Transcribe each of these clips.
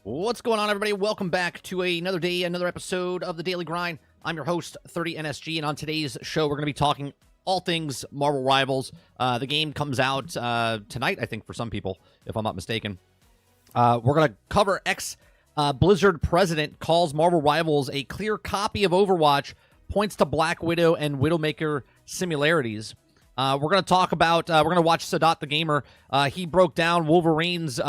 What's going on, everybody? Welcome back to another day, another episode of the Daily Grind. I'm your host, 30NSG, and on today's show, we're going to be talking all things Marvel Rivals. The game comes out tonight, I think, for some people, if I'm not mistaken. We're going to cover Blizzard President calls Marvel Rivals a clear copy of Overwatch, points to Black Widow and Widowmaker similarities. We're going to talk about, we're going to watch Sadat the Gamer. He broke down Wolverine's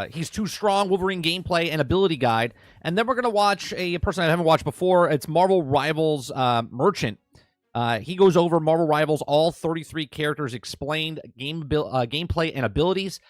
He's Too Strong Wolverine gameplay and ability guide. And then we're going to watch a person I haven't watched before. It's Marvel Rivals Merchant. He goes over Marvel Rivals, all 33 characters explained, gameplay and abilities.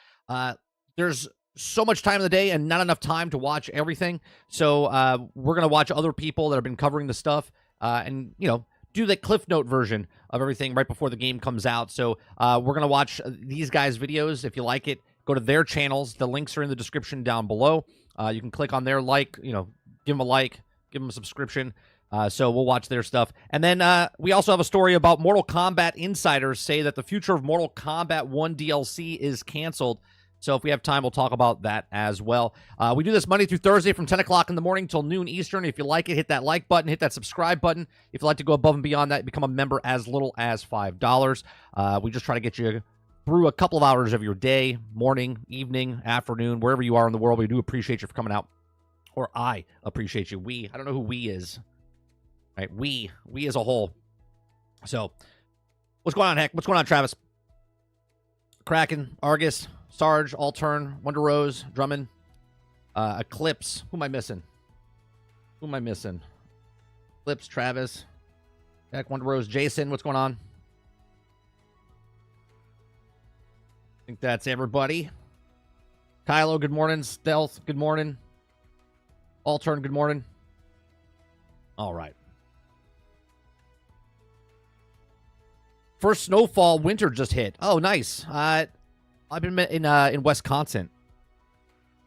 There's so much time in the day and not enough time to watch everything. So we're going to watch other people that have been covering the stuff and, you know, do the Cliff Note version of everything right before the game comes out. So we're going to watch these guys' videos. If you like it, go to their channels. The links are in the description down below. You can click on their give them a like, give them a subscription. So we'll watch their stuff. And then we also have a story about Mortal Kombat insiders say that the future of Mortal Kombat 1 DLC is canceled. So if we have time, we'll talk about that as well. We do this Monday through Thursday from 10 o'clock in the morning till noon Eastern. If you like it, hit that like button, hit that subscribe button. If you'd like to go above and beyond that, become a member as little as $5. We just try to get you through a couple of hours of your day, morning, evening, afternoon, wherever you are in the world. We do appreciate you for coming out. Or I appreciate you. I don't know who we is. Right? We as a whole. So, what's going on, Heck? What's going on, Travis? Kraken, Argus, Sarge, Altern, Wonder Rose, Drummond, Eclipse. Who am I missing? Eclipse, Travis, Heck, Wonder Rose, Jason. What's going on? I think that's everybody. Kylo, good morning. Stealth, good morning. Altern, good morning. All right. First snowfall, winter just hit. Oh, nice. I've been in Wisconsin.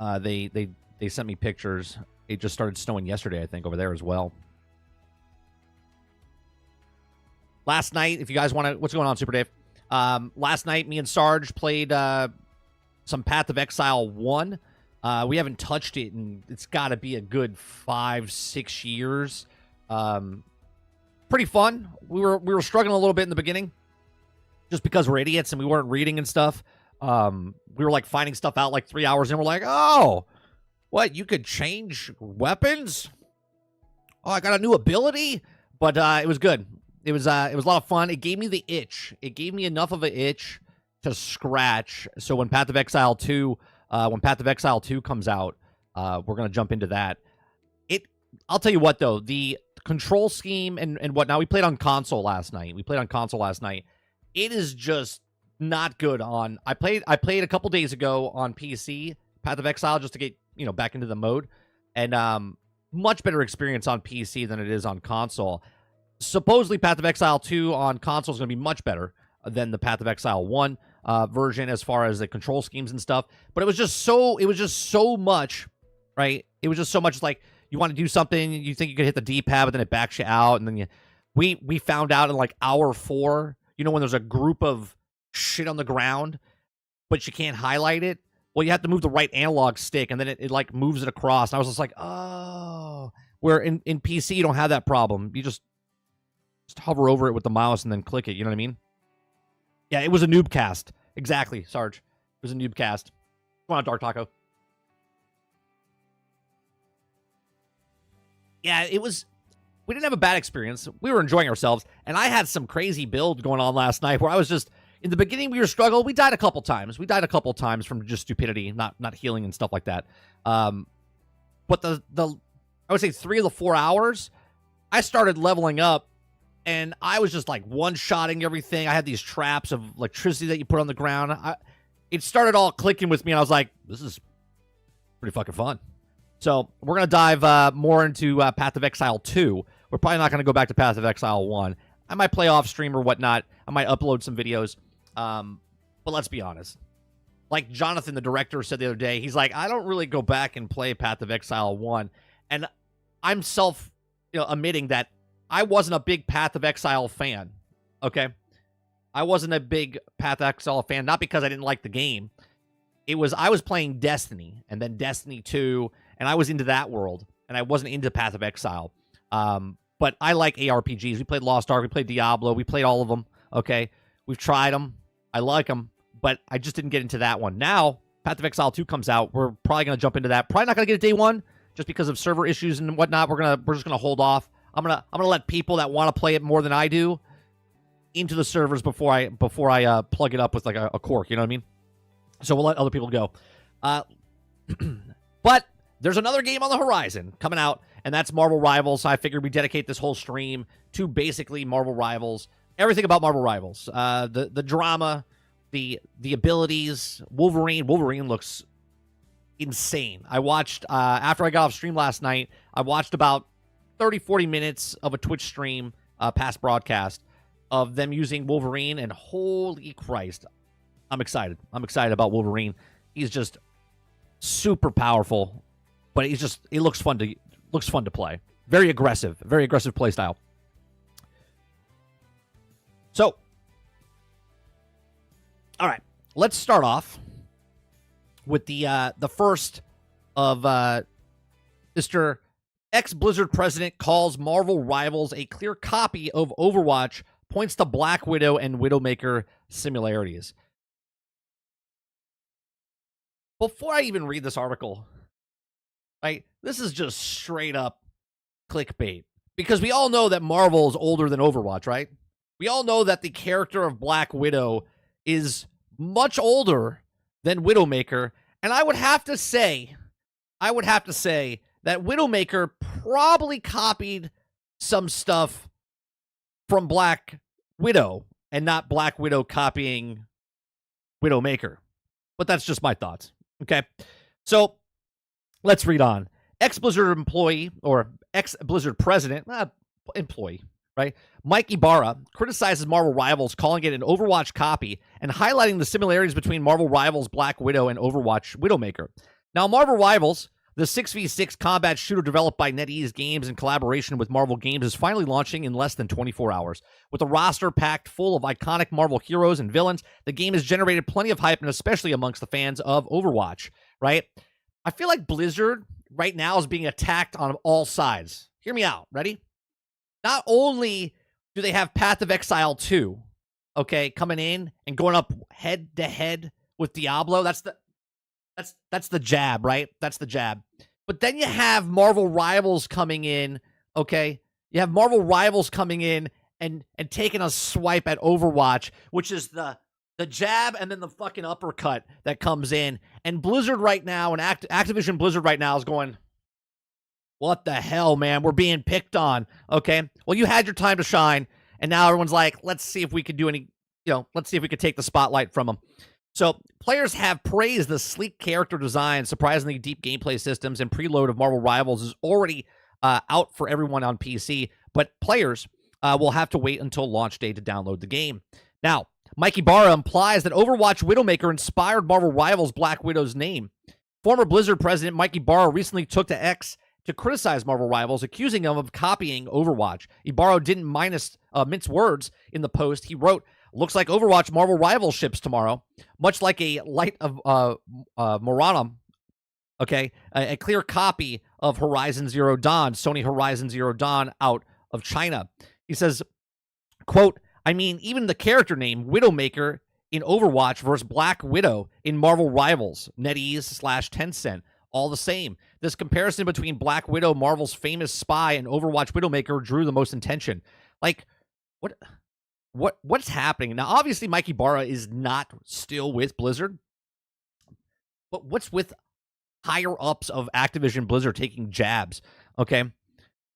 They sent me pictures. It just started snowing yesterday, I think, over there as well. Last night, if you guys want to, what's going on, Super Dave? Last night, me and Sarge played some Path of Exile 1. We haven't touched it, and it's got to be a good 5-6 years. Pretty fun. We were struggling a little bit in the beginning, just because we're idiots and we weren't reading and stuff. We were like finding stuff out like 3 hours in. We're like, oh, what? You could change weapons? Oh, I got a new ability, but it was good. It was a lot of fun. It gave me the itch. It gave me enough of an itch to scratch. So when Path of Exile 2 comes out, we're gonna jump into that. I'll tell you what though, the control scheme and whatnot. We played on console last night. It is just not good on. I played a couple days ago on PC, Path of Exile, just to get back into the mode, and much better experience on PC than it is on console. Supposedly, Path of Exile 2 on console is going to be much better than the Path of Exile 1 version as far as the control schemes and stuff. But it was just so much, right? It was just so much like you want to do something, you think you could hit the D-pad, but then it backs you out, and then we found out in like hour 4, when there's a group of shit on the ground, but you can't highlight it. Well, you have to move the right analog stick, and then it like moves it across. And I was just like, oh, where in PC you don't have that problem. You just hover over it with the mouse and then click it. You know what I mean? Yeah, it was a noob cast. Exactly, Sarge. It was a noob cast. Come on, Dark Taco. Yeah, it was. We didn't have a bad experience. We were enjoying ourselves, and I had some crazy build going on last night where I was just in the beginning. We were struggling. We died a couple times. From just stupidity, not healing and stuff like that. But the I would say 3 of the 4 hours, I started leveling up. And I was just like one-shotting everything. I had these traps of electricity that you put on the ground. It started all clicking with me, and I was like, this is pretty fucking fun. So we're going to dive more into Path of Exile 2. We're probably not going to go back to Path of Exile 1. I might play off stream or whatnot. I might upload some videos. But let's be honest. Like Jonathan, the director, said the other day, he's like, I don't really go back and play Path of Exile 1. And I'm admitting that I wasn't a big Path of Exile fan, okay? I wasn't a big Path of Exile fan, not because I didn't like the game. I was playing Destiny and then Destiny 2, and I was into that world, and I wasn't into Path of Exile. But I like ARPGs. We played Lost Ark, we played Diablo, we played all of them. Okay, we've tried them. I like them, but I just didn't get into that one. Now, Path of Exile 2 comes out. We're probably gonna jump into that. Probably not gonna get it day one, just because of server issues and whatnot. We're just gonna hold off. I'm gonna let people that want to play it more than I do into the servers before I plug it up with like a cork. You know what I mean? So we'll let other people go. But there's another game on the horizon coming out, and that's Marvel Rivals. So I figured we dedicate this whole stream to basically Marvel Rivals. Everything about Marvel Rivals. The drama, the abilities. Wolverine looks insane. I watched, after I got off stream last night, I watched about 30, 40 minutes of a Twitch stream, past broadcast, of them using Wolverine, and holy Christ, I'm excited. I'm excited about Wolverine. He's just super powerful, but it looks fun to play. Very aggressive play style. So, all right, let's start off with the first of Mr. Ex-Blizzard President calls Marvel Rivals a clear copy of Overwatch, points to Black Widow and Widowmaker similarities. Before I even read this article, right, this is just straight up clickbait. Because we all know that Marvel is older than Overwatch, right? We all know that the character of Black Widow is much older than Widowmaker. And I would have to say that Widowmaker probably copied some stuff from Black Widow and not Black Widow copying Widowmaker. But that's just my thoughts. Okay, so let's read on. Ex-Blizzard employee, or ex-Blizzard president, employee, right? Mike Ibarra criticizes Marvel Rivals, calling it an Overwatch copy and highlighting the similarities between Marvel Rivals Black Widow and Overwatch Widowmaker. Now, Marvel Rivals, the 6v6 combat shooter developed by NetEase Games in collaboration with Marvel Games, is finally launching in less than 24 hours. With a roster packed full of iconic Marvel heroes and villains, the game has generated plenty of hype, and especially amongst the fans of Overwatch, right? I feel like Blizzard right now is being attacked on all sides. Hear me out. Ready? Not only do they have Path of Exile 2, okay, coming in and going up head-to-head with Diablo. That's the jab, right? That's the jab. But then you have Marvel Rivals coming in, okay? You have Marvel Rivals coming in and taking a swipe at Overwatch, which is the jab and then the fucking uppercut that comes in. And Blizzard right now, and Activision Blizzard right now is going, what the hell, man? We're being picked on, okay? Well, you had your time to shine, and now everyone's like, let's see if we could do any, let's see if we could take the spotlight from them. So, players have praised the sleek character design, surprisingly deep gameplay systems, and preload of Marvel Rivals is already out for everyone on PC, but players will have to wait until launch day to download the game. Now, Mike Ibarra implies that Overwatch Widowmaker inspired Marvel Rivals Black Widow's name. Former Blizzard president Mike Ibarra recently took to X to criticize Marvel Rivals, accusing them of copying Overwatch. Ibarra didn't mince words in the post. He wrote, "Looks like Overwatch Marvel Rivals ships tomorrow, much like a light of Morhaime, okay, a clear copy of Horizon Zero Dawn, Sony Horizon Zero Dawn out of China." He says, quote, "I mean, even the character name, Widowmaker, in Overwatch versus Black Widow in Marvel Rivals, NetEase/Tencent, all the same. This comparison between Black Widow, Marvel's famous spy, and Overwatch Widowmaker drew the most attention." Like, what's happening? Now, obviously, Mike Ibarra is not still with Blizzard, but what's with higher-ups of Activision Blizzard taking jabs, okay?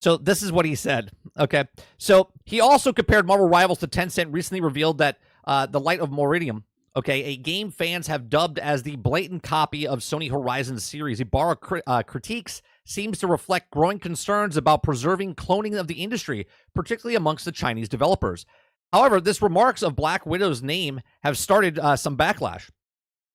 So this is what he said, okay? So he also compared Marvel Rivals to Tencent, recently revealed that the Light of Morhaime, okay, a game fans have dubbed as the blatant copy of Sony Horizon's series. Ibarra critiques seems to reflect growing concerns about preserving cloning of the industry, particularly amongst the Chinese developers. However, this remarks of Black Widow's name have started some backlash.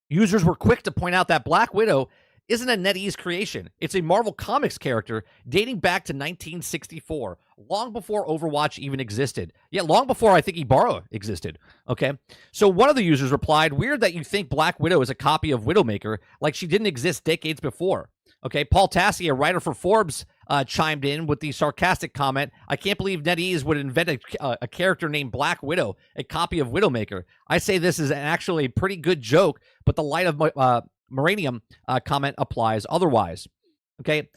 Users were quick to point out that Black Widow isn't a NetEase creation. It's a Marvel Comics character dating back to 1964, long before Overwatch even existed. Yeah, long before I think Ibarra existed. Okay, so one of the users replied, "Weird that you think Black Widow is a copy of Widowmaker, like she didn't exist decades before." Okay, Paul Tassi, a writer for Forbes, chimed in with the sarcastic comment, "I can't believe NetEase would invent a character named Black Widow, a copy of Widowmaker. I say this is actually a pretty good joke, but the light of Morhaime comment applies otherwise." Okay.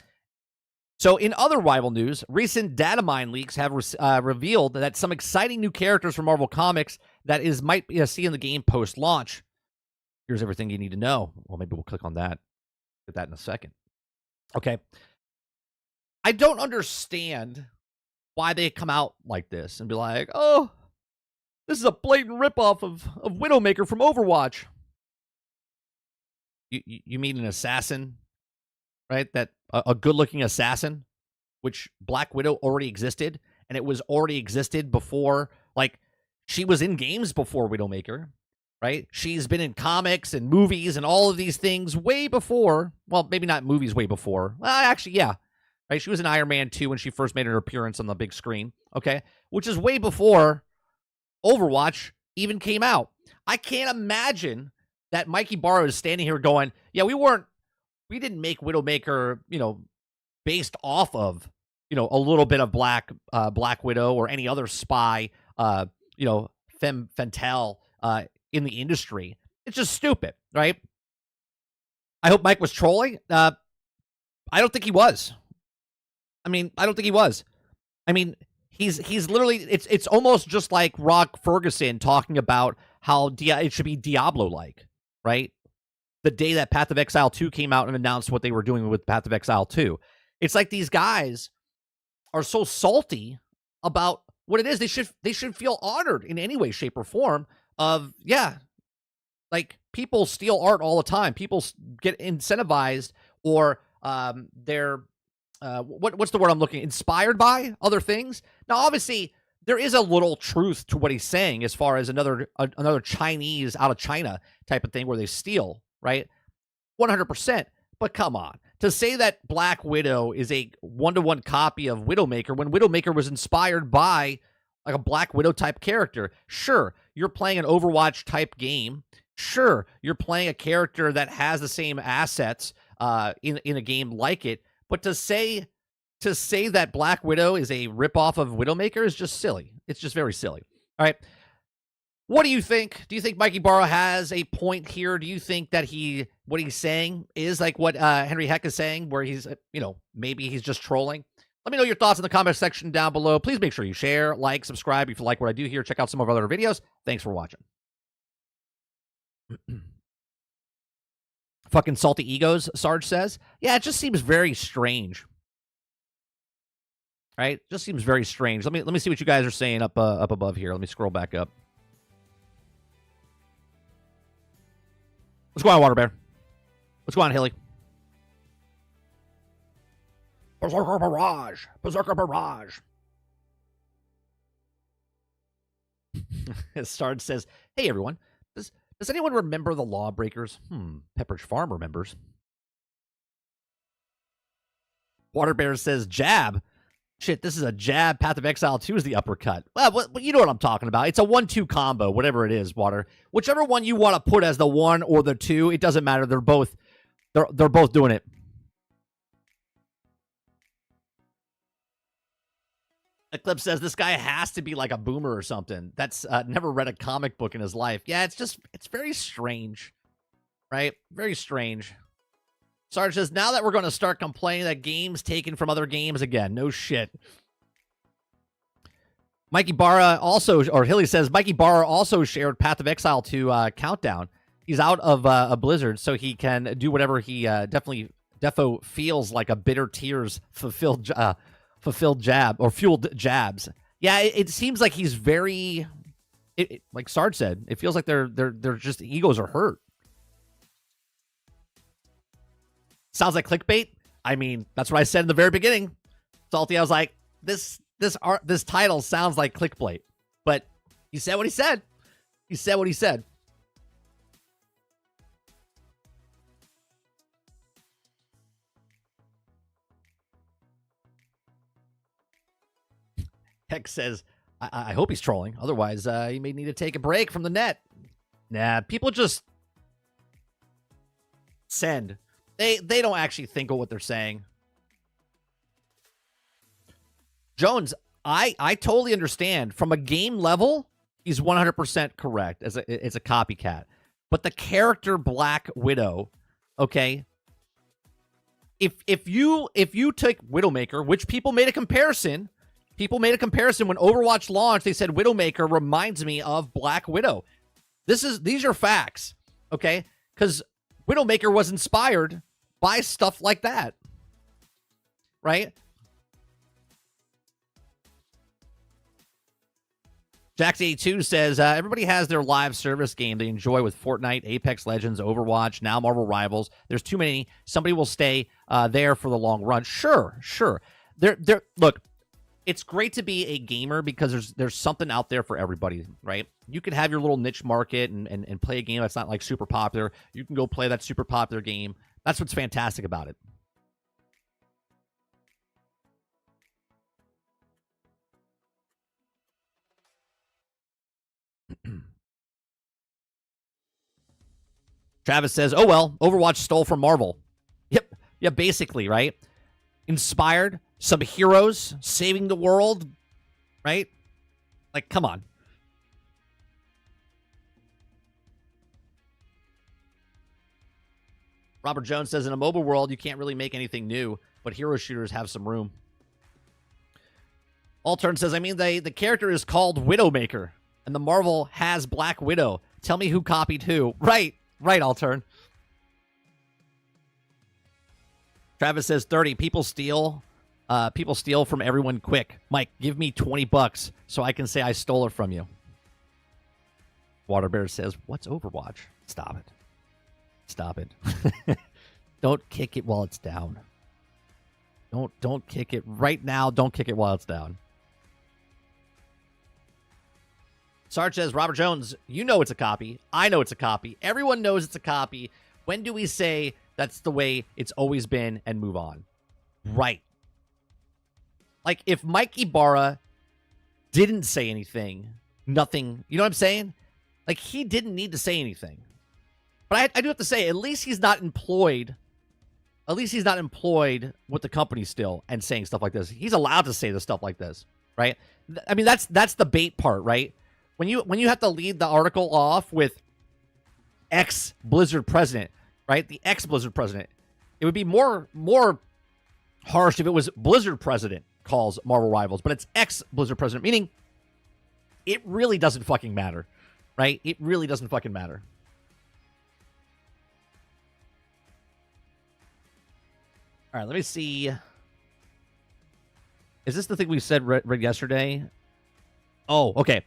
So in other rival news, recent data mine leaks have revealed that some exciting new characters from Marvel Comics that might see in the game post-launch. Here's everything you need to know. Well, maybe we'll click on that. Get that in a second. Okay. I don't understand why they come out like this and be like, "Oh, this is a blatant ripoff of Widowmaker from Overwatch." You mean an assassin, right? That a good-looking assassin, which Black Widow already existed, and it was already existed before, like, she was in games before Widowmaker, right? She's been in comics and movies and all of these things way before. Well, maybe not movies way before. Well, actually, yeah. Right? She was in Iron Man 2 when she first made her appearance on the big screen, okay? Which is way before Overwatch even came out. I can't imagine that Mikey Barrow is standing here going, "Yeah, we didn't make Widowmaker, based off of, a little bit of Black Widow or any other spy, femme fatale in the industry." It's just stupid, right? I hope Mike was trolling. I don't think he was. I don't think he was. He's literally, it's almost just like Rock Ferguson talking about how it should be Diablo-like, right? The day that Path of Exile 2 came out and announced what they were doing with Path of Exile 2. It's like these guys are so salty about what it is. They should feel honored in any way, shape, or form of, yeah, like, people steal art all the time. People get incentivized, or they're what's the word I'm looking? Inspired by other things. Now, obviously, there is a little truth to what he's saying as far as another Chinese out of China type of thing where they steal, right? 100%. But come on, to say that Black Widow is a one-to-one copy of Widowmaker when Widowmaker was inspired by like a Black Widow type character. Sure, you're playing an Overwatch type game. Sure, you're playing a character that has the same assets in a game like it. But to say that Black Widow is a ripoff of Widowmaker is just silly. It's just very silly. All right. What do you think? Do you think Mikey Barrow has a point here? Do you think that what he's saying is like what Henry Heck is saying, where he's, maybe he's just trolling? Let me know your thoughts in the comment section down below. Please make sure you share, like, subscribe if you like what I do here. Check out some of our other videos. Thanks for watching. Fucking salty egos, Sarge says. Yeah, it just seems very strange. Right? Just seems very strange. Let me see what you guys are saying up above here. Let me scroll back up. What's going on, Water Bear? What's going on, Hilly? Berserker Barrage. Berserker Barrage. Sarge says, "Hey everyone. Does anyone remember the Lawbreakers?" Pepperidge Farm remembers. Water Bear says, "Jab. Shit, this is a jab. Path of Exile 2 is the uppercut." Well, you know what I'm talking about. It's a 1-2 combo, whatever it is, Water. Whichever one you want to put as the 1 or the 2, it doesn't matter. They're both doing it. Eclipse says, "This guy has to be like a boomer or something. That's never read a comic book in his life." Yeah, it's very strange, right? Very strange. Sarge says, "Now that we're going to start complaining that games taken from other games again. No shit." Mikey Barra also, or Hilly says, "Mikey Barra also shared Path of Exile 2 countdown. He's out of a Blizzard, so he can do whatever he defo feels like a bitter tears fulfilled jab or fueled jabs." Yeah, it seems like he's very, like Sarge said, it feels like they're just egos are hurt. Sounds like clickbait. That's what I said in the very beginning. Salty, I was like, this title sounds like clickbait. But he said what he said. He said what he said. Heck says, I hope he's trolling. Otherwise, he may need to take a break from the net. Nah, people just send. They don't actually think of what they're saying. Jones, I totally understand. From a game level, he's 100% correct as a copycat. But the character Black Widow, okay? If you take Widowmaker, which people made a comparison when Overwatch launched, they said Widowmaker reminds me of Black Widow. These are facts, okay? Because Widowmaker was inspired by stuff like that, right? Jax82 says, everybody has their live service game they enjoy with Fortnite, Apex Legends, Overwatch, now Marvel Rivals. There's too many. Somebody will stay there for the long run. Sure. Look, it's great to be a gamer because there's something out there for everybody, right? You can have your little niche market and play a game that's not like super popular. You can go play that super popular game. That's what's fantastic about it. Travis says, oh, well, Overwatch stole from Marvel. Yep. Yeah, basically, right? Inspired, some heroes saving the world, right? Like, come on. Robert Jones says, in a mobile world, you can't really make anything new, but hero shooters have some room. Altern says, I mean, the character is called Widowmaker, and the Marvel has Black Widow. Tell me who copied who. Right, Altern. Travis says 30. People steal from everyone quick. Mike, give me $20 so I can say I stole it from you. Waterbear says, what's Overwatch? Stop it. Don't kick it while it's down. Don't kick it right now. Don't kick it while it's down. Sarge says, Robert Jones, you know it's a copy. I know it's a copy. Everyone knows it's a copy. When do we say that's the way it's always been and move on? Right. Like, if Mike Ibarra didn't say anything, nothing, you know what I'm saying? Like, he didn't need to say anything. But I do have to say, at least he's not employed. At least he's not employed with the company still and saying stuff like this. He's allowed to say the stuff like this, right? I mean, that's the bait part, right? When you have to lead the article off with ex-Blizzard President, right? The ex-Blizzard President. It would be more harsh if it was Blizzard President calls Marvel Rivals, but it's ex-Blizzard President, meaning it really doesn't fucking matter, right? It really doesn't fucking matter. All right, let me see. Is this the thing we said read yesterday? Oh, okay.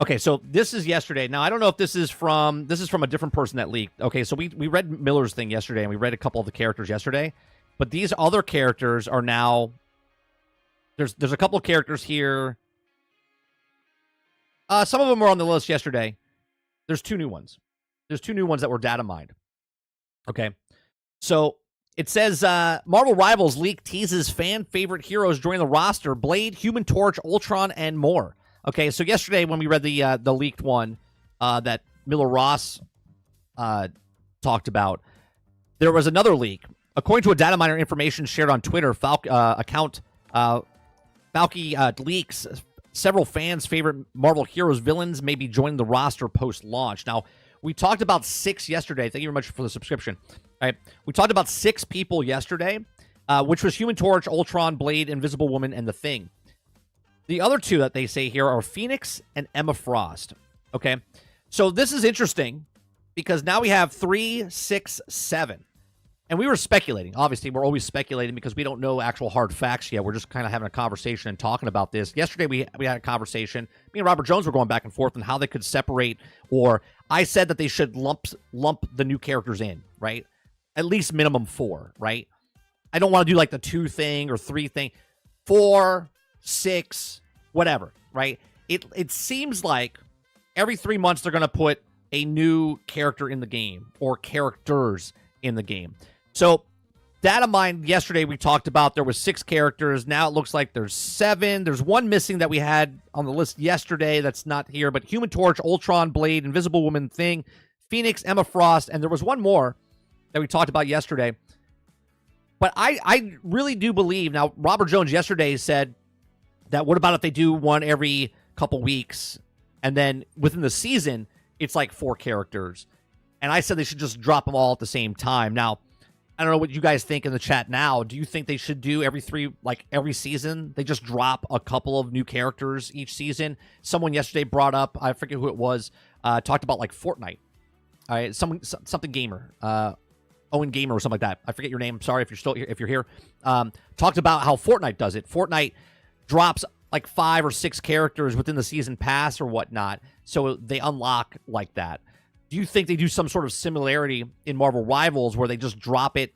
Okay, so this is yesterday. Now, I don't know if this is from a different person that leaked. Okay, so we read Miller's thing yesterday, and we read a couple of the characters yesterday. But these other characters are now... There's a couple of characters here. Some of them were on the list yesterday. There's two new ones. There's two new ones that were data mined. Okay. So it says Marvel Rivals leak teases fan favorite heroes joining the roster: Blade, Human Torch, Ultron, and more. Okay, so yesterday when we read the leaked one that Miller Ross talked about, there was another leak. According to a data miner information shared on Twitter, account Falky leaks several fans' favorite Marvel heroes villains may be joining the roster post-launch. Now, we talked about 6 yesterday. Thank you very much for the subscription. All right, we talked about 6 people yesterday, which was Human Torch, Ultron, Blade, Invisible Woman, and The Thing. The other 2 that they say here are Phoenix and Emma Frost. Okay, so this is interesting because now we have 3, 6, 7. And we were speculating. Obviously, we're always speculating because we don't know actual hard facts yet. We're just kind of having a conversation and talking about this. Yesterday, we had a conversation. Me and Robert Jones were going back and forth on how they could separate, or I said that they should lump the new characters in, right? At least minimum 4, right? I don't want to do like the 2 thing or 3 thing. 4, 6, whatever, right? It seems like every 3 months they're going to put a new character in the game or characters in the game. So data mine yesterday we talked about there was 6 characters. Now it looks like there's 7. There's one missing that we had on the list yesterday that's not here, but Human Torch, Ultron, Blade, Invisible Woman, Thing, Phoenix, Emma Frost, and there was one more that we talked about yesterday. But I really do believe, now Robert Jones yesterday said that what about if they do one every couple weeks, and then within the season, it's like 4 characters. And I said they should just drop them all at the same time. Now, I don't know what you guys think in the chat now. Do you think they should do every season? They just drop a couple of new characters each season? Someone yesterday brought up, I forget who it was, talked about like Fortnite. All right, something gamer, Owen Gamer or something like that. I forget your name. Sorry if you're still here. If you're here, talked about how Fortnite does it. Fortnite drops like 5 or 6 characters within the season pass or whatnot, so they unlock like that. Do you think they do some sort of similarity in Marvel Rivals where they just drop it,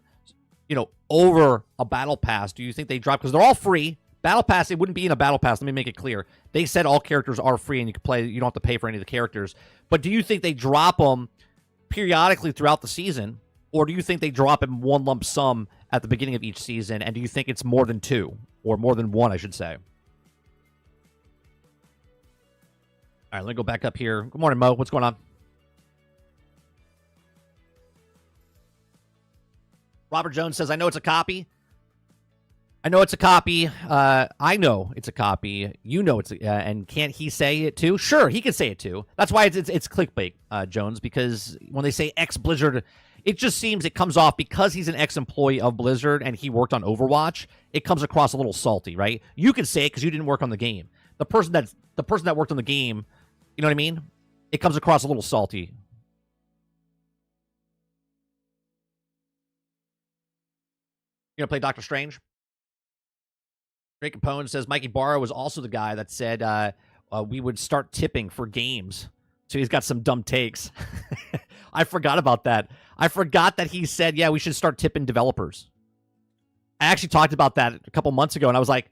over a battle pass? Do you think they drop, because they're all free? Battle pass, it wouldn't be in a battle pass. Let me make it clear. They said all characters are free and you can play. You don't have to pay for any of the characters. But do you think they drop them periodically throughout the season, or do you think they drop in one lump sum at the beginning of each season? And do you think it's more than 2 or more than 1, I should say? All right, let me go back up here. Good morning, Mo. What's going on? Robert Jones says, I know it's a copy. I know it's a copy. I know it's a copy. You know it's and can't he say it too? Sure, he can say it too. That's why it's clickbait, Jones, because when they say ex-Blizzard, it just seems it comes off, because he's an ex-employee of Blizzard and he worked on Overwatch, it comes across a little salty, right? You can say it because you didn't work on the game. The person that worked on the game, you know what I mean? It comes across a little salty. You gonna play Doctor Strange? Drake Capone says Mikey Barra was also the guy that said we would start tipping for games. So he's got some dumb takes. I forgot about that. I forgot that he said, yeah, we should start tipping developers. I actually talked about that a couple months ago, and I was like,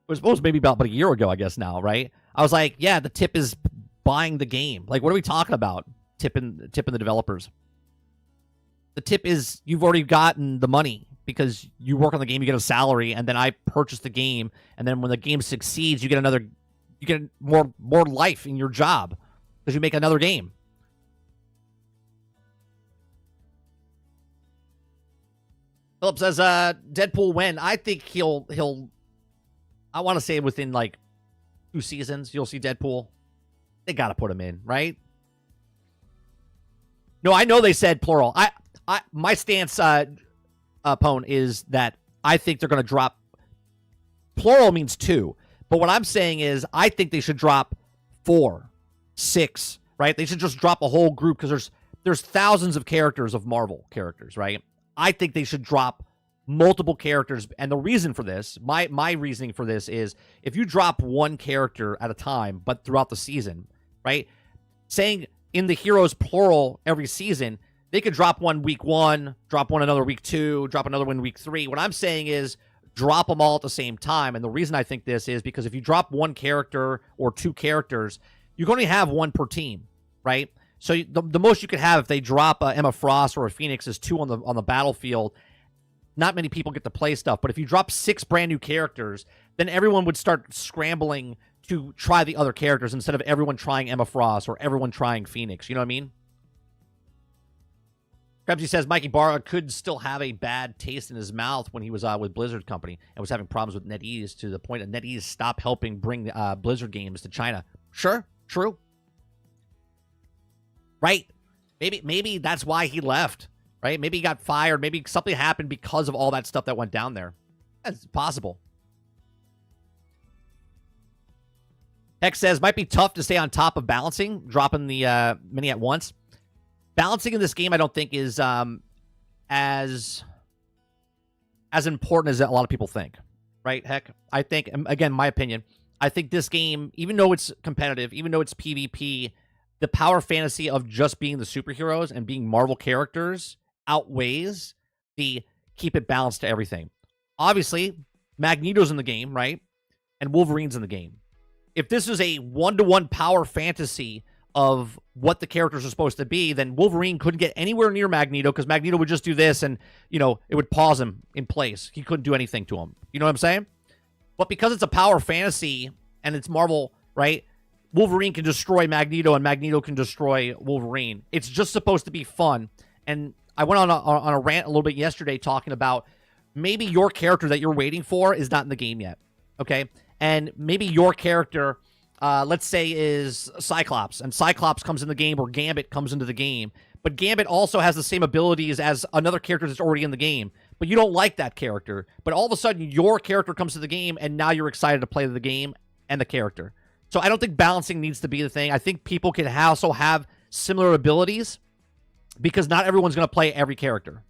it was maybe about a year ago, I guess now, right? I was like, yeah, the tip is buying the game. Like, what are we talking about? Tipping the developers. The tip is you've already gotten the money because you work on the game, you get a salary, and then I purchase the game, and then when the game succeeds, you get more life in your job because you make another game. Philip says, Deadpool when? I think he'll I want to say within like 2 seasons, you'll see Deadpool. They got to put him in, right? No, I know they said plural. My stance, Pone, is that I think they're going to drop. Plural means 2. But what I'm saying is I think they should drop 4, 6, right? They should just drop a whole group because there's thousands of characters of Marvel characters, right? I think they should drop multiple characters. And the reason for this, my reasoning for this is if you drop one character at a time, but throughout the season, right? Saying in the heroes plural every season, they could drop one week 1, drop one another week 2, drop another one week 3. What I'm saying is drop them all at the same time. And the reason I think this is because if you drop one character or 2 characters, you can only have 1 per team, right? So the most you could have if they drop Emma Frost or a Phoenix is 2 on the battlefield. Not many people get to play stuff. But if you drop 6 brand new characters, then everyone would start scrambling to try the other characters instead of everyone trying Emma Frost or everyone trying Phoenix. You know what I mean? Krebsy says Mikey Barra could still have a bad taste in his mouth when he was with Blizzard Company and was having problems with NetEase to the point that NetEase stopped helping bring Blizzard games to China. Sure, true. Right. Maybe that's why he left, right? Maybe he got fired. Maybe something happened because of all that stuff that went down there. That's possible. Hex says, might be tough to stay on top of balancing, dropping the mini at once. Balancing in this game, I don't think is as important as a lot of people think, right? Heck, I think, again, my opinion, I think this game, even though it's competitive, even though it's PvP, the power fantasy of just being the superheroes and being Marvel characters outweighs the keep it balanced to everything. Obviously, Magneto's in the game, right? And Wolverine's in the game. If this is a 1-to-1 power fantasy of what the characters are supposed to be, then Wolverine couldn't get anywhere near Magneto because Magneto would just do this and, it would pause him in place. He couldn't do anything to him. You know what I'm saying? But because it's a power fantasy and it's Marvel, right? Wolverine can destroy Magneto and Magneto can destroy Wolverine. It's just supposed to be fun. And I went on a rant a little bit yesterday talking about maybe your character that you're waiting for is not in the game yet, okay? And maybe your character, let's say, is Cyclops, and Cyclops comes in the game or Gambit comes into the game, but Gambit also has the same abilities as another character that's already in the game, but you don't like that character. But all of a sudden, your character comes to the game, and now you're excited to play the game and the character. So I don't think balancing needs to be the thing. I think people can also have similar abilities because not everyone's going to play every character.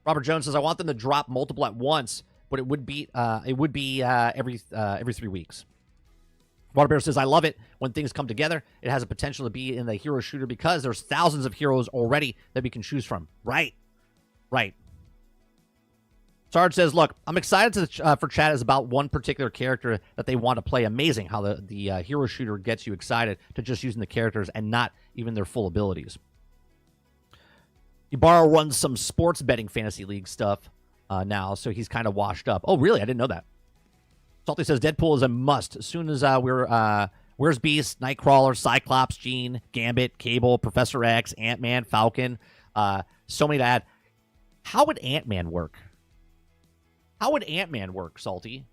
Robert Jones says, I want them to drop multiple at once, but it would be every 3 weeks. Water Bear says, I love it when things come together. It has a potential to be in the hero shooter because there's thousands of heroes already that we can choose from. Right. Sarge says, look, I'm excited for chat is about one particular character that they want to play. Amazing how the hero shooter gets you excited to just using the characters and not even their full abilities. Ibarra runs some sports betting fantasy league stuff now, so he's kind of washed up. Oh, really? I didn't know that. Salty says Deadpool is a must. As soon as where's Beast, Nightcrawler, Cyclops, Jean, Gambit, Cable, Professor X, Ant-Man, Falcon, so many to add. How would Ant-Man work? How would Ant-Man work, Salty?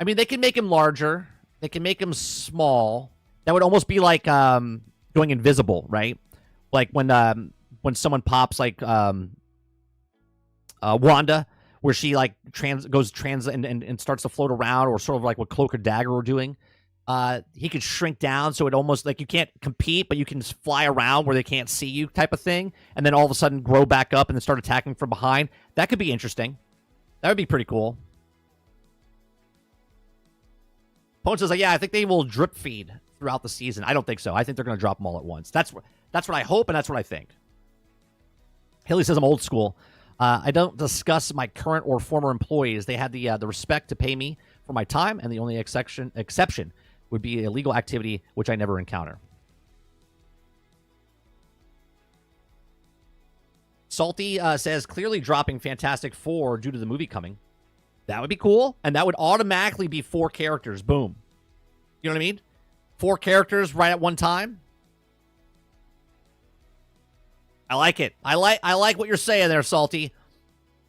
I mean, they can make him larger. They can make him small. That would almost be like going invisible, right? Like when someone pops like Wanda, where she like goes trans and starts to float around, or sort of like what Cloak and Dagger were doing. He could shrink down so it almost like you can't compete, but you can just fly around where they can't see you type of thing, and then all of a sudden grow back up and then start attacking from behind. That could be interesting. That would be pretty cool. Pone says, yeah, I think they will drip feed throughout the season. I don't think so. I think they're going to drop them all at once. That's what I hope, and that's what I think. Haley says, I'm old school. I don't discuss my current or former employees. They had the respect to pay me for my time, and the only exception would be illegal activity, which I never encounter. Salty says, clearly dropping Fantastic Four due to the movie coming. That would be cool, and that would automatically be 4 characters. Boom. You know what I mean? 4 characters right at one time. I like it. I like what you're saying there, Salty.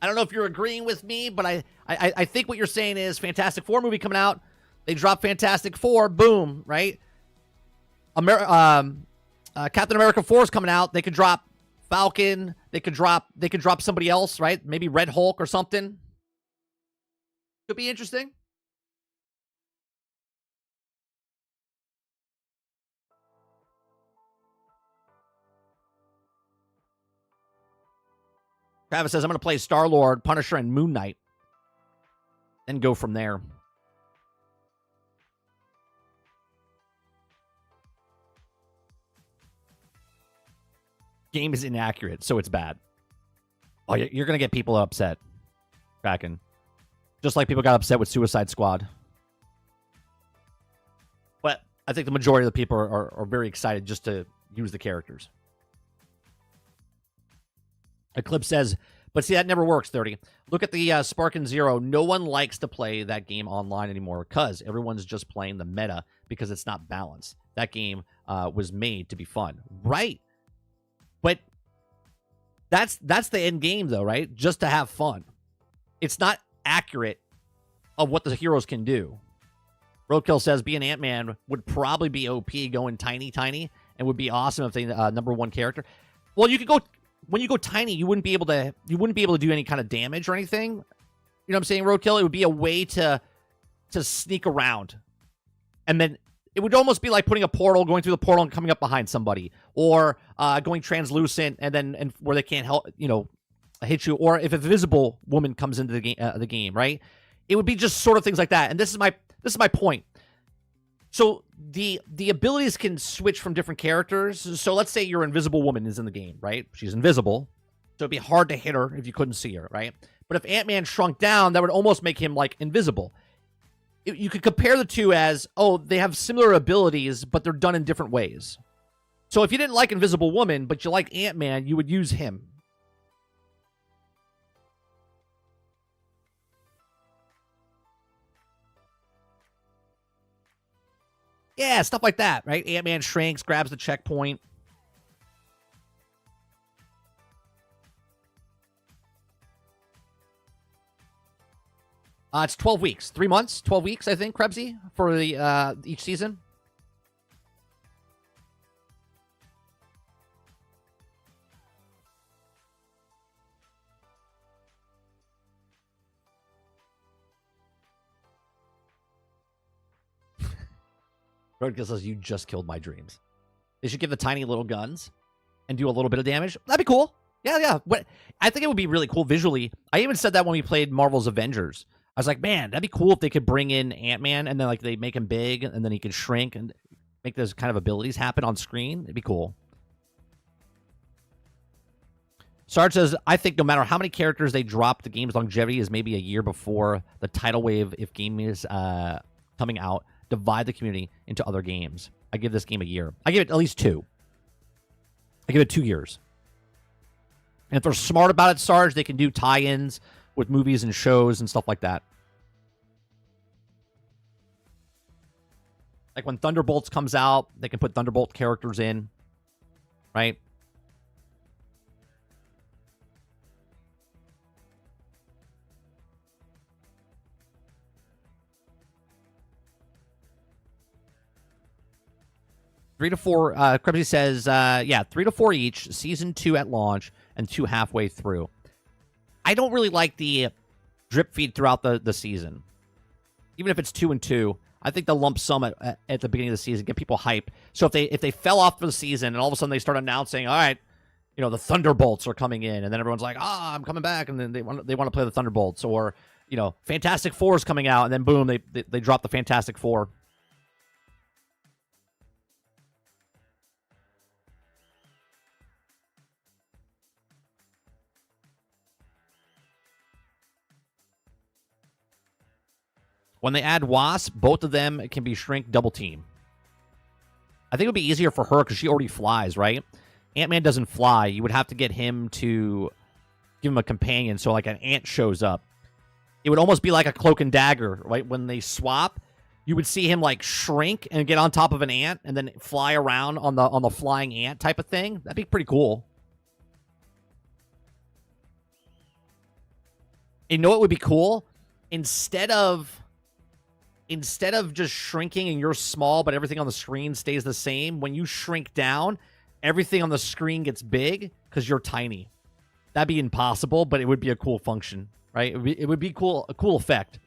I don't know if you're agreeing with me, but I think what you're saying is Fantastic Four movie coming out. They drop Fantastic Four. Boom. Right? Captain America 4 is coming out. They could drop Falcon. They could drop somebody else, right? Maybe Red Hulk or something. Could be interesting. Travis says, I'm going to play Star-Lord, Punisher, and Moon Knight. Then go from there. Game is inaccurate, so it's bad. Oh, you're going to get people upset. Kraken. Just like people got upset with Suicide Squad. But I think the majority of the people are very excited just to use the characters. Eclipse says, but see, that never works, 30. Look at the Spark and Zero. No one likes to play that game online anymore because everyone's just playing the meta because it's not balanced. That game was made to be fun. Right. But that's the end game, though, right? Just to have fun. It's not accurate of what the heroes can do. Roadkill says, being Ant-Man would probably be OP going tiny, and would be awesome if they number 1 character. Well, you could go... When you go tiny, you wouldn't be able to do any kind of damage or anything. You know what I'm saying, Roadkill? It would be a way to sneak around. And then it would almost be like putting a portal, going through the portal and coming up behind somebody, or going translucent and where they can't help, hit you, or if a visible woman comes into the game, right? It would be just sort of things like that. And this is my point. So the abilities can switch from different characters. So let's say your Invisible Woman is in the game, right? She's invisible. So it'd be hard to hit her if you couldn't see her, right? But if Ant-Man shrunk down, that would almost make him, like, invisible. you could compare the two as, oh, they have similar abilities, but they're done in different ways. So if you didn't like Invisible Woman, but you like Ant-Man, you would use him. Yeah, stuff like that, right? Ant-Man shrinks, grabs the checkpoint. It's 12 weeks. 3 months, 12 weeks, I think, Krebsy, for the each season. Roadkill says, you just killed my dreams. They should give the tiny little guns and do a little bit of damage. That'd be cool. Yeah. What I think it would be really cool visually. I even said that when we played Marvel's Avengers. I was like, man, that'd be cool if they could bring in Ant-Man and then like they make him big and then he can shrink and make those kind of abilities happen on screen. It'd be cool. Sarge says, I think no matter how many characters they drop, the game's longevity is maybe a year before the tidal wave, if game is coming out, divide the community into other games. I give this game a year. I give it at least 2. I give it 2 years. And if they're smart about it, Sarge, they can do tie-ins with movies and shows and stuff like that. Like when Thunderbolts comes out, they can put Thunderbolt characters in, right? Three to four. Krebsy says, yeah, 3 to 4 each. Season 2 at launch and 2 halfway through. I don't really like the drip feed throughout the season. Even if it's 2 and 2, I think the lump sum at the beginning of the season get people hyped. So if they fell off for the season and all of a sudden they start announcing, all right, you know, the Thunderbolts are coming in, and then everyone's like, I'm coming back, and then they want to play the Thunderbolts, or you know, Fantastic Four is coming out, and then boom, they drop the Fantastic Four. When they add Wasp, both of them can be shrink double team. I think it would be easier for her because she already flies, right? Ant-Man doesn't fly. You would have to get him to give him a companion. So like an ant shows up. It would almost be like a cloak and dagger, right? When they swap, you would see him like shrink and get on top of an ant and then fly around on the flying ant type of thing. That'd be pretty cool. You know what would be cool? Instead of just shrinking and you're small, but everything on the screen stays the same, when you shrink down, everything on the screen gets big because you're tiny. That'd be impossible, but it would be a cool function, right? It would be cool, a cool effect.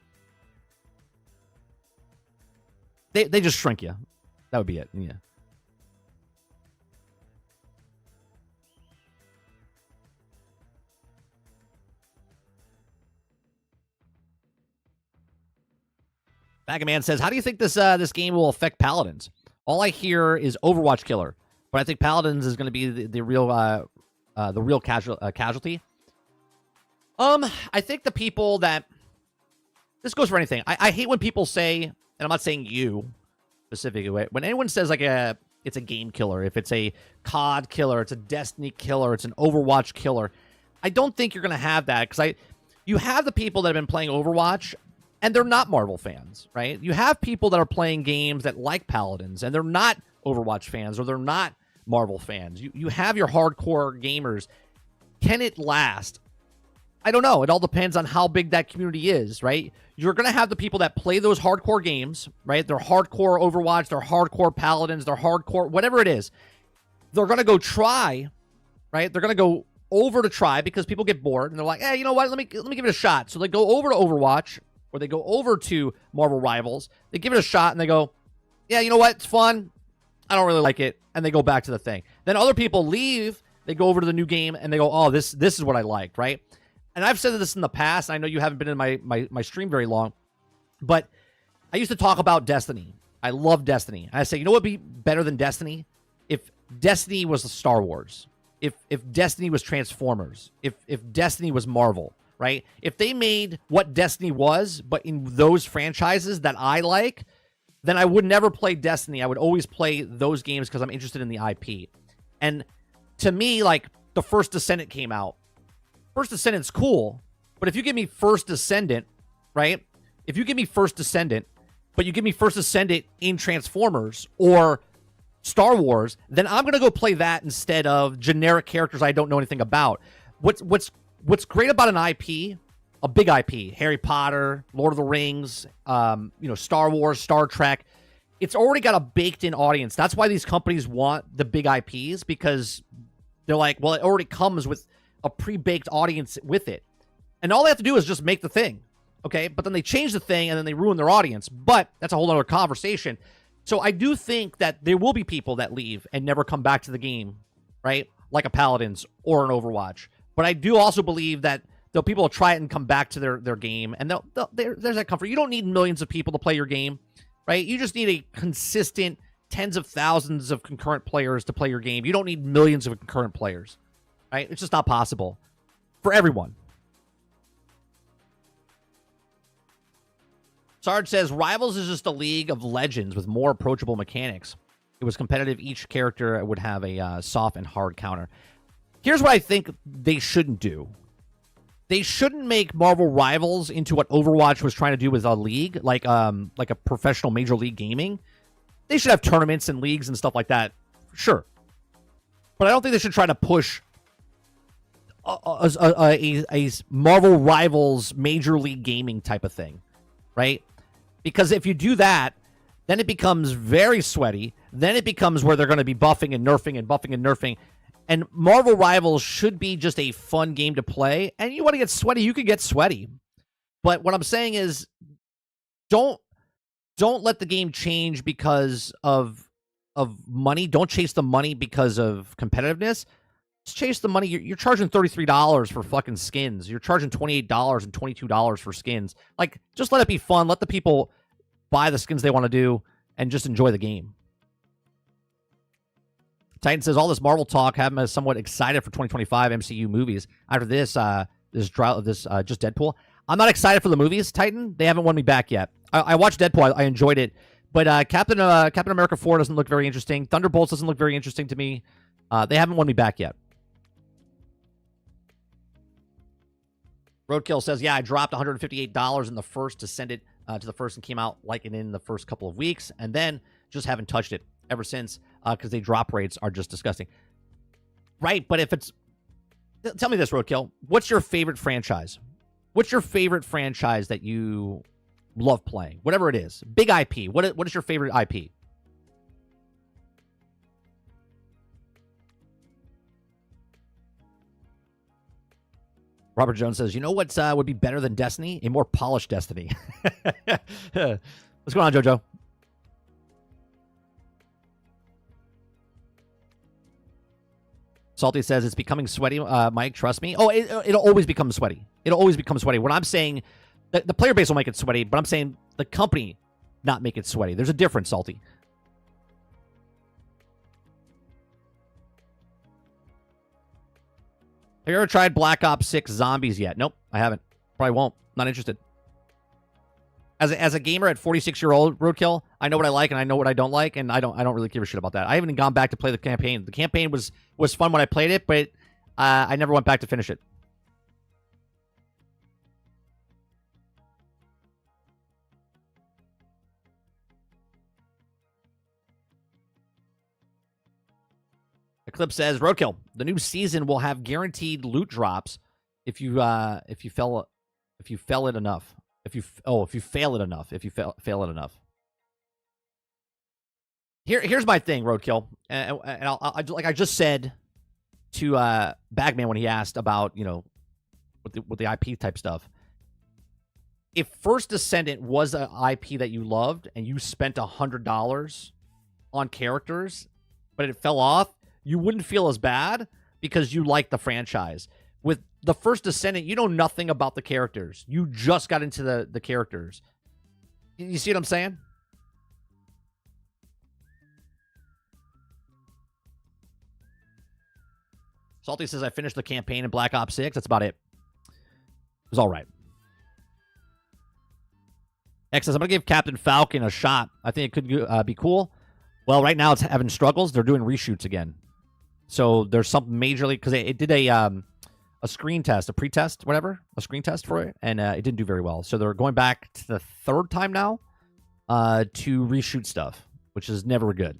They just shrink you. That would be it. Yeah. Bagaman says, how do you think this game will affect Paladins? All I hear is Overwatch killer, but I think Paladins is going to be the real casualty. I think the people that this goes for anything. I hate when people say, and I'm not saying you specifically, when anyone says like it's a game killer, if it's a COD killer, it's a Destiny killer, it's an Overwatch killer. I don't think you're going to have that because you have the people that have been playing Overwatch. And they're not Marvel fans, right? You have people that are playing games that like Paladins, and they're not Overwatch fans, or they're not Marvel fans. You have your hardcore gamers. Can it last? I don't know. It all depends on how big that community is, right? You're going to have the people that play those hardcore games, right? They're hardcore Overwatch, they're hardcore Paladins, they're hardcore, whatever it is. They're going to go try, right? They're going to go over to try because people get bored, and they're like, hey, you know what? Let me give it a shot. So they go over to Overwatch, or they go over to Marvel Rivals, they give it a shot, and they go, yeah, you know what? It's fun. I don't really like it. And they go back to the thing. Then other people leave, they go over to the new game, and they go, oh, this is what I liked, right? And I've said this in the past. I know you haven't been in my stream very long, but I used to talk about Destiny. I love Destiny. And I say, you know what would be better than Destiny? If Destiny was Star Wars. If Destiny was Transformers. If Destiny was Marvel. right? If they made what Destiny was, but in those franchises that I like, then I would never play Destiny. I would always play those games because I'm interested in the IP. And to me, like, the First Descendant came out. First Descendant's cool, but if you give me First Descendant, right? If you give me First Descendant, but you give me First Descendant in Transformers or Star Wars, then I'm gonna go play that instead of generic characters I don't know anything about. What's great about an IP, a big IP, Harry Potter, Lord of the Rings, Star Wars, Star Trek, it's already got a baked-in audience. That's why these companies want the big IPs, because they're like, well, it already comes with a pre-baked audience with it. And all they have to do is just make the thing, okay? But then they change the thing, and then they ruin their audience. But that's a whole other conversation. So I do think that there will be people that leave and never come back to the game, right? Like a Paladins or an Overwatch. But I do also believe that people will try it and come back to their game. And there's that comfort. You don't need millions of people to play your game, right? You just need a consistent tens of thousands of concurrent players to play your game. You don't need millions of concurrent players, right? It's just not possible for everyone. Sarge says, Rivals is just a league of legends with more approachable mechanics. It was competitive. Each character would have a soft and hard counter. Here's what I think they shouldn't do. They shouldn't make Marvel Rivals into what Overwatch was trying to do with a league, like a professional Major League Gaming. They should have tournaments and leagues and stuff like that, sure. But I don't think they should try to push a Marvel Rivals Major League Gaming type of thing, right? Because if you do that, then it becomes very sweaty. Then it becomes where they're going to be buffing and nerfing and buffing and nerfing. And Marvel Rivals should be just a fun game to play. And you want to get sweaty, you can get sweaty. But what I'm saying is, don't let the game change because of money. Don't chase the money because of competitiveness. Just chase the money. You're charging $33 for fucking skins. You're charging $28 and $22 for skins. Like, just let it be fun. Let the people buy the skins they want to do and just enjoy the game. Titan says, all this Marvel talk have me somewhat excited for 2025 MCU movies. After this just Deadpool. I'm not excited for the movies, Titan. They haven't won me back yet. I watched Deadpool. I enjoyed it. But Captain America 4 doesn't look very interesting. Thunderbolts doesn't look very interesting to me. They haven't won me back yet. Roadkill says, yeah, I dropped $158 in the first to send it to the first and came out like it in the first couple of weeks. And then just haven't touched it ever since because the drop rates are just disgusting. Right, but if it's... Tell me this, Roadkill. What's your favorite franchise? What's your favorite franchise that you love playing? Whatever it is. Big IP. What is your favorite IP? Robert Jones says, you know what would be better than Destiny? A more polished Destiny. What's going on, JoJo? Salty says, it's becoming sweaty, Mike, trust me. Oh, it'll always become sweaty. It'll always become sweaty. What I'm saying, the player base will make it sweaty, but I'm saying the company not make it sweaty. There's a difference, Salty. Have you ever tried Black Ops 6 Zombies yet? Nope, I haven't. Probably won't. Not interested. As a gamer at 46-year-old, Roadkill, I know what I like and I know what I don't like, and I don't really give a shit about that. I haven't even gone back to play the campaign. The campaign was fun when I played it, but I never went back to finish it. Eclipse says, Roadkill, the new season will have guaranteed loot drops if you fail it enough. If you fail it enough. Here's my thing, Roadkill, and I'll like I just said to Bagman when he asked about with the IP type stuff. If First Descendant was an IP that you loved and you spent $100 on characters, but it fell off, you wouldn't feel as bad because you like the franchise. With the First Descendant, you know nothing about the characters. You just got into the characters. You see what I'm saying? Salty says, I finished the campaign in Black Ops 6. That's about it. was all right. X says, I'm going to give Captain Falcon a shot. I think it could be cool. Well, right now it's having struggles. They're doing reshoots again. So there's something majorly, because it did a screen test, a pre-test, whatever, a screen test for it, and it didn't do very well. So they're going back to the third time now to reshoot stuff, which is never good.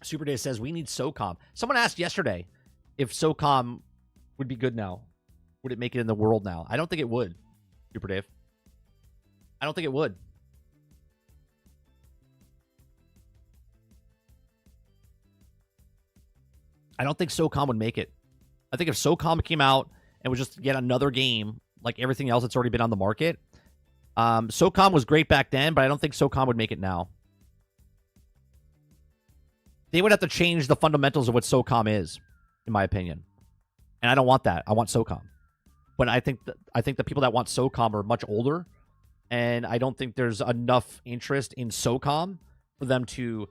Super Day says, we need SOCOM. Someone asked yesterday if SOCOM would be good now. Would it make it in the world now? I don't think it would, Super Dave. I don't think it would. I don't think SOCOM would make it. I think if SOCOM came out and was just yet another game like everything else that's already been on the market, SOCOM was great back then, but I don't think SOCOM would make it now. They would have to change the fundamentals of what SOCOM is, in my opinion. And I don't want that. I want SOCOM. But I think the people that want SOCOM are much older, and I don't think there's enough interest in SOCOM for them to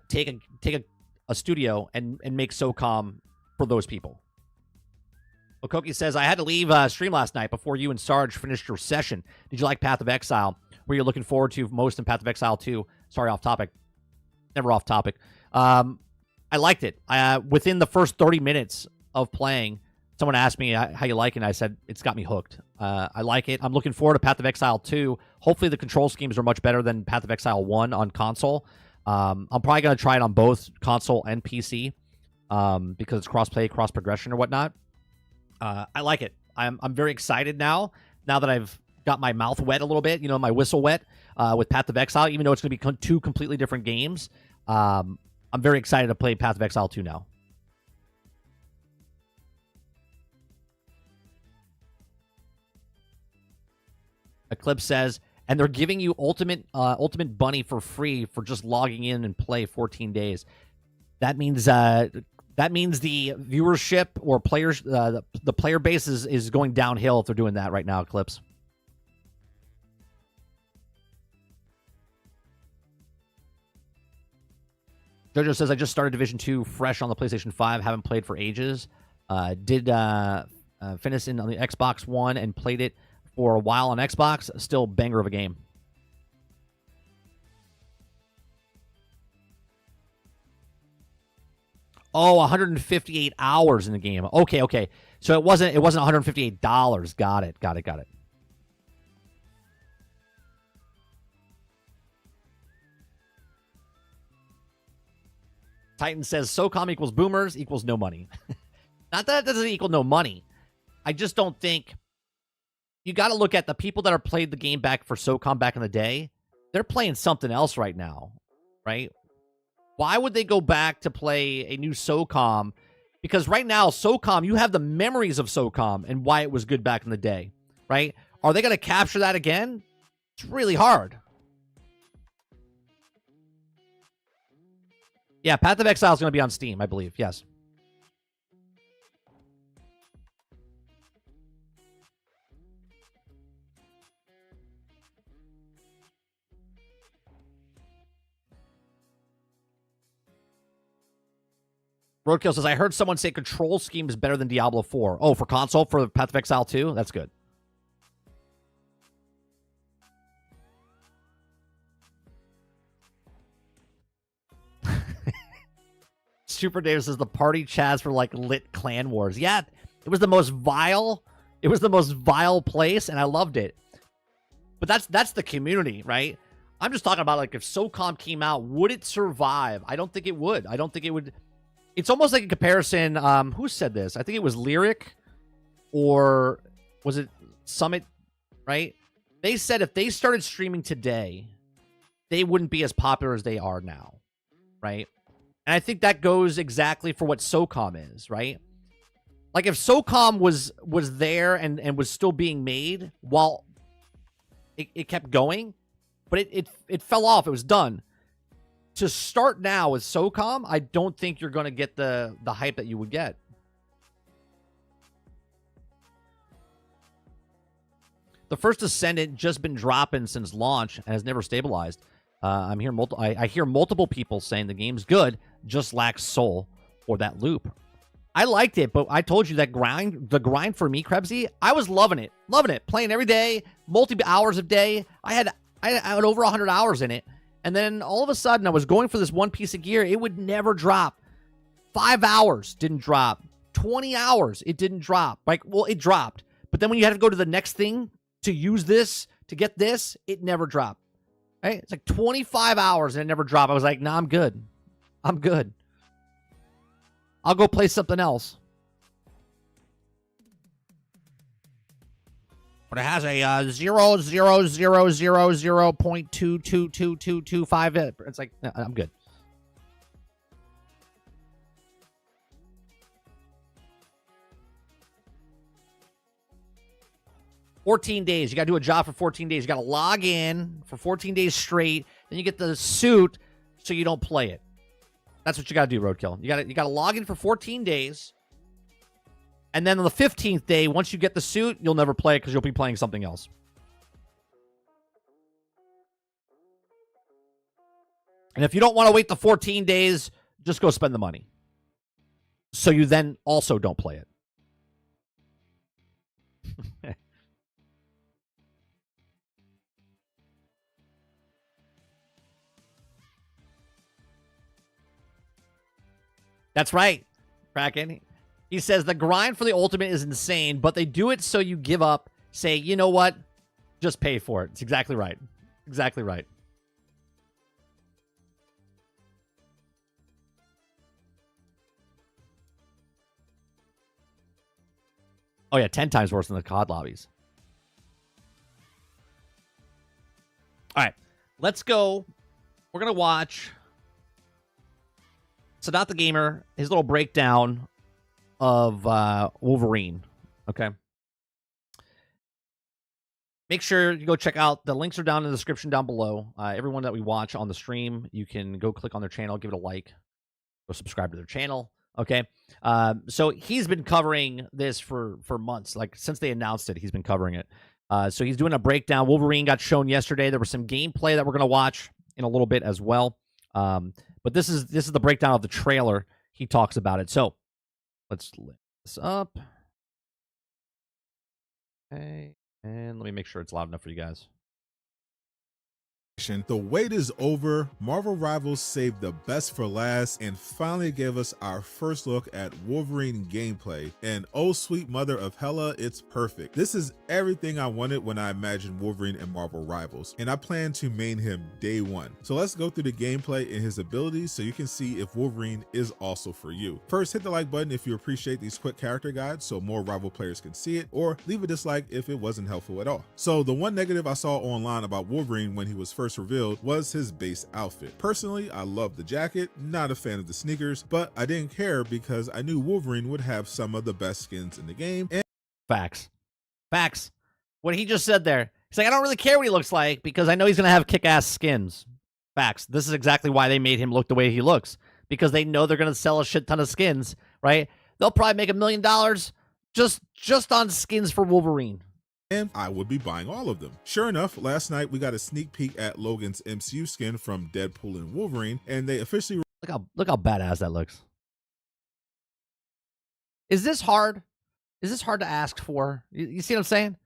take a studio and make SOCOM for those people. Okoki says, I had to leave stream last night before you and Sarge finished your session. Did you like Path of Exile? What are you looking forward to most in Path of Exile 2? Sorry, off topic. Never off topic. I liked it. Within the first 30 minutes of playing, someone asked me how you like it, and I said, it's got me hooked. I like it. I'm looking forward to Path of Exile 2. Hopefully the control schemes are much better than Path of Exile 1 on console. I'm probably going to try it on both console and PC because it's cross-play, cross-progression or whatnot. I like it. I'm very excited now that I've got my mouth wet a little bit, my whistle wet with Path of Exile, even though it's going to be two completely different games. I'm very excited to play Path of Exile 2 now. Eclipse says, and they're giving you Ultimate Bunny for free for just logging in and play 14 days. That means the viewership or players, the player base is going downhill if they're doing that right now, Eclipse. Jojo says, I just started Division 2 fresh on the PlayStation 5. Haven't played for ages. Did finish in on the Xbox One and played it for a while on Xbox. Still banger of a game. Oh, 158 hours in the game. Okay. So it wasn't $158. Got it. Titan says SOCOM equals boomers equals no money. Not that it doesn't equal no money. I just don't think you got to look at the people that are played the game back for SOCOM back in the day. They're playing something else right now, right? Why would they go back to play a new SOCOM? Because right now, SOCOM, you have the memories of SOCOM and why it was good back in the day, right? Are they going to capture that again? It's really hard. Yeah, Path of Exile is going to be on Steam, I believe. Yes. Roadkill says, I heard someone say control scheme is better than Diablo 4. Oh, for console, for Path of Exile 2? That's good. Super Dave says the party chats for like lit clan wars. Yeah, it was the most vile. It was the most vile place, and I loved it. But that's the community, right? I'm just talking about like if SOCOM came out, would it survive? I don't think it would. I don't think it would. It's almost like a comparison. Who said this? I think it was Lyric, or was it Summit? Right? They said if they started streaming today, they wouldn't be as popular as they are now, right? And I think that goes exactly for what SOCOM is, right? Like if SOCOM was there and was still being made while it kept going, but it fell off. It was done. To start now with SOCOM, I don't think you're going to get the hype that you would get. The first Ascendant just been dropping since launch and has never stabilized. I hear multiple people saying the game's good, just lacks soul. or that loop. I liked it, but I told you that the grind for me, Krebsy, I was loving it, playing every day, multi hours a day. I had over 100 hours in it, and then all of a sudden I was going for this one piece of gear. It would never drop. 5 hours didn't drop. 20 hours it didn't drop. Like, well, it dropped, but then when you had to go to the next thing to use this to get this, it never dropped. Right? It's like 25 hours and it never dropped. I was like, nah, I'm good. I'll go play something else. But it has a 0.222225. It's like, no, I'm good. $14 days. You got to do a job for 14 days. You got to log in for 14 days straight. Then you get the suit so you don't play it. That's what you got to do, Roadkill. You got to log in for 14 days. And then on the 15th day, once you get the suit, you'll never play it because you'll be playing something else. And if you don't want to wait the 14 days, just go spend the money. So you then also don't play it. That's right, Kraken. He says the grind for the ultimate is insane, but they do it so you give up. Say, you know what? Just pay for it. It's exactly right. Exactly right. Oh, yeah, 10 times worse than the COD lobbies. All right, let's go. We're going to watch Sadat the Gamer, his little breakdown of Wolverine. Okay. Make sure you go check out. The links are down in the description down below. Everyone that we watch on the stream, you can go click on their channel, give it a like, go subscribe to their channel. Okay. So he's been covering this for months. Like since they announced it, he's been covering it. So he's doing a breakdown. Wolverine got shown yesterday. There was some gameplay that we're going to watch in a little bit as well. But this is the breakdown of the trailer. He talks about it. So let's lift this up. Okay. And let me make sure it's loud enough for you guys. The wait is over. Marvel Rivals saved the best for last and finally gave us our first look at Wolverine gameplay. And oh sweet mother of Hela, it's perfect. This is everything I wanted when I imagined Wolverine and Marvel Rivals, and I plan to main him day one. So let's go through the gameplay and his abilities so you can see if Wolverine is also for you. First, hit the like button if you appreciate these quick character guides so more Rival players can see it, or leave a dislike if it wasn't helpful at all. So the one negative I saw online about Wolverine when he was first revealed was his base outfit. Personally, I love the jacket, not a fan of the sneakers, but I didn't care because I knew Wolverine would have some of the best skins in the game. And Facts. What he just said there. He's like, I don't really care what he looks like because I know he's going to have kick-ass skins. Facts. This is exactly why they made him look the way he looks, because they know they're going to sell a shit ton of skins, right? They'll probably make $1 million just on skins for Wolverine. And I would be buying all of them. Sure enough, last night we got a sneak peek at Logan's MCU skin from Deadpool and Wolverine, and they officially look how badass that looks. Is this hard? Is this hard to ask for? You see what I'm saying?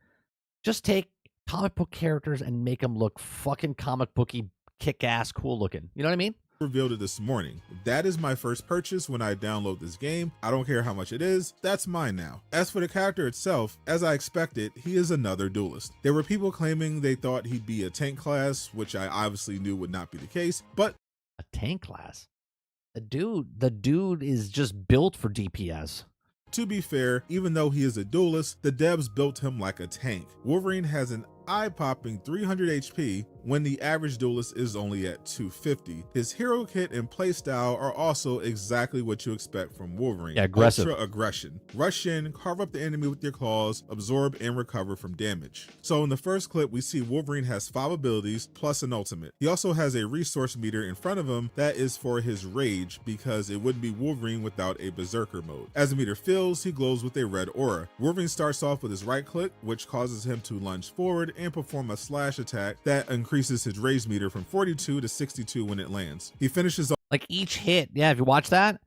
Just take comic book characters and make them look fucking comic booky, kick-ass, cool looking. You know what I mean? revealed it this morning. That is my first purchase when I download this game. I don't care how much it is, that's mine now. As for the character itself, as I expected, he is another duelist. There were people claiming they thought he'd be a tank class, which I obviously knew would not be the case, but a tank class? The dude is just built for DPS. To be fair, even though he is a duelist, the devs built him like a tank. Wolverine has an eye-popping 300 HP when the average duelist is only at 250. His hero kit and playstyle are also exactly what you expect from Wolverine. Yeah, aggressive. Ultra aggression. Rush in, carve up the enemy with your claws, absorb and recover from damage. So in the first clip, we see Wolverine has 5 abilities plus an ultimate. He also has a resource meter in front of him that is for his rage, because it wouldn't be Wolverine without a berserker mode. As the meter fills, he glows with a red aura. Wolverine starts off with his right click, which causes him to lunge forward and perform a slash attack that increases his rage meter from 42 to 62 when it lands. He finishes off like each hit. Yeah, if you watch that,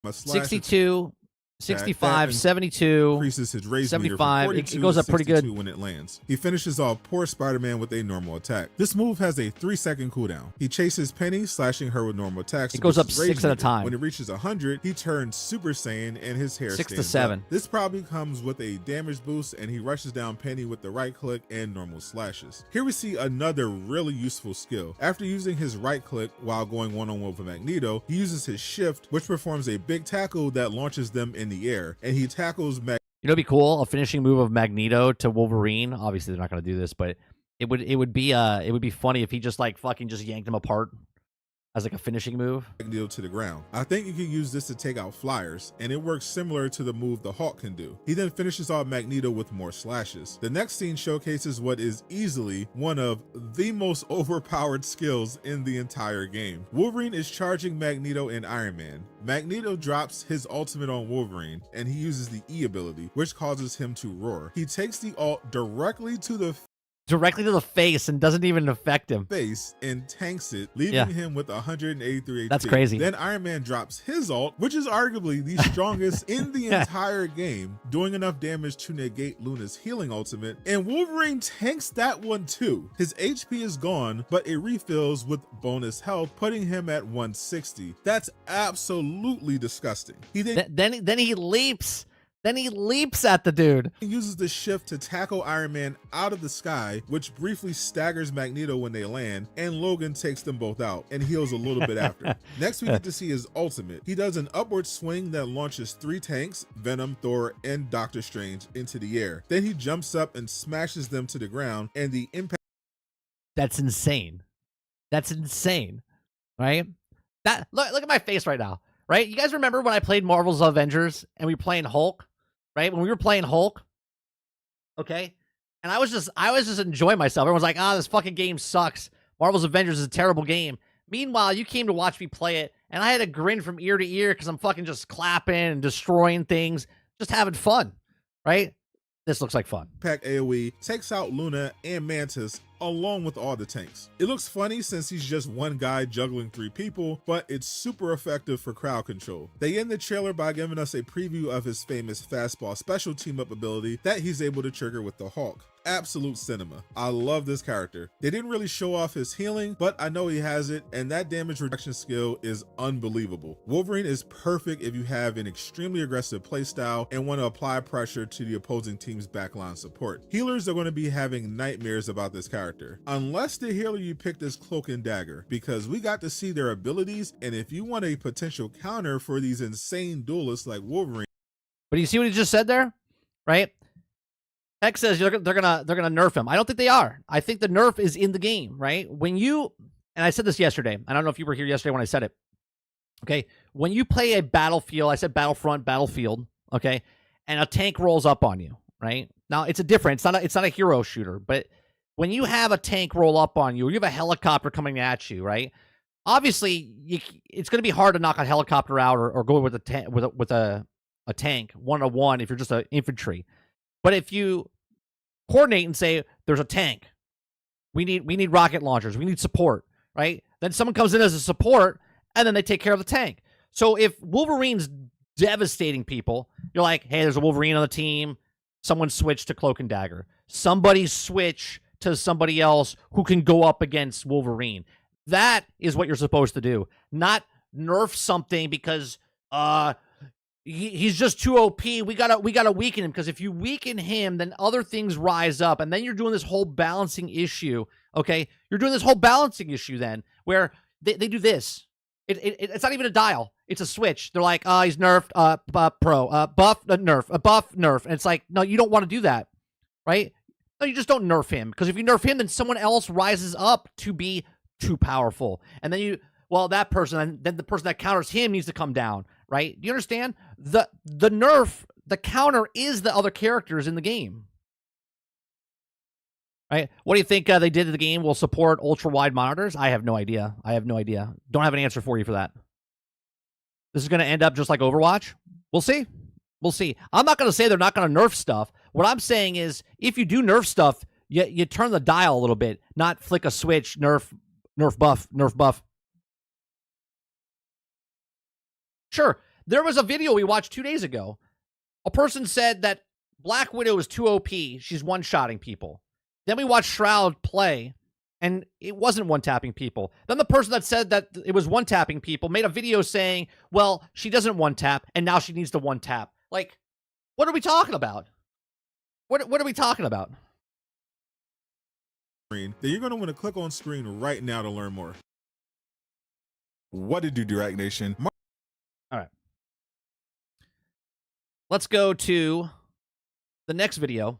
a slash 62, 65, that 72, increases his raise meter 75. from It 42 goes to up pretty good. 62 when it lands. He finishes off poor Spider-Man with a normal attack. This move has a 3-second cooldown. He chases Penny, slashing her with normal attacks. It goes up 6 at a meter. time. When it reaches 100, he turns Super Saiyan and his hair 6 to stands 7. up. This probably comes with a damage boost, and he rushes down Penny with the right click and normal slashes. Here we see another really useful skill. After using his right click while going one-on-one with Magneto, he uses his shift, which performs a big tackle that launches them in the air, and he tackles You know, it'd be cool, a finishing move of Magneto to Wolverine. Obviously, they're not going to do this, but it would be funny if he just like fucking just yanked him apart as like a finishing move. Magneto to the ground. I think you can use this to take out flyers, and it works similar to the move the Hulk can do. He then finishes off Magneto with more slashes. The next scene showcases what is easily one of the most overpowered skills in the entire game. Wolverine is charging Magneto and Iron Man. Magneto drops his ultimate on Wolverine, and he uses the E ability, which causes him to roar. He takes the ult directly to the face and doesn't even affect him. Face and tanks it, leaving him with 183 HP. That's crazy. Then Iron Man drops his ult, which is arguably the strongest in the entire game, doing enough damage to negate Luna's healing ultimate, and Wolverine tanks that one too. His HP is gone, but it refills with bonus health, putting him at 160. That's absolutely disgusting. He Then he leaps. Then he leaps at the dude. He uses the shift to tackle Iron Man out of the sky, which briefly staggers Magneto when they land, and Logan takes them both out and heals a little bit after. Next, we get to see his ultimate. He does an upward swing that launches 3 tanks, Venom, Thor, and Doctor Strange, into the air. Then he jumps up and smashes them to the ground, and the impact... That's insane. That's insane, right? Look at my face right now, right? You guys remember when I played Marvel's Avengers and we were playing Hulk? Right? When we were playing Hulk, okay? And I was just enjoying myself. Everyone's like, this fucking game sucks. Marvel's Avengers is a terrible game. Meanwhile, you came to watch me play it, and I had a grin from ear to ear because I'm fucking just clapping and destroying things, just having fun, right? This looks like fun. Pack AoE takes out Luna and Mantis along with all the tanks. It looks funny since he's just one guy juggling 3 people, but it's super effective for crowd control. They end the trailer by giving us a preview of his famous fastball special team-up ability that he's able to trigger with the Hulk. Absolute cinema. I love this character. They didn't really show off his healing, but I know he has it, and that damage reduction skill is unbelievable. Wolverine is perfect if you have an extremely aggressive playstyle and want to apply pressure to the opposing team's backline support. Healers are going to be having nightmares about this character, unless the healer you picked is Cloak and Dagger, because we got to see their abilities, and if you want a potential counter for these insane duelists like Wolverine. But you see what he just said there, right? X says they're gonna nerf him. I don't think they are. I think the nerf is in the game, right? When you, and I said this yesterday, I don't know if you were here yesterday when I said it. Okay, when you play a battlefield, I said battlefront, battlefield, okay, and a tank rolls up on you, right? Now it's it's not a hero shooter, but when you have a tank roll up on you, or you have a helicopter coming at you, right? Obviously, it's going to be hard to knock a helicopter out or go with a tank 1-on-1 if you're just an infantry. But if you coordinate and say there's a tank, we need rocket launchers, we need support, right? Then someone comes in as a support, and then they take care of the tank. So if Wolverine's devastating people, you're like, hey, there's a Wolverine on the team. Someone switch to Cloak and Dagger. Somebody switch to somebody else who can go up against Wolverine. That is what you're supposed to do, not nerf something because he's just too OP. We gotta weaken him, because if you weaken him, then other things rise up, and then you're doing this whole balancing issue. Okay, you're doing this whole balancing issue then, where they do this. It's not even a dial; it's a switch. They're like, he's nerfed, pro, buff, nerf, buff, nerf, and it's like, no, you don't want to do that, right? No, you just don't nerf him, because if you nerf him, then someone else rises up to be too powerful, and then that person, then the person that counters him needs to come down, right? Do you understand? The nerf, the counter is the other characters in the game, right? What do you think they did to the game will support ultra-wide monitors? I have no idea. Don't have an answer for you for that. This is going to end up just like Overwatch? We'll see. I'm not going to say they're not going to nerf stuff. What I'm saying is, if you do nerf stuff, you turn the dial a little bit, not flick a switch, nerf buff. Sure, There was a video we watched 2 days ago. A person said that Black Widow is too OP. She's one-shotting people. Then we watched Shroud play, and it wasn't one-tapping people. Then the person that said that it was one-tapping people made a video saying, well, she doesn't one-tap, and now she needs to one-tap. Like, what are we talking about? What are we talking about? Then you're going to want to click on screen right now to learn more. What did you do, Direct Nation? All right. Let's go to the next video,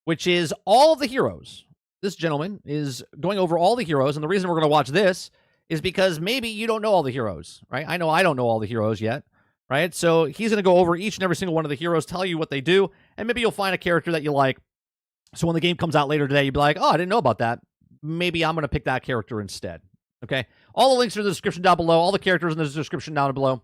which is all the heroes. This gentleman is going over all the heroes, and the reason we're going to watch this is because maybe you don't know all the heroes, right? I know I don't know all the heroes yet, right? So he's going to go over each and every single one of the heroes, tell you what they do, and maybe you'll find a character that you like. So when the game comes out later today, you'll be like, oh, I didn't know about that. Maybe I'm going to pick that character instead, okay? All the links are in the description down below. All the characters in the description down below.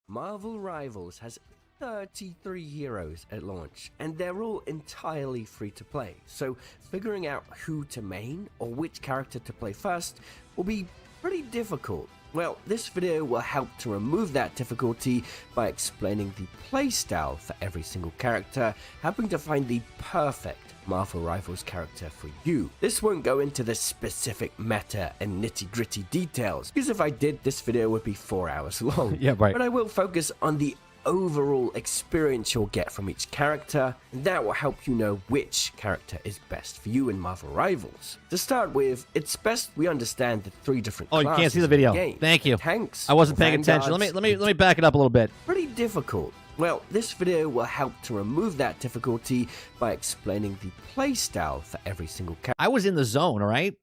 Marvel Rivals has 33 heroes at launch, and they're all entirely free to play, so figuring out who to main or which character to play first will be pretty difficult. Well, this video will help to remove that difficulty by explaining the playstyle for every single character, helping to find the perfect Marvel Rivals character for you. This won't go into the specific meta and nitty-gritty details, because if I did, this video would be 4 hours long. Yeah, right. But I will focus on the overall experience you'll get from each character, and that will help you know which character is best for you in Marvel Rivals. To start with, it's best we understand the 3 different classes. Oh, you can't see the video. Thank you. Tanks, I wasn't paying attention. Let me back it up a little bit. Pretty difficult. Well, this video will help to remove that difficulty by explaining the playstyle for every single character. I was in the zone, all right?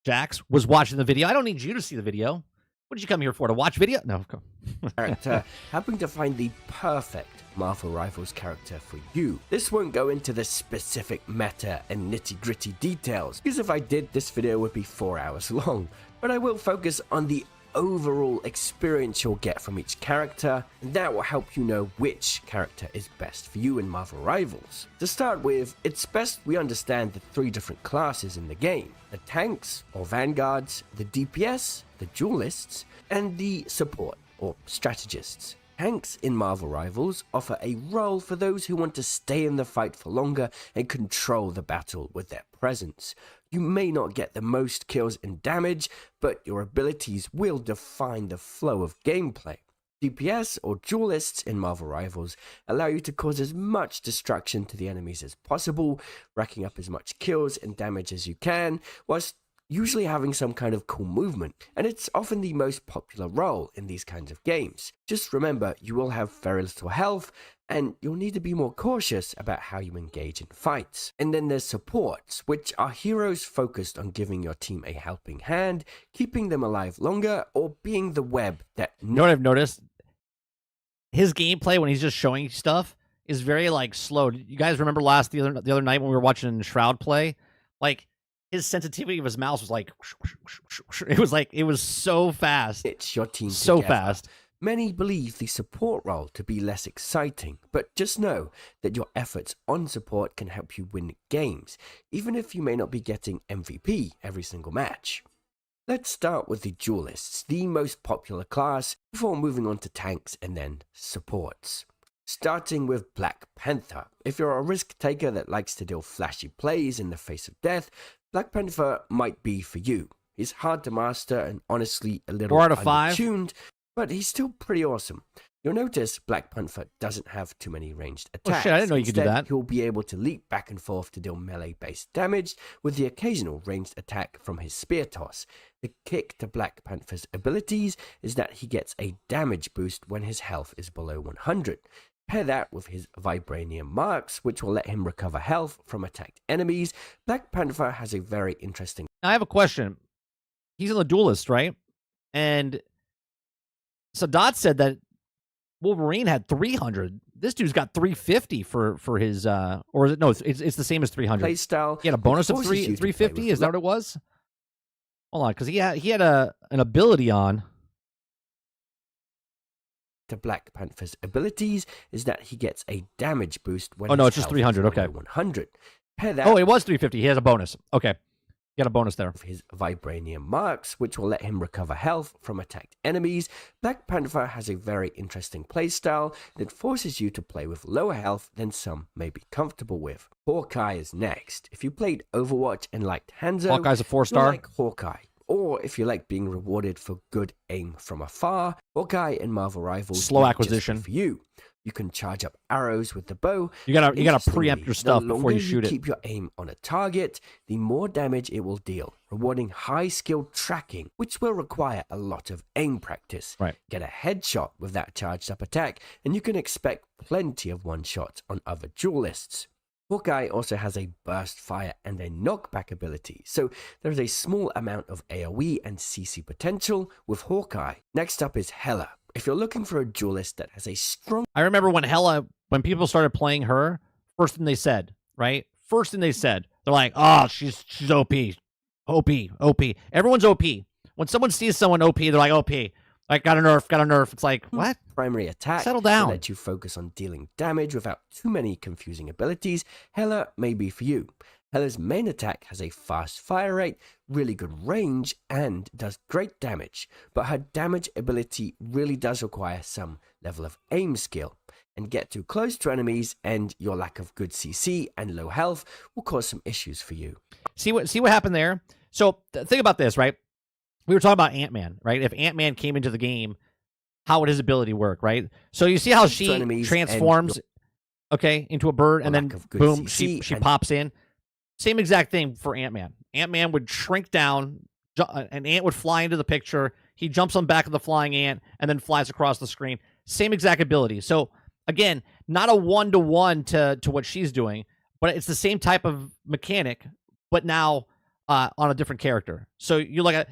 Jax, was watching the video. I don't need you to see the video. What did you come here for, to watch video? No, come. Character, helping to find the perfect Marvel Rivals character for you. This won't go into the specific meta and nitty-gritty details, because if I did, this video would be 4 hours long. But I will focus on the overall experience you'll get from each character, and that will help you know which character is best for you in Marvel Rivals. To start with, it's best we understand the 3 different classes in the game: the tanks or vanguards, the DPS, the duelists, and the support or strategists. Tanks in Marvel Rivals offer a role for those who want to stay in the fight for longer and control the battle with their presence. You may not get the most kills and damage, but your abilities will define the flow of gameplay. DPS or duelists in Marvel Rivals allow you to cause as much destruction to the enemies as possible, racking up as much kills and damage as you can, whilst usually having some kind of cool movement, and it's often the most popular role in these kinds of games. Just remember, you will have very little health, and you'll need to be more cautious about how you engage in fights. And then there's supports, which are heroes focused on giving your team a helping hand, keeping them alive longer, or being the web that... You know what I've noticed? His gameplay, when he's just showing stuff, is very, like, slow. You guys remember the other night when we were watching Shroud play? Like, his sensitivity of his mouse was like... It was so fast. It's your team so together. Fast. Many believe the support role to be less exciting, but just know that your efforts on support can help you win games, even if you may not be getting MVP every single match. Let's start with the duelists, the most popular class, before moving on to tanks and then supports. Starting with Black Panther. If you're a risk taker that likes to deal flashy plays in the face of death, Black Panther might be for you. He's hard to master and honestly a little 4 out of 5. undertuned, but he's still pretty awesome. You'll notice Black Panther doesn't have too many ranged attacks. Oh shit, I didn't know you could do Instead, that. He'll be able to leap back and forth to deal melee-based damage, with the occasional ranged attack from his spear toss. The kick to Black Panther's abilities is that he gets a damage boost when his health is below 100. Pair that with his Vibranium marks, which will let him recover health from attacked enemies. Black Panther has a very interesting... Now, I have a question. He's in the duelist, right? And Sadat said that Wolverine had 300. This dude's got 350 for his or is it no? It's the same as 300. playstyle. He had a bonus of 350. Is that what it was? Hold on, because he had an ability on. To Black Panther's abilities is that he gets a damage boost when... Oh no, it's just 300. Okay, 100. Pair that... Oh, it was 350. He has a bonus. Okay. Get a bonus there. His vibranium marks, which will let him recover health from attacked enemies. Black Panther has a very interesting playstyle that forces you to play with lower health than some may be comfortable with. Hawkeye is next. If you played Overwatch and liked Hanzo, Hawkeye's a 4-star. you'll like Hawkeye. Or if you like being rewarded for good aim from afar, Hawkeye and Marvel Rivals Slow might just be acquisition. for you. You can charge up arrows with the bow. You gotta Interestingly, preempt your stuff the before you longer shoot it. keep your aim on a target, the more damage it will deal, rewarding high-skilled tracking, which will require a lot of aim practice. Right. Get a headshot with that charged-up attack, and you can expect plenty of one-shots on other duelists. Hawkeye also has a burst fire and a knockback ability, so there is a small amount of AoE and CC potential with Hawkeye. Next up is Hela. If you're looking for a duelist that has a strong... I remember when people started playing her, first thing they said, right? First thing they said, they're like, oh, she's OP. OP. Everyone's OP. When someone sees someone OP, they're like, OP. Like, got a nerf. It's like, what? primary attack Settle down. to let you focus on dealing damage without too many confusing abilities, Hela may be for you. Hela's main attack has a fast fire rate, really good range, and does great damage, but her damage ability really does require some level of aim skill, and get too close to enemies and your lack of good CC and low health will cause some issues for you. See what happened there? So think about this, right? We were talking about Ant-Man, right? If Ant-Man came into the game, how would his ability work, right? So you see how she transforms, okay, into a bird, and then boom, she pops in. Same exact thing for Ant-Man. Ant-Man would shrink down, an ant would fly into the picture, he jumps on back of the flying ant, and then flies across the screen. Same exact ability. So, again, not a one-to-one to what she's doing, but it's the same type of mechanic, but now on a different character. So you look at,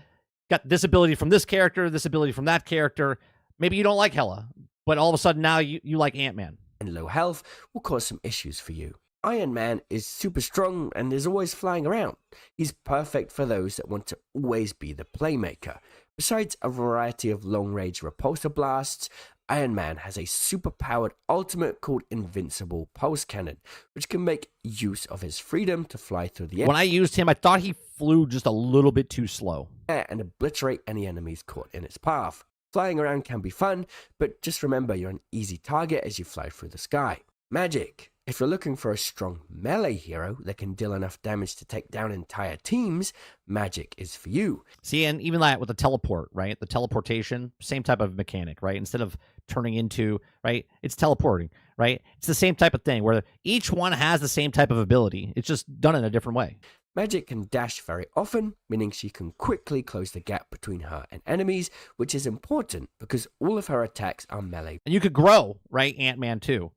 got this ability from this character, this ability from that character. Maybe you don't like Hela, but all of a sudden now you like Ant-Man. And low health will cause some issues for you. Iron Man is super strong and is always flying around. He's perfect for those that want to always be the playmaker. Besides a variety of long-range repulsor blasts, Iron Man has a super-powered ultimate called Invincible Pulse Cannon, which can make use of his freedom to fly through the air. When I used him, I thought he flew just a little bit too slow. And obliterate any enemies caught in its path. Flying around can be fun, but just remember you're an easy target as you fly through the sky. Magic. If you're looking for a strong melee hero that can deal enough damage to take down entire teams, Magic is for you. See, and even that with the teleport, right? The teleportation, same type of mechanic, right? Instead of turning into, right? It's teleporting, right? It's the same type of thing where each one has the same type of ability. It's just done in a different way. Magic can dash very often, meaning she can quickly close the gap between her and enemies, which is important because all of her attacks are melee. And you could grow, right? Ant-Man too.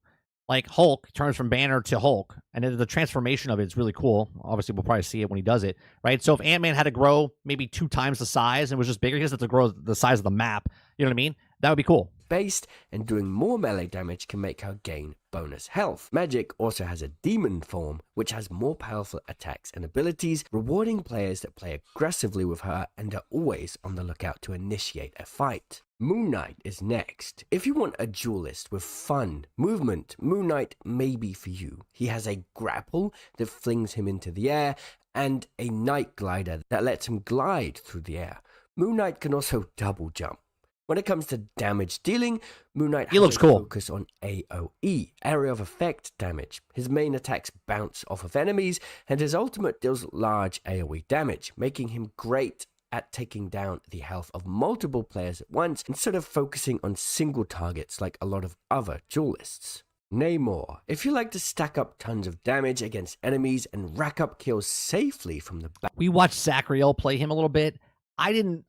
Like Hulk turns from Banner to Hulk, and the transformation of it is really cool. Obviously, we'll probably see it when he does it, right? So if Ant-Man had to grow maybe 2 times the size and was just bigger, he doesn't have to grow the size of the map. You know what I mean? That would be cool. Based, and doing more melee damage can make her gain bonus health. Magic also has a demon form, which has more powerful attacks and abilities, rewarding players that play aggressively with her and are always on the lookout to initiate a fight. Moon Knight is next. If you want a duelist with fun movement, Moon Knight may be for you. He has a grapple that flings him into the air and a night glider that lets him glide through the air. Moon Knight can also double jump. When it comes to damage dealing, Moon Knight has a focus on AoE, area of effect damage. His main attacks bounce off of enemies, and his ultimate deals large AoE damage, making him great at taking down the health of multiple players at once instead of focusing on single targets like a lot of other duelists. Namor. If you like to stack up tons of damage against enemies and rack up kills safely from the back. We watched Zachriel play him a little bit. I didn't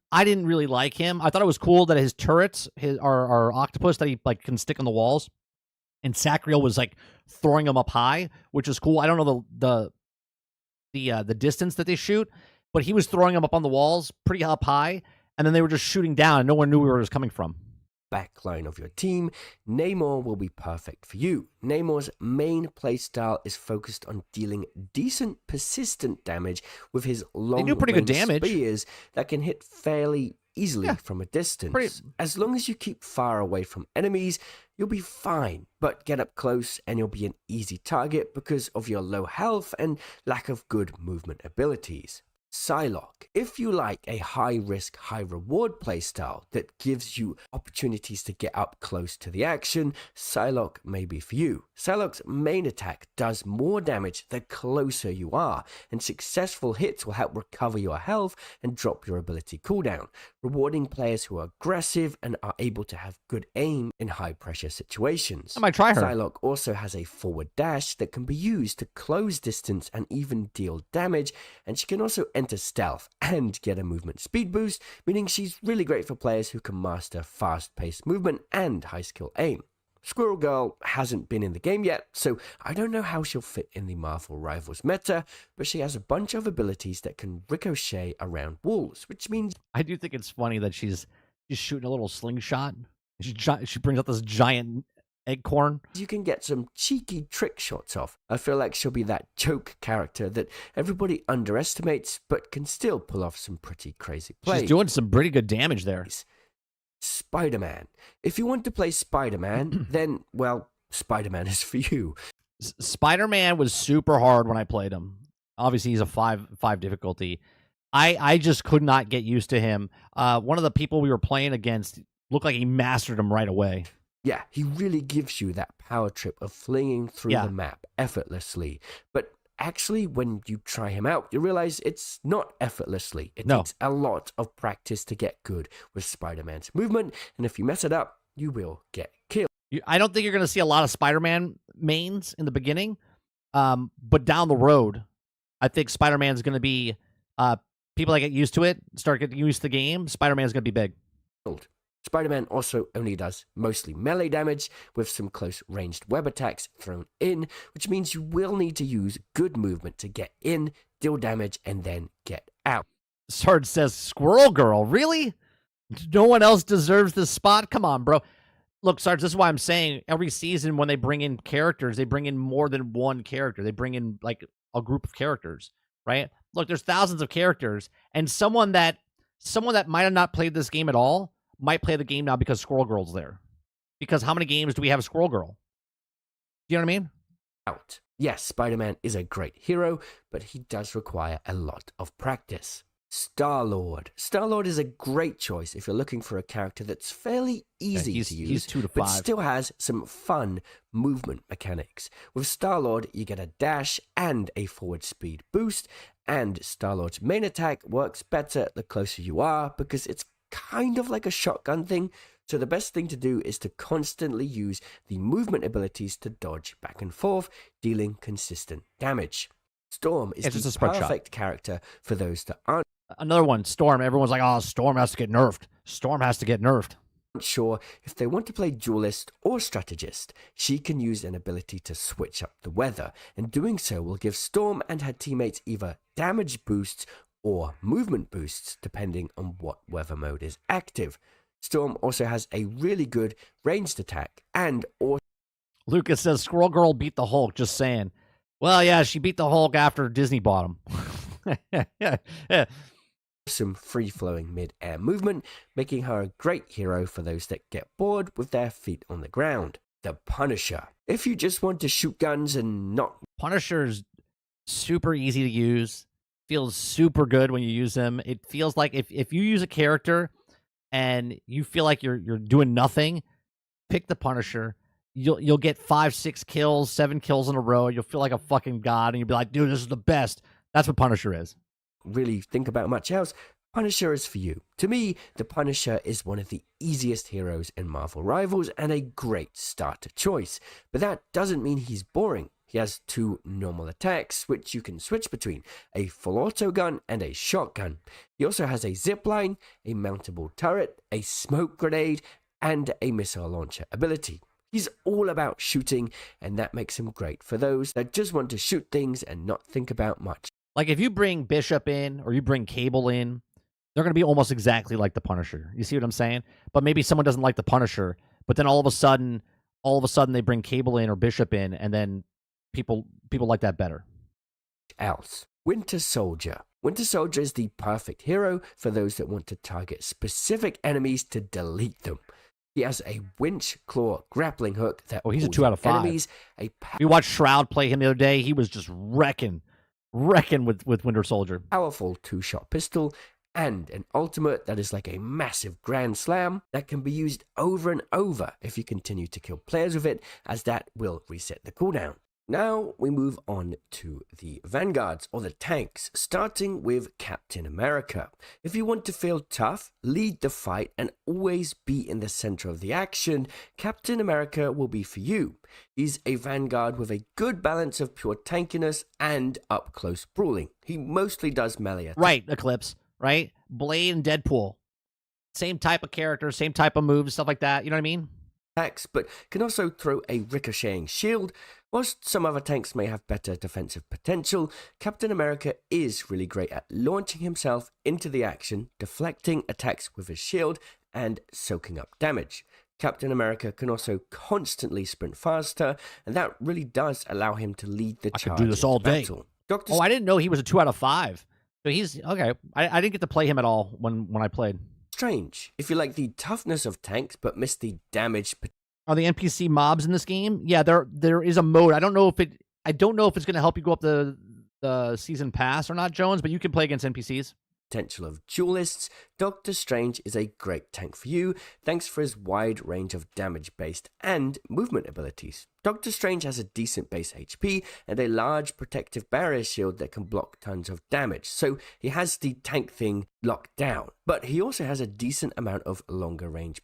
really like him. I thought it was cool that his turrets, are octopus that he like can stick on the walls, and Zachriel was like throwing them up high, which is cool. I don't know the distance that they shoot, but he was throwing them up on the walls pretty up high, and then they were just shooting down, and no one knew where it was coming from. Backline of your team, Namor will be perfect for you. Namor's main playstyle is focused on dealing decent, persistent damage with his long-range spears that can hit fairly easily from a distance. As long as you keep far away from enemies, you'll be fine, but get up close and you'll be an easy target because of your low health and lack of good movement abilities. Psylocke. If you like a high-risk, high-reward playstyle that gives you opportunities to get up close to the action, Psylocke may be for you. Psylocke's main attack does more damage the closer you are, and successful hits will help recover your health and drop your ability cooldown, rewarding players who are aggressive and are able to have good aim in high-pressure situations. I might try her. Psylocke also has a forward dash that can be used to close distance and even deal damage, and she can also enter stealth and get a movement speed boost, meaning she's really great for players who can master fast-paced movement and high-skill aim. Squirrel Girl hasn't been in the game yet, so I don't know how she'll fit in the Marvel Rivals meta, but she has a bunch of abilities that can ricochet around walls, which means I do think it's funny that she's shooting a little slingshot. She brings out this giant acorn. you can get some cheeky trick shots off. I feel like she'll be that joke character that everybody underestimates, but can still pull off some pretty crazy plays. She's doing some pretty good damage there. Spider-Man. If you want to play Spider-Man, then, well, Spider-Man is for you. Spider-Man was super hard when I played him. Obviously, he's a 5 difficulty. I just could not get used to him. One of the people we were playing against looked like he mastered him right away. Yeah, he really gives you that power trip of flinging through the map effortlessly. But actually, when you try him out, you realize it's not effortlessly. It takes a lot of practice to get good with Spider-Man's movement, and if you mess it up, you will get killed. I don't think you're going to see a lot of Spider-Man mains in the beginning, but down the road, I think Spider-Man's going to be, people that get used to it, start getting used to the game, Spider-Man's going to be big. Spider-Man also only does mostly melee damage with some close ranged web attacks thrown in, which means you will need to use good movement to get in, deal damage, and then get out. Sarge says, Squirrel Girl, really? No one else deserves this spot? Come on, bro. Look, Sarge, this is why I'm saying every season when they bring in characters, they bring in more than one character. They bring in like a group of characters, right? Look, there's thousands of characters, and someone that might have not played this game at all might play the game now because Squirrel Girl's there. Because how many games do we have Squirrel Girl? You know what I mean? Out. Yes, Spider-Man is a great hero, but he does require a lot of practice. Star-Lord. Star-Lord is a great choice if you're looking for a character that's fairly easy to use, he's 2 to 5. but still has some fun movement mechanics. With Star-Lord, you get a dash and a forward speed boost, and Star-Lord's main attack works better the closer you are because it's kind of like a shotgun thing, so the best thing to do is to constantly use the movement abilities to dodge back and forth, dealing consistent damage. Storm is the perfect character for those that aren't Another one, Storm. Everyone's like, oh, Storm has to get nerfed. Storm has to get nerfed. sure if they want to play duelist or strategist. She can use an ability to switch up the weather, and doing so will give Storm and her teammates either damage boosts or movement boosts, depending on what weather mode is active. Storm also has a really good ranged attack and Lucas says, Squirrel Girl beat the Hulk, just saying. Well, yeah, she beat the Hulk after Disney bought him. some free-flowing mid-air movement, making her a great hero for those that get bored with their feet on the ground. The Punisher. If you just want to shoot guns and not... Punisher's super easy to use. Feels super good when you use him. It feels like if you use a character and you feel like you're doing nothing, pick the Punisher. You'll get 5, 6 kills, 7 kills in a row. You'll feel like a fucking god, and you'll be like, dude, this is the best. That's what Punisher is. really think about much else, Punisher is for you. To me, the Punisher is one of the easiest heroes in Marvel Rivals and a great starter choice. But that doesn't mean he's boring. He has 2 normal attacks, which you can switch between, a full auto gun and a shotgun. He also has a zipline, a mountable turret, a smoke grenade, and a missile launcher ability. He's all about shooting, and that makes him great for those that just want to shoot things and not think about much. Like if you bring Bishop in or you bring Cable in, they're going to be almost exactly like the Punisher. You see what I'm saying? But maybe someone doesn't like the Punisher, but then all of a sudden they bring Cable in or Bishop in, and then people like that better. Else, Winter Soldier. Winter Soldier is the perfect hero for those that want to target specific enemies to delete them. He has a winch claw grappling hook that he's a 2 out of 5. Enemies We watched Shroud play him the other day. He was just wrecking reckon with Winter Soldier. Powerful 2-shot pistol, and an ultimate that is like a massive grand slam that can be used over and over if you continue to kill players with it, as that will reset the cooldown. Now we move on to the vanguards, or the tanks, starting with Captain America. If you want to feel tough, lead the fight, and always be in the center of the action, Captain America will be for you. He's a vanguard with a good balance of pure tankiness and up-close brawling. He mostly does melee attacks. Right, Eclipse, right? Blade and Deadpool. Same type of character, same type of moves, stuff like that. You know what I mean? But can also throw a ricocheting shield. Whilst some other tanks may have better defensive potential, Captain America is really great at launching himself into the action, deflecting attacks with his shield, and soaking up damage. Captain America can also constantly sprint faster, and that really does allow him to lead the charge. I could do this all day. Battle. I didn't know he was a 2 out of 5. So he's okay. I didn't get to play him at all when I played. Strange. If you like the toughness of tanks but miss the damage. Are the NPC mobs in this game? Yeah, there is a mode. I don't know if it's going to help you go up the season pass or not, Jones, but you can play against NPCs. Potential of duelists, Doctor Strange is a great tank for you, thanks for his wide range of damage-based and movement abilities. Doctor Strange has a decent base HP and a large protective barrier shield that can block tons of damage, so he has the tank thing locked down. But he also has a decent amount of longer range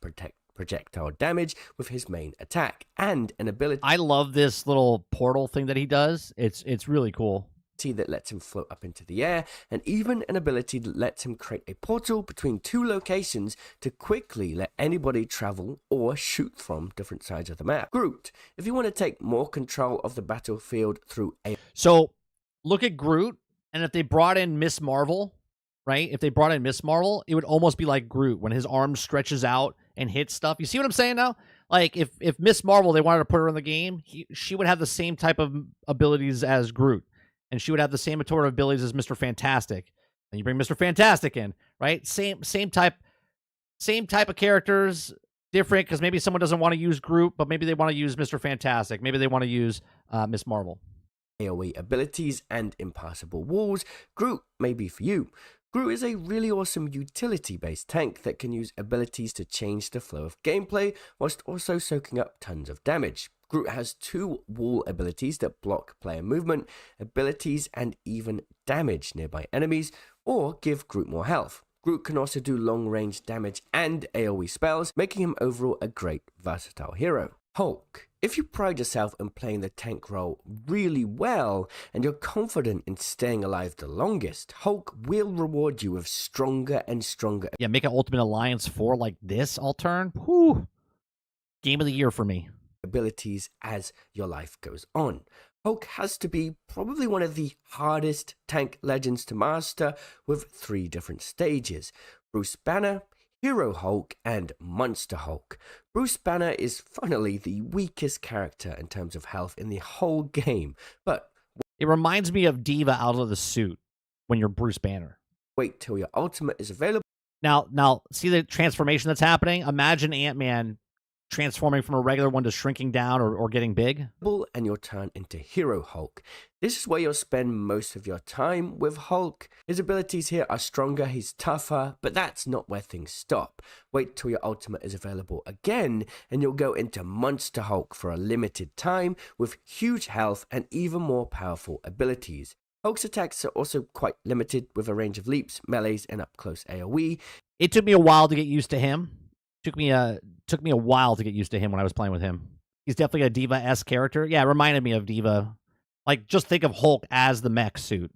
projectile damage with his main attack, and an ability. I love this little portal thing that he does. It's really cool. That lets him float up into the air, and even an ability that lets him create a portal between two locations to quickly let anybody travel or shoot from different sides of the map. Groot, if you want to take more control of the battlefield through a... So, look at Groot, and if they brought in Miss Marvel, right? If they brought in Miss Marvel, it would almost be like Groot when his arm stretches out and hits stuff. You see what I'm saying now? Like, if Miss Marvel, they wanted to put her in the game, she would have the same type of abilities as Groot. And she would have the same sort of abilities as Mr. Fantastic. And you bring Mr. Fantastic in, right? Same type of characters, different, because maybe someone doesn't want to use Groot, but maybe they want to use Mr. Fantastic. Maybe they want to use Miss Marvel. AoE abilities and impassable walls, Groot may be for you. Groot is a really awesome utility-based tank that can use abilities to change the flow of gameplay, whilst also soaking up tons of damage. Groot has 2 wall abilities that block player movement, abilities, and even damage nearby enemies, or give Groot more health. Groot can also do long-range damage and AoE spells, making him overall a great versatile hero. Hulk. If you pride yourself in playing the tank role really well, and you're confident in staying alive the longest, Hulk will reward you with stronger and stronger... Yeah, make an Ultimate Alliance 4 like this, all turn. Whew. Game of the year for me. Abilities as your life goes on. Hulk has to be probably one of the hardest tank legends to master, with 3 different stages: Bruce Banner, Hero Hulk, and Monster Hulk. Bruce Banner is funnily the weakest character in terms of health in the whole game, but it reminds me of Diva out of the suit when you're Bruce Banner. Wait till your ultimate is available. Now, see the transformation that's happening? Imagine Ant-Man transforming from a regular one to shrinking down or getting big. And you'll turn into Hero Hulk. This is where you'll spend most of your time with Hulk. His abilities here are stronger, he's tougher, but that's not where things stop. Wait till your ultimate is available again, and you'll go into Monster Hulk for a limited time with huge health and even more powerful abilities. Hulk's attacks are also quite limited, with a range of leaps, melees, and up-close AoE. It took me a while to get used to him. Took me a while to get used to him when I was playing with him. He's definitely a Diva-esque character. Yeah, it reminded me of Diva. Like, just think of Hulk as the mech suit,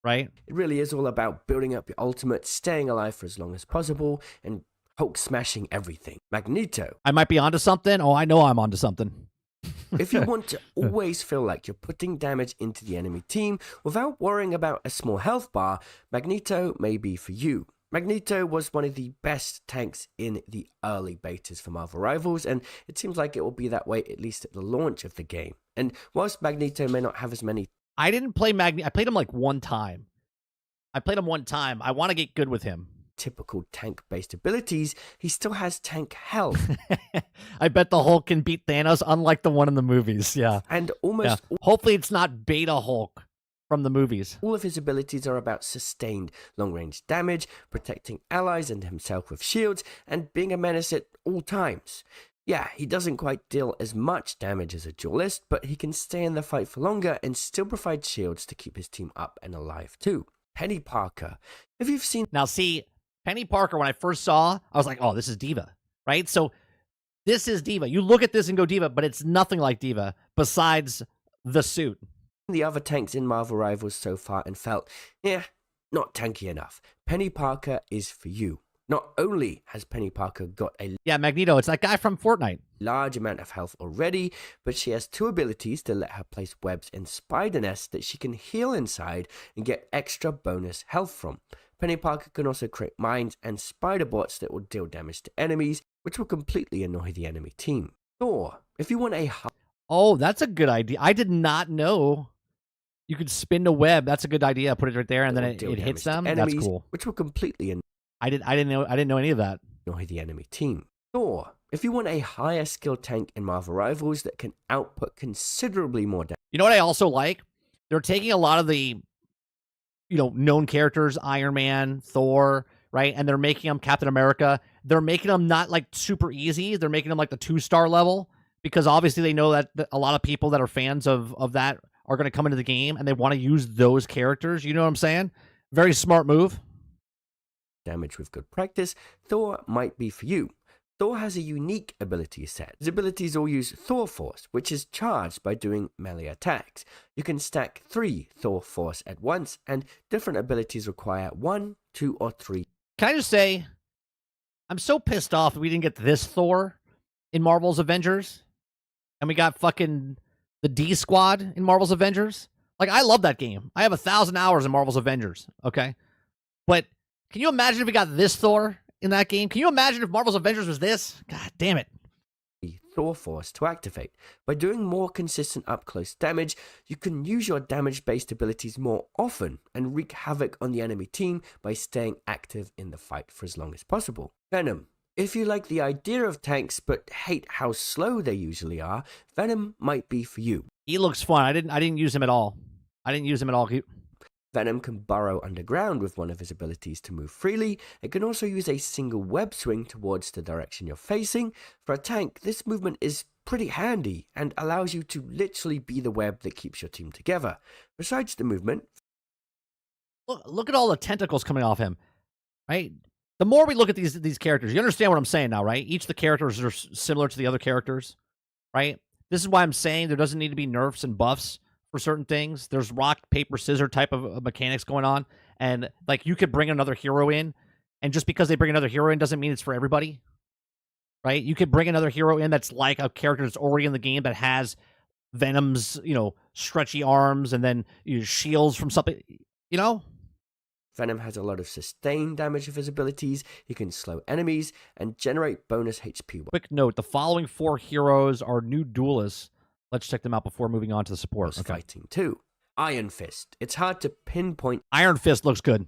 right? It really is all about building up your ultimate, staying alive for as long as possible, and Hulk smashing everything. Magneto. I might be onto something. Oh, I know I'm onto something. If you want to always feel like you're putting damage into the enemy team without worrying about a small health bar, Magneto may be for you. Magneto was one of the best tanks in the early betas for Marvel Rivals, and it seems like it will be that way at least at the launch of the game. And whilst Magneto may not have as many... I didn't play Magneto. I played him like one time. I want to get good with him. Typical tank-based abilities, he still has tank health. I bet the Hulk can beat Thanos, unlike the one in the movies, yeah. And almost... Yeah. Hopefully it's not Beta Hulk from the movies. All of his abilities are about sustained long-range damage, protecting allies and himself with shields, and being a menace at all times. Yeah, he doesn't quite deal as much damage as a duelist, but he can stay in the fight for longer and still provide shields to keep his team up and alive too. Penny Parker. If you've seen... Now, see, Penny Parker, when I first saw, I was like, oh, this is Diva, right? So this is Diva. You look at this and go Diva, but it's nothing like Diva besides the suit. The other tanks in Marvel Rivals so far and felt, not tanky enough. Penny Parker is for you. Not only has Penny Parker got a Magneto, it's that guy from Fortnite. large amount of health already, but she has 2 abilities to let her place webs in spider nests that she can heal inside and get extra bonus health from. Penny Parker can also create mines and spider bots that will deal damage to enemies, which will completely annoy the enemy team. Thor, if you want a... Oh, that's a good idea. I did not know you could spin the web. That's a good idea. Put it right there, and then it hits them. Enemies, that's cool. Which will completely I didn't know any of that. annoy the enemy team. Thor, if you want a higher skill tank in Marvel Rivals that can output considerably more damage. You know what I also like? They're taking a lot of the, known characters, Iron Man, Thor, right? And they're making them Captain America. They're making them not like super easy. They're making them like the 2-star level, because obviously they know that a lot of people that are fans of that are going to come into the game and they want to use those characters. You know what I'm saying? Very smart move. Damage with good practice, Thor might be for you. Thor has a unique ability set. His abilities all use Thor Force, which is charged by doing melee attacks. You can stack 3 Thor Force at once, and different abilities require 1, 2, or 3. Can I just say, I'm so pissed off that we didn't get this Thor in Marvel's Avengers, and we got fucking the D Squad in Marvel's Avengers. Like, I love that game. I have 1,000 hours in Marvel's Avengers, okay? But can you imagine if we got this Thor in that game? Can you imagine if Marvel's Avengers was this? God damn it. Thor Force to activate. By doing more consistent up-close damage, you can use your damage-based abilities more often and wreak havoc on the enemy team by staying active in the fight for as long as possible. Venom. If you like the idea of tanks but hate how slow they usually are, Venom might be for you. He looks fun. I didn't use him at all. Venom can burrow underground with one of his abilities to move freely. It can also use a single web swing towards the direction you're facing. For a tank, this movement is pretty handy and allows you to literally be the web that keeps your team together. Besides the movement... Look at all the tentacles coming off him, right? The more we look at these characters, you understand what I'm saying now, right? Each of the characters are similar to the other characters, right? This is why I'm saying there doesn't need to be nerfs and buffs for certain things. There's rock, paper, scissors type of mechanics going on. And like, you could bring another hero in, and just because they bring another hero in doesn't mean it's for everybody, right? You could bring another hero in that's like a character that's already in the game that has Venom's, stretchy arms and then shields from something, Venom has a lot of sustained damage with his abilities. He can slow enemies and generate bonus HP. Quick note, the following 4 heroes are new duelists. Let's check them out before moving on to the support. Okay. Fighting too. Iron Fist. It's hard to pinpoint Iron Fist looks good.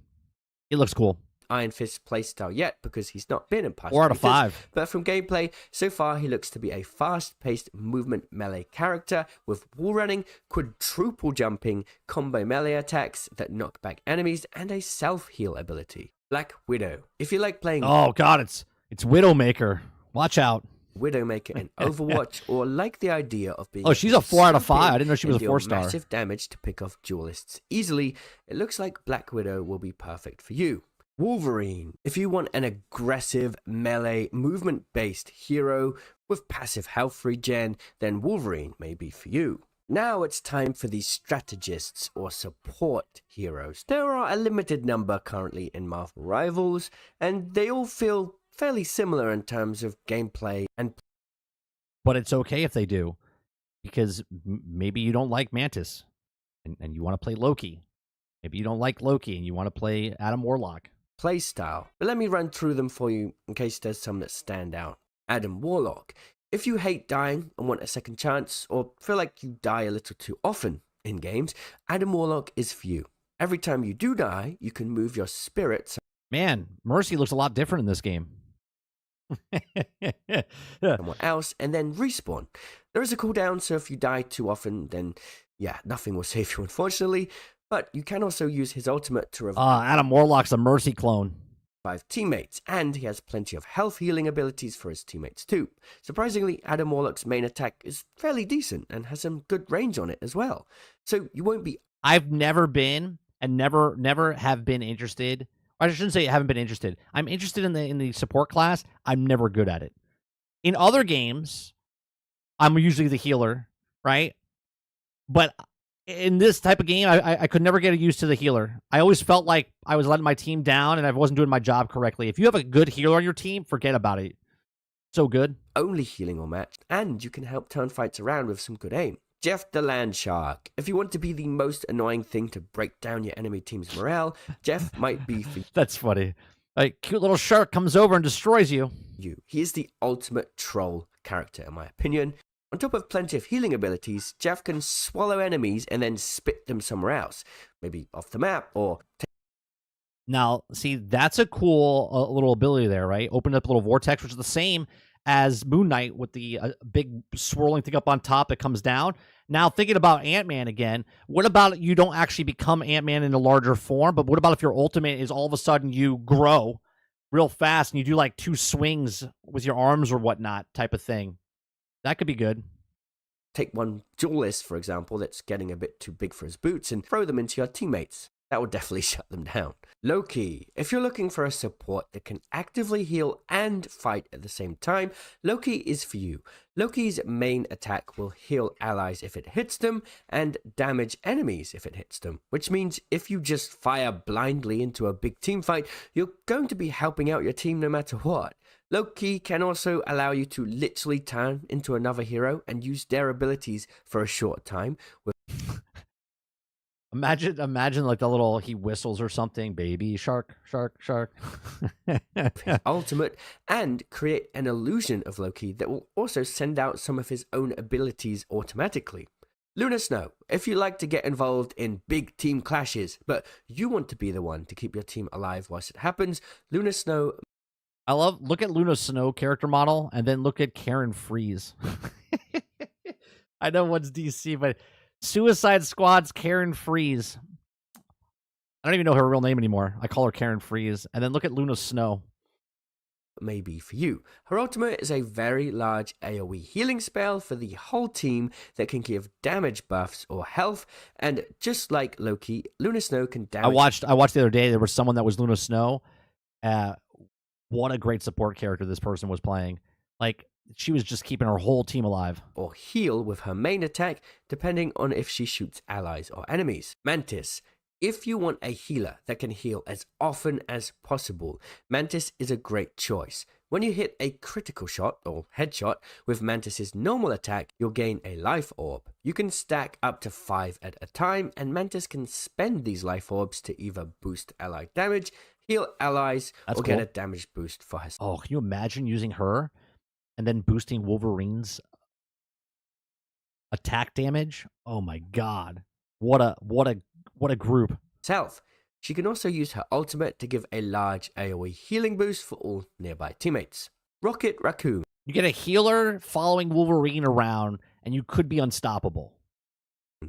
It looks cool. Iron Fist's playstyle yet because he's not been in past 4 out of 5. But from gameplay, so far he looks to be a fast-paced movement melee character with wall running, quadruple jumping, combo melee attacks that knock back enemies, and a self-heal ability. Black Widow. If you like playing... Oh god, it's Widowmaker. Watch out. Widowmaker in Overwatch, or like the idea of being... Oh, she's a 4 out of 5. I didn't know she was a 4-star. Massive damage to pick off duelists easily. It looks like Black Widow will be perfect for you. Wolverine. If you want an aggressive, melee, movement-based hero with passive health regen, then Wolverine may be for you. Now it's time for the strategists or support heroes. There are a limited number currently in Marvel Rivals, and they all feel fairly similar in terms of gameplay and... But it's okay if they do, because maybe you don't like Mantis, and you want to play Loki. Maybe you don't like Loki, and you want to play Adam Warlock. Playstyle. But let me run through them for you in case there's some that stand out. Adam Warlock. If you hate dying and want a second chance, or feel like you die a little too often in games, Adam Warlock is for you. Every time you do die, you can move your spirit. Man, Mercy looks a lot different in this game. Someone else, and then respawn. There is a cooldown, so if you die too often, then yeah, nothing will save you, unfortunately. But you can also use his ultimate to Adam Warlock's a Mercy clone. revive teammates, and he has plenty of health healing abilities for his teammates too. Surprisingly, Adam Warlock's main attack is fairly decent and has some good range on it as well. So you won't be... I've never been and never have been interested. I shouldn't say I haven't been interested. I'm interested in the support class. I'm never good at it. In other games, I'm usually the healer, right? But in this type of game, I could never get used to the healer. I always felt like I was letting my team down and I wasn't doing my job correctly. If you have a good healer on your team, forget about it. So good. Only healing or matched, and you can help turn fights around with some good aim. Jeff the Land Shark. If you want to be the most annoying thing to break down your enemy team's morale, Jeff might be for That's funny. Like, cute little shark comes over and destroys you. He is the ultimate troll character, in my opinion. On top of plenty of healing abilities, Jeff can swallow enemies and then spit them somewhere else, maybe off the map or... Now, see, that's a cool little ability there, right? Open up a little vortex, which is the same as Moon Knight with the big swirling thing up on top that comes down. Now, thinking about Ant-Man again, what about you don't actually become Ant-Man in a larger form, but what about if your ultimate is all of a sudden you grow real fast and you do like 2 swings with your arms or whatnot type of thing? That could be good. Take one duelist, for example, that's getting a bit too big for his boots and throw them into your teammates. That will definitely shut them down. Loki. If you're looking for a support that can actively heal and fight at the same time, Loki is for you. Loki's main attack will heal allies if it hits them and damage enemies if it hits them, which means if you just fire blindly into a big team fight, you're going to be helping out your team no matter what. Loki can also allow you to literally turn into another hero and use their abilities for a short time. Imagine like the little, he whistles or something, baby shark, shark, shark. His ultimate, and create an illusion of Loki that will also send out some of his own abilities automatically. Luna Snow. If you like to get involved in big team clashes, but you want to be the one to keep your team alive whilst it happens, Luna Snow... look at Luna Snow character model and then look at Karen Freeze. I know one's DC, but Suicide Squad's Karen Freeze. I don't even know her real name anymore. I call her Karen Freeze. And then look at Luna Snow. Maybe for you. Her ultimate is a very large AoE healing spell for the whole team that can give damage buffs or health, and just like Loki, Luna Snow can damage... I watched the other day, there was someone that was Luna Snow. What a great support character this person was playing. Like, she was just keeping her whole team alive. Or heal with her main attack, depending on if she shoots allies or enemies. Mantis. If you want a healer that can heal as often as possible, Mantis is a great choice. When you hit a critical shot or headshot with Mantis's normal attack, you'll gain a life orb. You can stack up to 5 at a time, and Mantis can spend these life orbs to either boost ally damage, heal allies, or get a damage boost for herself. Oh, can you imagine using her and then boosting Wolverine's attack damage? Oh my god. What a group. She can also use her ultimate to give a large AoE healing boost for all nearby teammates. Rocket Raccoon. You get a healer following Wolverine around, and you could be unstoppable.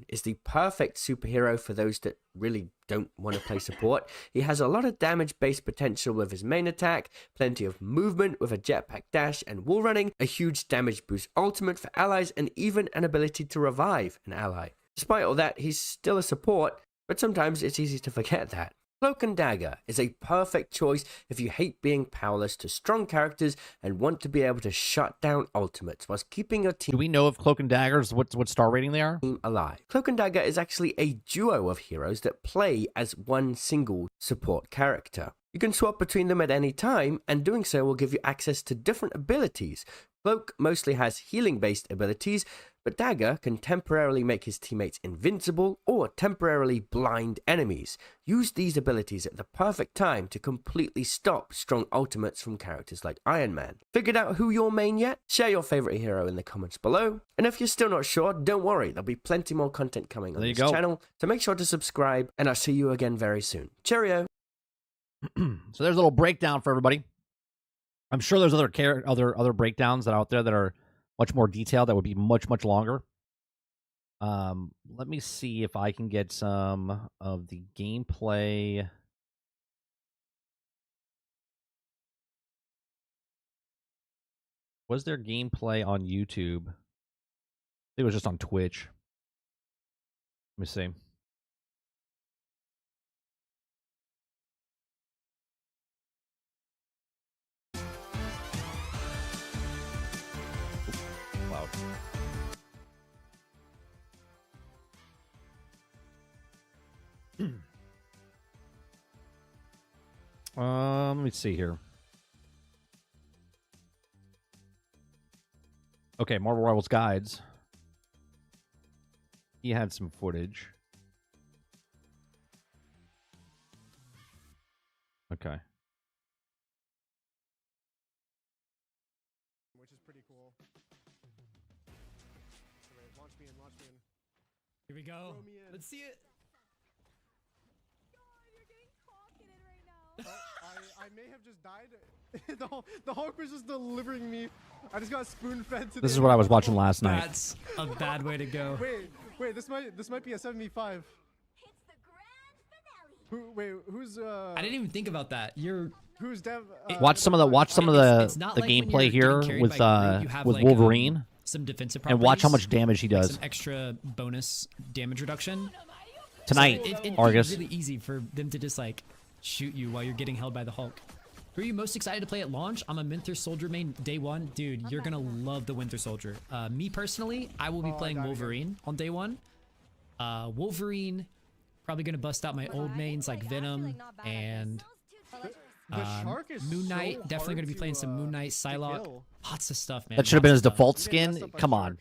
Is the perfect superhero for those that really don't want to play support. He has a lot of damage-based potential with his main attack, plenty of movement with a jetpack dash and wall running, a huge damage boost ultimate for allies, and even an ability to revive an ally. Despite all that, he's still a support, but sometimes it's easy to forget that. Cloak and Dagger is a perfect choice if you hate being powerless to strong characters and want to be able to shut down ultimates whilst keeping your team... Do we know if Cloak and Daggers, what star rating they are? ...alive. Cloak and Dagger is actually a duo of heroes that play as one single support character. You can swap between them at any time, and doing so will give you access to different abilities. Cloak mostly has healing-based abilities, but Dagger can temporarily make his teammates invincible or temporarily blind enemies. Use these abilities at the perfect time to completely stop strong ultimates from characters like Iron Man. Figured out who you're main yet? Share your favorite hero in the comments below. And if you're still not sure, don't worry, there'll be plenty more content coming on this channel, so make sure to subscribe, and I'll see you again very soon. Cheerio! So there's a little breakdown for everybody. I'm sure there's other breakdowns that are out there that are much more detailed, that would be much longer. Let me see if I can get some of the gameplay. Was there gameplay on YouTube? It was just on Twitch. Let me see. Loud. Let me see here. Okay, Marvel Rivals Guides. He had some footage. Okay. Which is pretty cool. Alright, launch me in, launch me in. Here we go. Throw me in. Let's see it. God, you're getting cocketed right now. I may have just died. the Hulk was just delivering me. I just got spoon fed to This is what I was watching last night. That's a bad way to go. Wait, this might be a 75. It's the grand finale. Who's I didn't even think about that. who's dev? Watch some of the It's not the like when gameplay you're here getting carried with by Groot, you have, like, Wolverine, some defensive and watch how properties, much damage he like does some extra bonus damage reduction. tonight. So it'd Argus. be really easy for them to just like shoot you while you're getting held by the Hulk. Who are you most excited to play at launch? I'm a Winter Soldier main day one. Dude, you're gonna love the Winter Soldier. Me personally, I will be playing Wolverine on day one. Wolverine, probably gonna bust out my old mains like Venom and The shark is Moon Knight. so Definitely hard gonna be playing some Moon Knight, to Psylocke. kill. Lots of stuff, man. That should have been his Lots of stuff. default I'm getting messed skin. up by Come on. shark.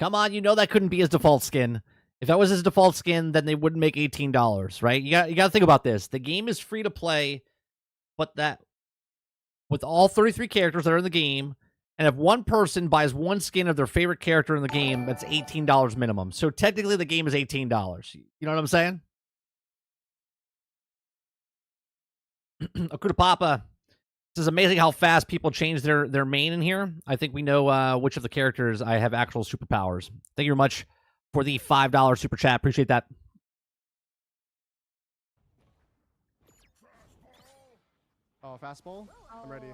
Come on, you know that couldn't be his default skin. If that was his default skin, then they wouldn't make $18, right? You got to think about this. The game is free to play, but that with all 33 characters that are in the game, and if one person buys one skin of their favorite character in the game, that's $18 minimum. So technically the game is $18. You know what I'm saying? Akuta Papa. This is amazing how fast people change their main in here. I think we know which of the characters I have actual superpowers. Thank you very much for the $5 super chat. Appreciate that. Oh, fastball. I'm ready.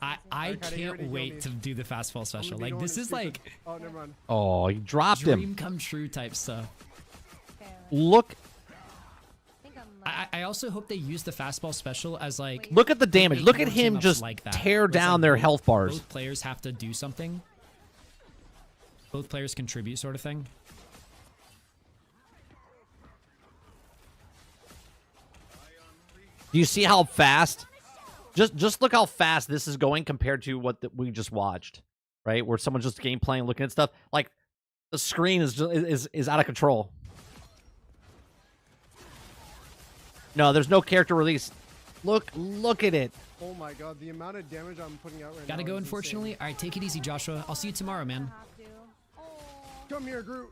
I Eric, how do you already can't kill wait me? to do the fastball I'm special. gonna be Like going this to is stupid- like Oh, never mind. Oh, he dropped him. dream come true type stuff. Look I also hope they use the fastball special as like Look at the damage. make Look at more him team-ups just like that, tear where it's down like their both- health bars. Both players have to do something. Both players contribute, sort of thing. Do you see how fast? Just look how fast this is going compared to what we just watched, right? Where someone's just game playing, looking at stuff. Like the screen is out of control. No, there's no character release. Look at it. Oh my god, the amount of damage I'm putting out right now. Gotta go, is unfortunately. insane. All right, take it easy, Joshua. I'll see you tomorrow, man. Come here, Groot.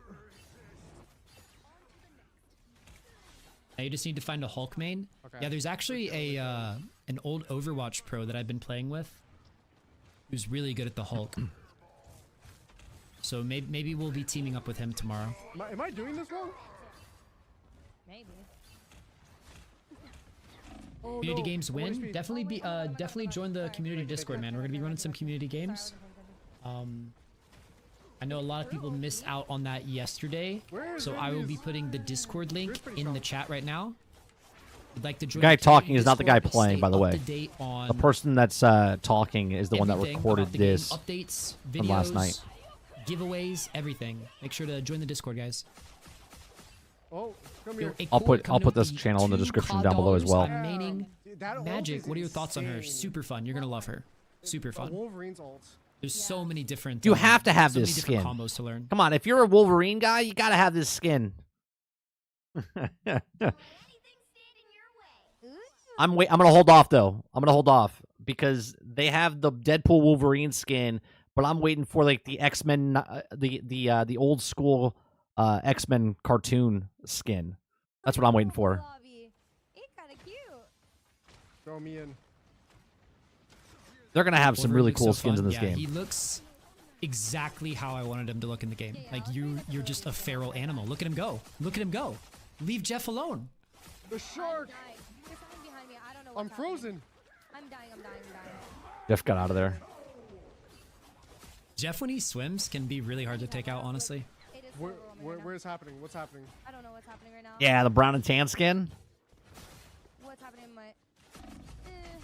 Now you just need to find a Hulk main. Okay. Yeah, there's actually a an old Overwatch pro that I've been playing with, who's really good at the Hulk. So maybe we'll be teaming up with him tomorrow. Am I doing this wrong? Maybe. Oh, Community no. games I wanna win. speed. Definitely join the community Discord, man. We're gonna be running some community games. I know a lot of people missed out on that yesterday, Where is so I will be Randy's- putting the Discord link Groot's pretty in the strong. chat right now. If you'd like to join guy the community talking is not the guy Discord, playing, stay by the up way. to date on The person that's talking is the one that everything recorded about the game, this. updates, videos, from last night. giveaways, everything. Make sure to join the Discord, guys. Oh, come Yo, here. a I'll quote put coming up, this the channel in the 2 description COD down below as dollars well. I'm maining. Dude, that ult Magic, is what are your thoughts on her? insane. Super fun. You're gonna love her. Super fun. Wolverine's ult. There's so many different. You have to have so this many different skin. combos to learn. Come on, if you're a Wolverine guy, you gotta have this skin. I'm gonna hold off though. I'm gonna hold off because they have the Deadpool Wolverine skin, but I'm waiting for like the X-Men, the old school X-Men cartoon skin. That's what I'm waiting for. It's kind of cute. Throw me in. They're gonna have some Wolverine really looks cool so skins fun. in this Yeah, game. He looks exactly how I wanted him to look in the game. Like you're just a feral animal. Look at him go. Look at him go. Leave Jeff alone. The shark. There's something behind me. I don't know I'm what's happening. frozen. I'm dying. I'm dying. I'm dying. Jeff got out of there. Jeff, when he swims, can be really hard to take out, honestly. It is Where, overwhelming right now. where's happening? What's happening? I don't know what's happening right now. Yeah, the brown and tan skin. What's happening in my...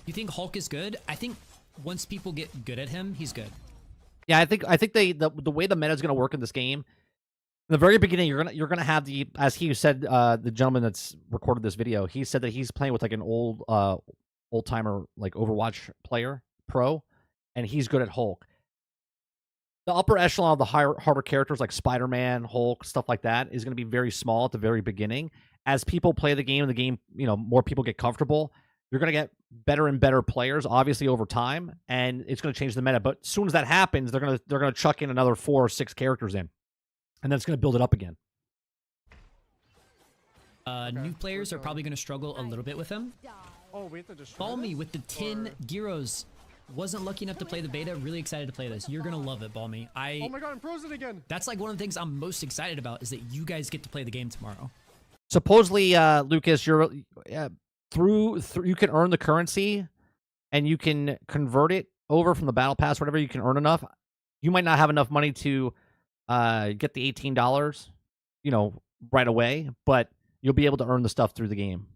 You think Hulk is good? I think once people get good at him, he's good. Yeah, I think the way the meta is going to work in this game. In the very beginning, you're gonna have the, as he said, the gentleman that's recorded this video, he said that he's playing with like an old timer like Overwatch player pro, and he's good at Hulk. The upper echelon of the harder characters like Spider-Man, Hulk, stuff like that is going to be very small at the very beginning. As people play the game, more people get comfortable. You're going to get better and better players, obviously, over time, and it's going to change the meta. But as soon as that happens, they're going to chuck in another 4 or 6 characters in, and then it's going to build it up again. New players are probably going to struggle a little bit with him. Oh, we have to destroy Balmy this? with the tin gyros. Wasn't lucky enough to play the beta. Really excited to play this. You're gonna love it, Balmy. Oh my god, I'm frozen again. That's like one of the things I'm most excited about is that you guys get to play the game tomorrow. Supposedly, Lucas, you're through you can earn the currency, and you can convert it over from the battle pass. Whatever, you can earn enough. You might not have enough money to get the $18, right away, but you'll be able to earn the stuff through the game.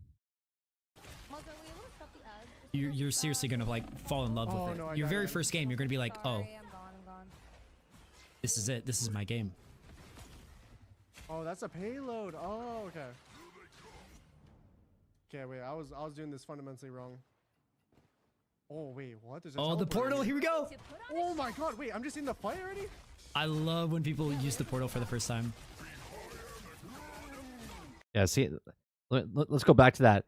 You're seriously gonna like fall in love with it. No, Your very first game, you're gonna be like, oh, I'm gone. this is it. This is my game. Oh, that's a payload. Oh, okay. Okay, wait. I was doing this fundamentally wrong. Oh wait, what? There's a Oh, the teleport portal. already. Here we go. Oh my god, wait. I'm just in the fight already. I love when people use the portal for the first time. Yeah, see, let's go back to that.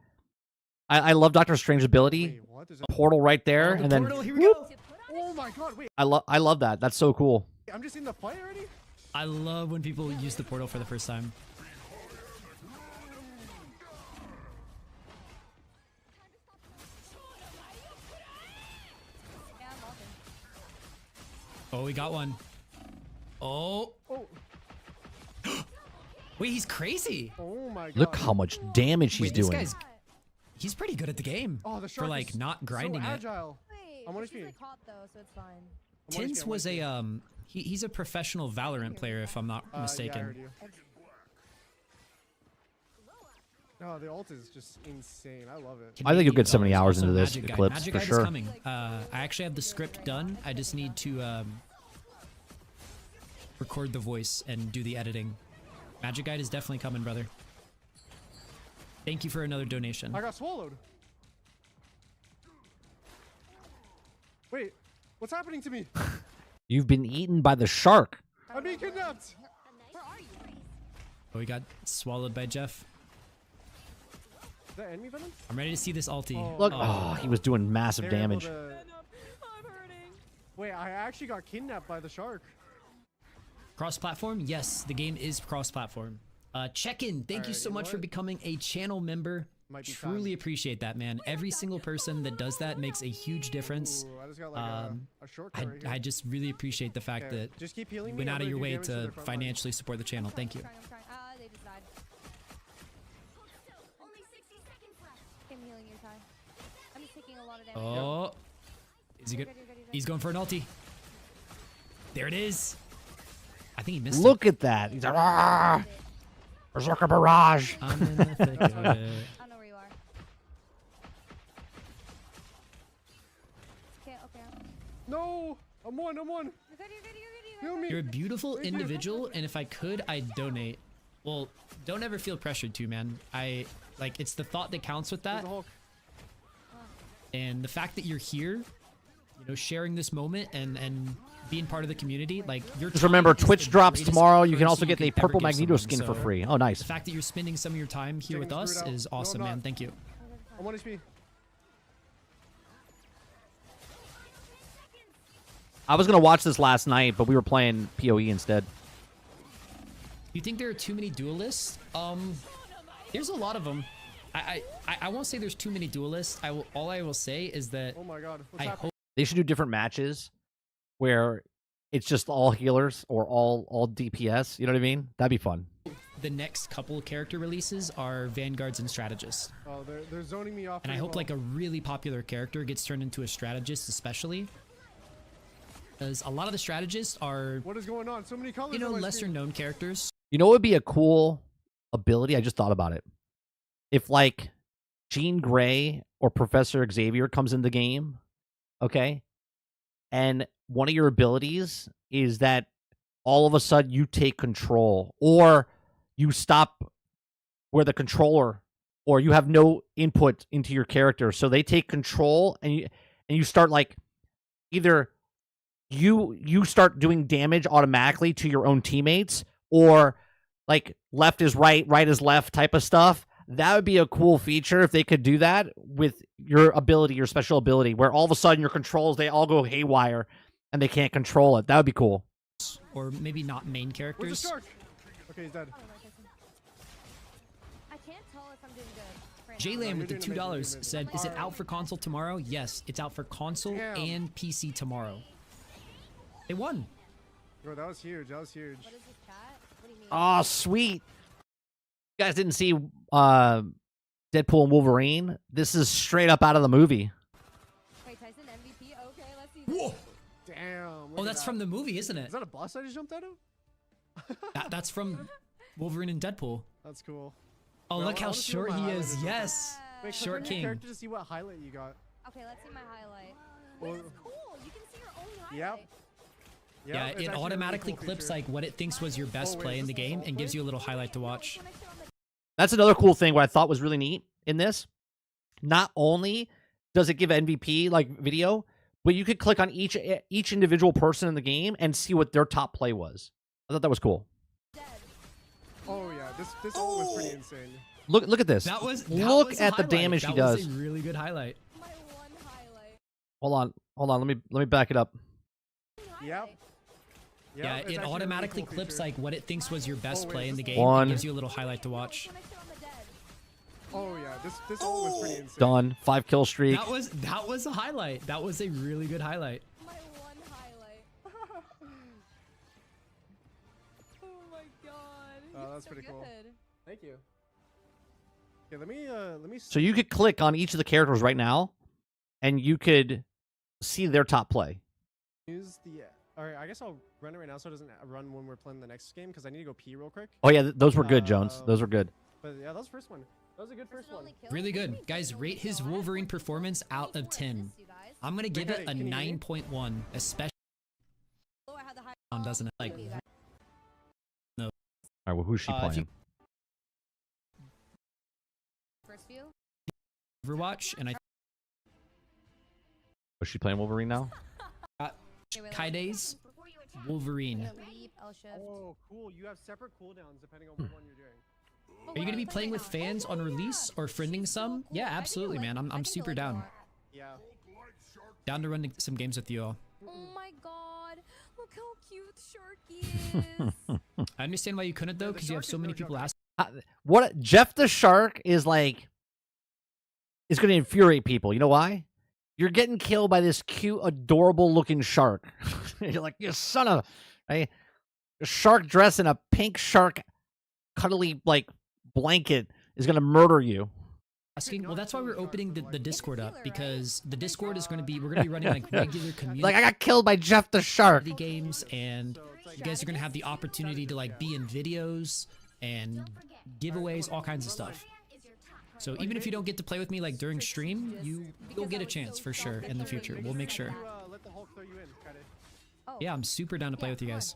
I love Doctor Strange's ability. Wait, what? There's a Portal right there, The and then portal. Here we go. Oh my god, wait. I love that. That's so cool. I'm just in the fight already. I love when people use the portal for the first time. Yeah, I'm walking. Oh, we got one. Oh. Oh. Wait, he's crazy. Oh my god. Look how much damage he's Wait, this doing. guy's he's pretty good at the game. Oh, the for shark like is not grinding so it. agile. Wait, I'm but on she's HP. like hot though, so it's fine. I'm on Tins HP, I'm was on HP. a he's a professional Valorant player if I'm not Yeah, I mistaken. heard you. No, the ult is just insane. I love it. I think you'll get so many Canadian hours dollars. into Also this Magic Guide. Eclipse Magic for Guide sure. is coming. I actually have the script done. I just need to record the voice and do the editing. Magic Guide is definitely coming, brother. Thank you for another donation. I got swallowed. Wait, what's happening to me? You've been eaten by the shark. I'm being kidnapped. Where are you? Oh, we got swallowed by Jeff. Is that enemy venom? I'm ready to see this ulti. Oh. Look, oh, he was doing massive They're able damage. to- I'm hurting. Wait, I actually got kidnapped by the shark. Cross-platform? Yes, the game is cross-platform. Check-in, thank you Alright, so you know much for what? becoming a channel member. Might be Truly time. appreciate that, man. Every single person that does that makes a huge difference. Ooh, I just got like a shortcut right here. I just really appreciate the fact Okay, that just keep healing you me. went I'm out of gonna your do way damage to their front line. financially support the channel. Thank you. I'm trying. They just died. Only 60 seconds left. I'm healing you, Ty. I'm just taking a lot of damage. Oh, is he good? You're good, you're good. He's going for an ulti. There it is. I think he missed Look at that. He's like, "Argh, Berserker Barrage. it. I'm in the thick of it. I don't know where you are. Okay. No, I'm one. You're good, you're good. Heal me. You're a beautiful Thank you. individual, and if I could, I'd donate. Well, don't ever feel pressured to, man. It's the thought that counts with There's that, a Hulk. and the fact that you're here, sharing this moment and being part of the community, like your Just remember, time is Twitch the drops greatest tomorrow. You can currency also get the can ever purple give Magneto someone, skin for so free. Oh, nice. The fact that you're spending some of your time here with Getting us screwed out. is No, I'm awesome, not. man. Thank you. I'm 1 HP. I was going to watch this last night, but we were playing PoE instead. You think there are too many duelists? There's a lot of them. I won't say there's too many duelists. All I will say is that Oh my god. What's I happening? hope They should do different matches where it's just all healers or all DPS. You know what I mean? That'd be fun. The next couple character releases are Vanguards and Strategists. Oh, they're zoning me off. And I pretty hope well. like a really popular character gets turned into a strategist, especially. Because a lot of the strategists are, What is going on? So many colors. you know, on my lesser screen. known characters. You know what would be a cool ability? I just thought about it. If like Jean Grey or Professor Xavier comes in the game, okay, and one of your abilities is that all of a sudden you take control, or you stop where the controller, or you have no input into your character, so they take control, and you start like either you start doing damage automatically to your own teammates, or like left is right, right is left type of stuff. That would be a cool feature if they could do that with your ability, your special ability, where all of a sudden your controls, they all go haywire and they can't control it. That would be cool. Or maybe not main Where's the characters. shark? Okay, he's dead. Oh, no, I can't tell if I'm doing good. Right J now. Lam with the You're doing amazing, $2 said, "Is it out for console tomorrow?" Yes, it's out for console Damn. and PC tomorrow. They won. Bro, that was huge. That was huge. What is this chat? What do you mean? Oh, sweet. You guys didn't see Deadpool and Wolverine? This is straight up out of the movie. Wait, Tyson MVP? Okay, let's see. This. Whoa. Damn. Oh, that's from the movie, isn't it? Is that a bus I just jumped out of? That's from Wolverine and Deadpool. That's cool. Oh, Bro, look I how wanna see short what my he highlight is. is. Yes. Wait, Short click on your king. character to see what highlight you got. Okay, let's see my highlight. Well- Wait, that's cool. You can see your own highlight. Yep. Yeah, it's it actually a really automatically cool clips feature. like what it thinks was your best wait, play is in the this the game whole and gives thing? you a little highlight to watch. That's another cool thing what I thought was really neat in this. Not only does it give MVP like video, but you could click on each individual person in the game and see what their top play was. I thought that was cool. Dead. Oh yeah, this ult was pretty insane. Look at this. That was look was a at the highlight. damage that he does. was a really good highlight. My one highlight. Hold on. Let me back it up. Yep. Yeah, it's it actually a really automatically cool clips feature. like what it thinks was your best wait, play is in the this game One. and gives you a little highlight to watch. When I sit on the dead. Oh yeah, this ult was pretty insane. Done. 5 kill streak. That was a highlight. That was a really good highlight. My one highlight. Oh my god. Oh, that's so pretty cool. good. Thank you. Okay, let me. So you could click on each of the characters right now, and you could see their top play. use the. All right, I guess I'll run it right now so it doesn't run when we're playing the next game because I need to go pee real quick. Oh yeah, those were good, Jones. Those were good. But yeah, that was the first one. That was a good first one. Really good. Guys, rate his Wolverine performance out of 10. I'm going to give it a 9.1, especially on, doesn't it? Like, All right, well, who's she if you- playing? First view. Overwatch, and I Was she playing Wolverine now? got Kaide's Wolverine. Leap, L shift. Oh, cool. You have separate cooldowns depending on what one you're doing. Are you going to be playing with fans on release or friending some? Yeah, absolutely, man. I'm super down. Yeah. Down to run some games with you all. Oh my god. Look how cute Sharky is. I understand why you couldn't, though, the because you have shark so is many no people joke. asking. What Jeff the Shark is like is going to infuriate people. You know why? You're getting killed by this cute, adorable looking shark. You're like, you son of right? A shark dressed in a pink shark cuddly like blanket is going to murder you. Well, that's why we're opening the Discord up, because the Discord is going to be, we're going to be running like regular community Like I got killed by Jeff the Shark. games, and you guys are going to have the opportunity to like be in videos and giveaways, all kinds of stuff. So even if you don't get to play with me like during stream, you'll get a chance for sure in the future. We'll make sure. Let the Hulk throw you in. Got it. Oh, Yeah, I'm super down to play with you guys.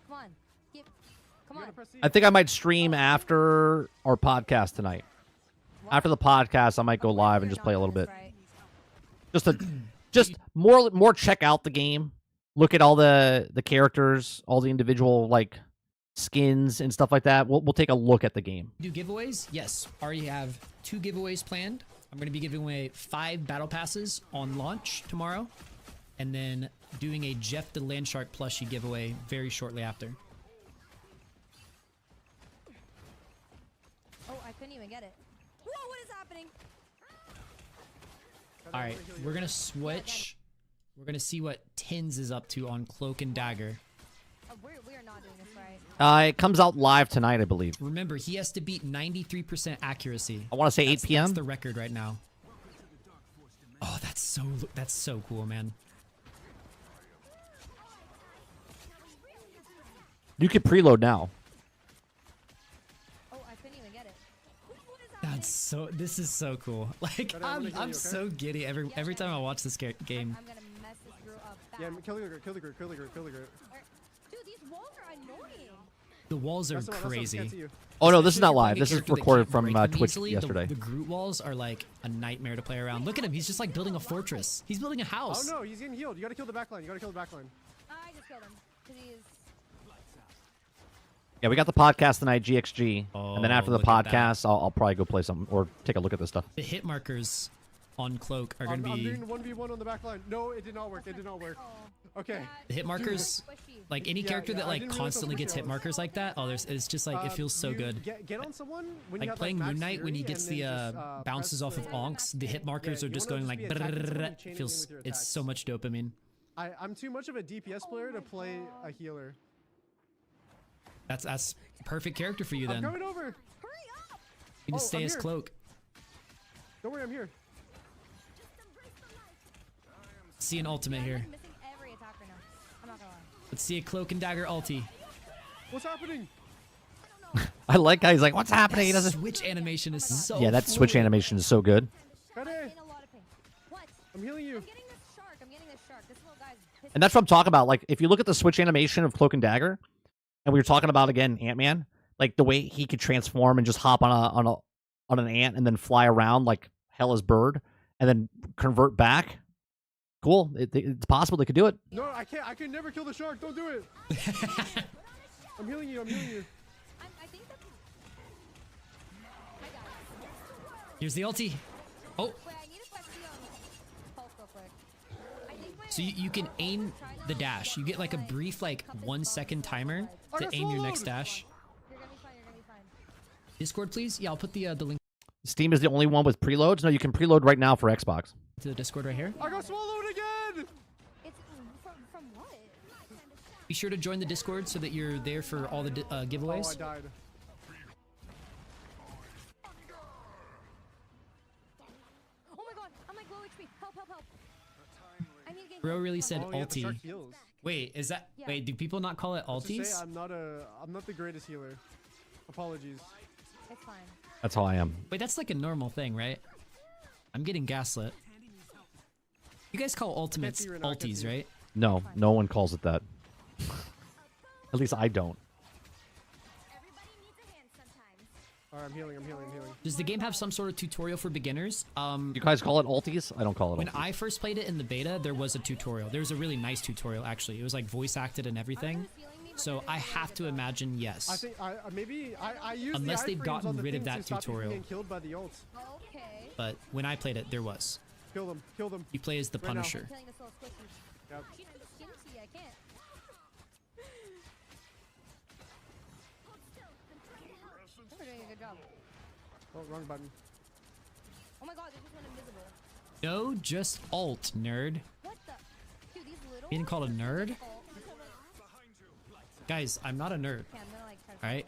Come on. Come on. I think I might stream after our podcast tonight. After the podcast, I might go live and just play a little bit. Just more check out the game. Look at all the characters, all the individual like skins and stuff like that. We'll take a look at the game. Do giveaways? Yes. Already have 2 giveaways planned. I'm going to be giving away 5 battle passes on launch tomorrow, and then doing a Jeff the Landshark plushie giveaway very shortly after. Oh, I couldn't even get it. Whoa, what is happening? All right, we're going to switch We're gonna see what Tins is up to on Cloak and Dagger. Oh, we're not doing this right. It comes out live tonight, I believe. Remember, he has to beat 93% accuracy. I want to say 8 p.m. That's the record right now. Oh, that's so cool, man. You could preload now. Oh, I couldn't even get it. This is so cool. Like, I'm so giddy every time I watch this game. I'm gonna mess this Groot up bad. Yeah, kill the Groot, kill the Groot, kill the Groot, kill the Groot. Dude, these walls are annoying. The walls are That's the one, can't see crazy. you. Oh no, this is Especially not if you're live. playing a This is character that recorded can't from break them Twitch easily. yesterday. The Groot walls are like a nightmare to play around. Look at him. He's just like building a fortress. He's building a Oh house. no, he's getting healed. You gotta kill the backline. You gotta kill the backline. I just killed him. Because he is... Yeah, we got the podcast tonight, GXG, and then after the look at that. podcast, I'll probably go play some or take a look at this stuff. The hit markers on Cloak are going to I'm be... doing 1v1 on the backline. No, it did not work. It did not work. Okay. The hit markers, Squishy. like any Yeah, character yeah, that I like didn't realize constantly how gets quick hit it was. markers like that, it's just like, it feels so You good. Get on someone when you Like have, playing max Moon Knight when he fury gets and the then just, bounces press off of the- onks, the hit markers Yeah, are you just wanna going just like be attacking someone and chaining feels with your it's so attacks. much dopamine. I'm too much of a DPS player to play a healer. That's perfect character for you I'm then. coming over. Hurry up! You need to Oh, stay I'm as here. Cloak. Don't worry, I'm here. See an ultimate I'm here. like missing every attack right now. I'm not gonna lie. Let's see a Cloak and Dagger ulti. What's happening? I like how he's like, "What's happening?" He That doesn't. switch animation is so Yeah, that switch fluid. animation is so good. I'm Ready? in a lot of pain. What? I'm healing you. I'm getting this shark. I'm getting this shark. This little guy's pissing And that's what I'm talking about. Like, if you look at the switch animation of Cloak and Dagger, and we were talking about again Ant-Man, like the way he could transform and just hop on an ant and then fly around like Hela's bird, and then convert back. Cool. It's possible they could do it. No, I can't. I can never kill the shark. Don't do it. I'm healing you. I'm healing you. I think that's... I got it. Here's the ulti. Oh, Wait, I need to quest the pulse real quick. I think my... so you can aim the dash. You get like a brief like 1 second timer I to got aim your next swallowed. dash. You're gonna be fine. You're gonna be fine. Discord, please. Yeah, I'll put the link Steam is the only one with preloads. No, you can preload right now for Xbox. to the Discord right here. I got swallowed again. It's from what? Be sure to join the Discord so that you're there for all the Oh, I giveaways. died. Oh my god! I'm like low HP. Help! Help! Help! I need to get. Bro really said Oh, yeah, the shark ulti. heals. Wait, is that? Yeah. Wait, do people not call it Let's just say ultis? I'm not the greatest healer. Apologies. It's fine. That's how I am. Wait, that's like a normal thing, right? I'm getting gaslit. You guys call ultimates see right now, I can't ultis, see. right? No, no one calls it that. At least I don't. Everybody needs a hand sometimes. Alright, I'm healing. I'm healing. I'm healing. Does the game have some sort of tutorial for beginners? You guys call it ulties? I don't call it When ulties. I first played it in the beta, there was a tutorial. There was a really nice tutorial, actually. It was like voice acted and everything. So I have to imagine I yes. think maybe I used Unless the they've iframes gotten on the rid of things that to stop people tutorial. getting killed by the ults. Okay. But when I played it, there was. Kill them. Kill them. You play as the Right now. Punisher. Killing this little squishy. Yep. She's skinty. I can't. We're doing a good job. Oh, wrong button. Oh my god! They just went invisible. No, just alt, nerd. What the? Dude, these little. Being called a nerd? Oh, just hold it. Guys, I'm not a nerd. Okay, I'm gonna like try to. Alright?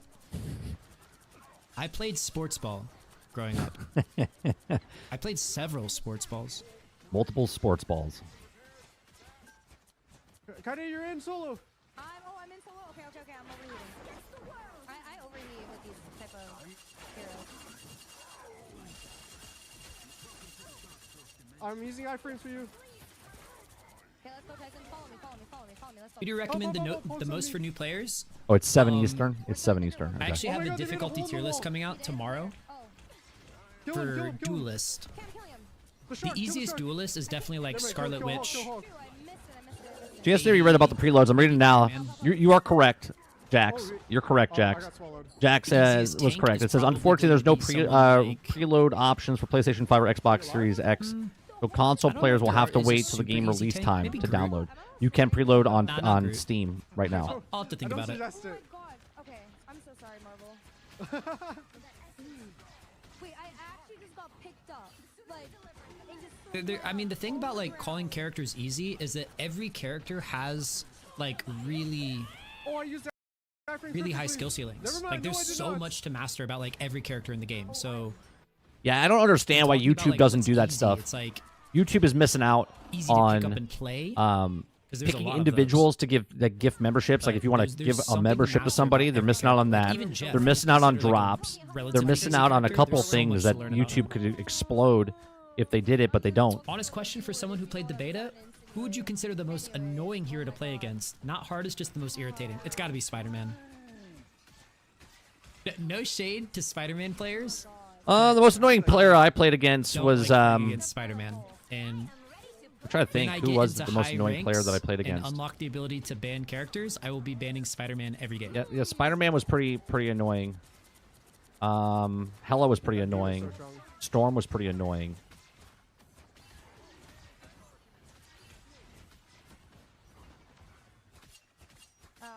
I played sports ball growing up. I played several sports balls. Multiple sports balls. Kanye, you're in solo. I'm in solo. Okay. I'm overheating. I overheat with these type of heroes. I'm using iframes for you. Okay, let's go, Tyson. Follow me. Let's go. Who do you recommend oh, the oh, most sorry. for new players? Oh, it's 7 Um, Eastern? It's 7 Eastern. I Okay. actually Oh have my the God, they made a difficulty hole in tier the list wall. coming out tomorrow Oh, Kill him. for Kill him. Kill him. duelist. okay, I'm killing him. The The shark, kill easiest shark. duelist is definitely like Never mind, Scarlet kill Hulk, Witch. kill Hulk. Shoot, I missed it. GS Theory read about the preloads. I'm reading now. Man. You are correct, Jax. Oh, You're correct, Oh, I Jax. got swallowed. Jax easiest was tank correct. is It says, probably unfortunately, there's going no to be someone like- preload options for PlayStation 5 or Xbox Series X. So console I don't players know will if have to there is a wait till the super game easy release tank. time Maybe to Groot. download. You can preload on Nah, not on Groot. Steam right now. I'll have to think I don't about it. suggest Oh it. my god. Okay, I'm so sorry, Marvel. Wait, I actually just got picked up. Like, it just I mean, the thing about like calling characters easy is that every character has like really Oh, I used that really high skill ceilings. Never mind, Like there's no, I did so not. much to master about like every character in the game. So Yeah, I don't understand why talking about, YouTube like, doesn't what's do that easy, stuff. It's like YouTube is missing out easy to pick up on and play. 'cause there's a picking lot of individuals to give like gift memberships. Like Like, if you want to there's give a something membership to massive somebody, about they're every missing out on character. that. Even Jeff, They're who's missing out on considered, like, a drops. They're relatively missing basic out on a character. couple There's so things much that to learn about YouTube him. could explode if they did it, but they don't. Honest question for someone who played the beta: who would you consider the most annoying hero to play against? Not hardest, just the most irritating. It's got to be Spider-Man. No shade to Spider-Man players. The most annoying player I played against Don't was like playing against Spider-Man. And I'm trying to think when I who get was into the most high annoying player ranks that I played and against. unlock the ability to ban characters, I will be banning Spider-Man every game. Yeah, Spider-Man was pretty annoying. Hella was pretty annoying. Storm was pretty annoying. Ow.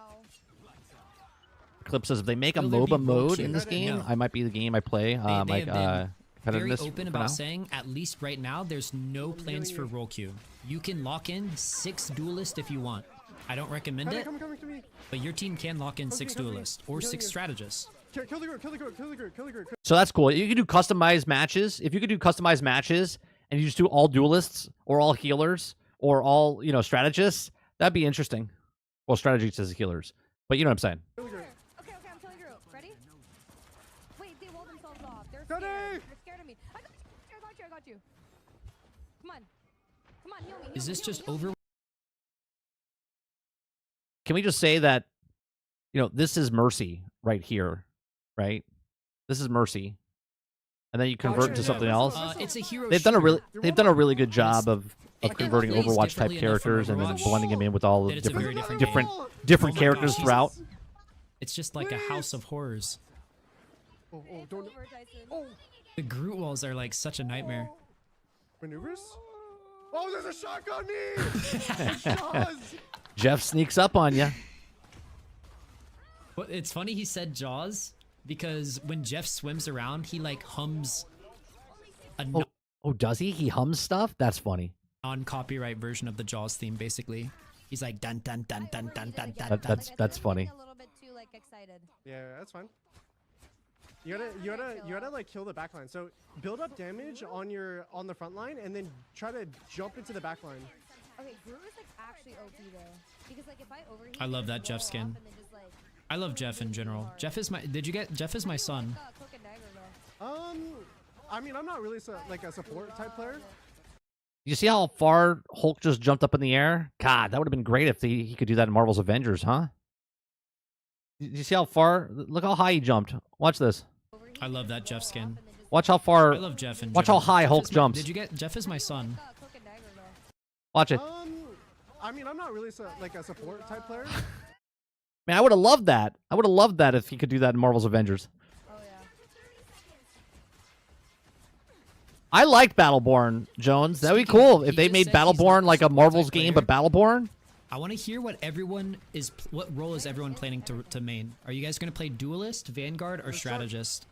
Clip says if they make a Will there be MOBA mode rogue in this queue? game, No. I might be the game I play. They Like have been very competitiveness open for about now. saying, at least right now, there's no plans for role queue. You can lock in 6 duelists if you want. I don't recommend it, Come to me. but your team can lock in 6 come to me. duelists or 6 strategists. Kill the group, kill the group, kill the group, kill the group. So that's cool. You can do customized matches. If you could do customized matches and you just do all duelists or all healers or all, strategists, that'd be interesting. Well, strategists as healers. But you know what I'm saying. Kill the group. Okay, I'm killing group. Ready? Wait, they walled themselves off. They're Ready? scared. They're scared of me. I got you. Come on, heal me. Is this just over? Can we just say that, this is Mercy right here, right? This is Mercy. And then you convert to something else. It's a hero. They've done a shooter. really good job of it converting plays Overwatch type differently enough from characters and then Overwatch blending them in with all the that it's a very different different different Oh my characters gosh, throughout. It's just like a house of horrors. Oh, don't. Over, Tyson. Oh, The Groot walls are like such a nightmare. maneuvers? Oh, there's a shark on me! Jaws! Jeff sneaks up on you. But it's funny he said Jaws because when Jeff swims around, he like hums a Oh, does he? He hums stuff? That's funny. non-copyright version of the Jaws theme. Basically, he's like dun dun dun dun dun dun dun. That- dun. that's funny. A little bit too excited. Yeah, that's fine. You gotta like kill the backline. So build up damage on the front line and then try to jump into the backline. Okay, Groot is actually OP though, because if I overheat, I love they that just Jeff wall skin. off and then just, I love Jeff in general. Jeff is my. Did you get Jeff is my son? Cloak and dagger though. I mean, I'm not really a support type player. You see how far Hulk just jumped up in the air? God, that would have been great if he could do that in Marvel's Avengers, huh? You see how far? Look how high he jumped. Watch this. I love that Jeff skin. Watch how far. I love Jeff in Watch general. how high Jeff Hulk is my- jumps. Did you get Jeff is my son? Cloak and dagger though. Watch it. I mean, I'm not really a support type player. Man, I would have loved that. I would have loved that if he could do that in Marvel's Avengers. Oh yeah. I liked Battleborn, Jones. That'd be Speaking cool of, if he they just made said he's Battleborn not like a a Marvel's type game, player. but Battleborn. I want to hear what everyone is. What role is everyone planning to main? Are you guys going to play duelist, vanguard, or strategist?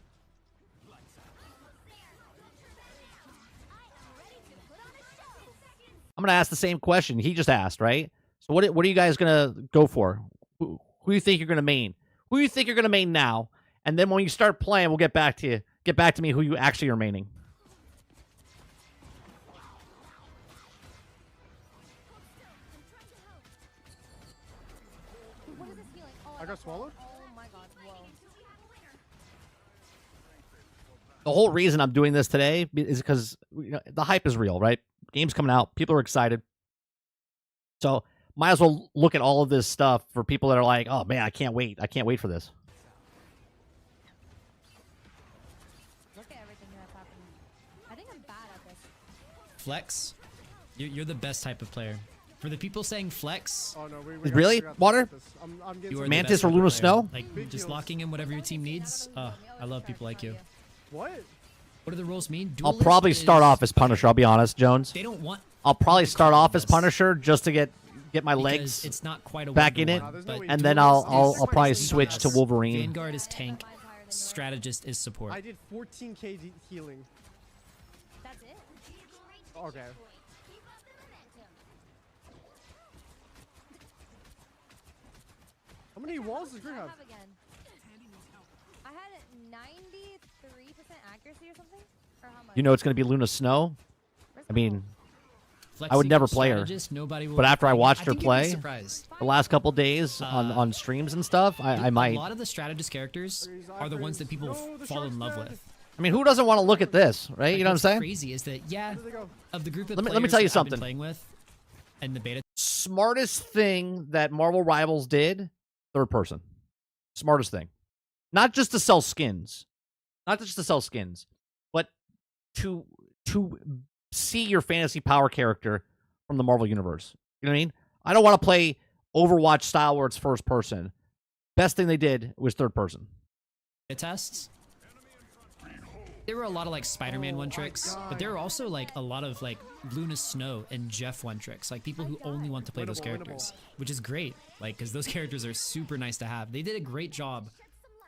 I'm gonna ask the same question he just asked, right? So what are you guys gonna go for? Who do you think you're gonna main? Who do you think you're gonna main now? And then when you start playing, we'll get back to you. Get back to me who you actually are maining. What is this healing? Oh, I got swallowed? Oh my god, whoa. The whole reason I'm doing this today is because the hype is real, right? Game's coming out, people are excited. So might as well look at all of this stuff for people that are like, oh man, I can't wait for this. Look at everything that's happening. I think I'm bad at this. Flex, you're the best type of player. For the people saying flex, Oh no, we Really? got Water? this. I'm getting you are some- the Mantis best or type of Luna player. Snow? Like Big just heals. locking in whatever your team needs. I love people like you. What? What do the roles mean? I'll Duelist probably start is- off as Punisher, I'll be honest, Jones. They don't want. I'll probably start off as this. Punisher just to get my because legs It's not quite a back in it, one-to-one, there's no but way and you then do I'll this. I'll probably Yes. switch to Wolverine. Vanguard is tank, strategist is support. I did 14k healing. That's it? Okay. How many walls does Grid have? Again? I had 93% accuracy or something? Or how much? You know it's going to be Luna Snow. Where's I my mean, vault? I would never play her. Nobody will but after I play. watched her think you'd be play surprised. the last couple days on streams and stuff, I A might. lot of the strategist characters are the ones that people fall in love with. I mean, who doesn't want to look at this, right? Like, You know what I'm what's saying? crazy is that of the group of Let me players tell you that I've been something. playing with, and the beta. Smartest thing that Marvel Rivals did, third person. Smartest thing. Not just to sell skins. Not just to sell skins, but to see your fantasy power character from the Marvel universe. You know what I mean? I don't want to play Overwatch style where it's first person. Best thing they did was third person. Tests. There were a lot of like Spider-Man one tricks, but there were also like a lot of like Luna Snow and Jeff one tricks, like people who only want to play those characters, which is great, like because those characters are super nice to have. They did a great job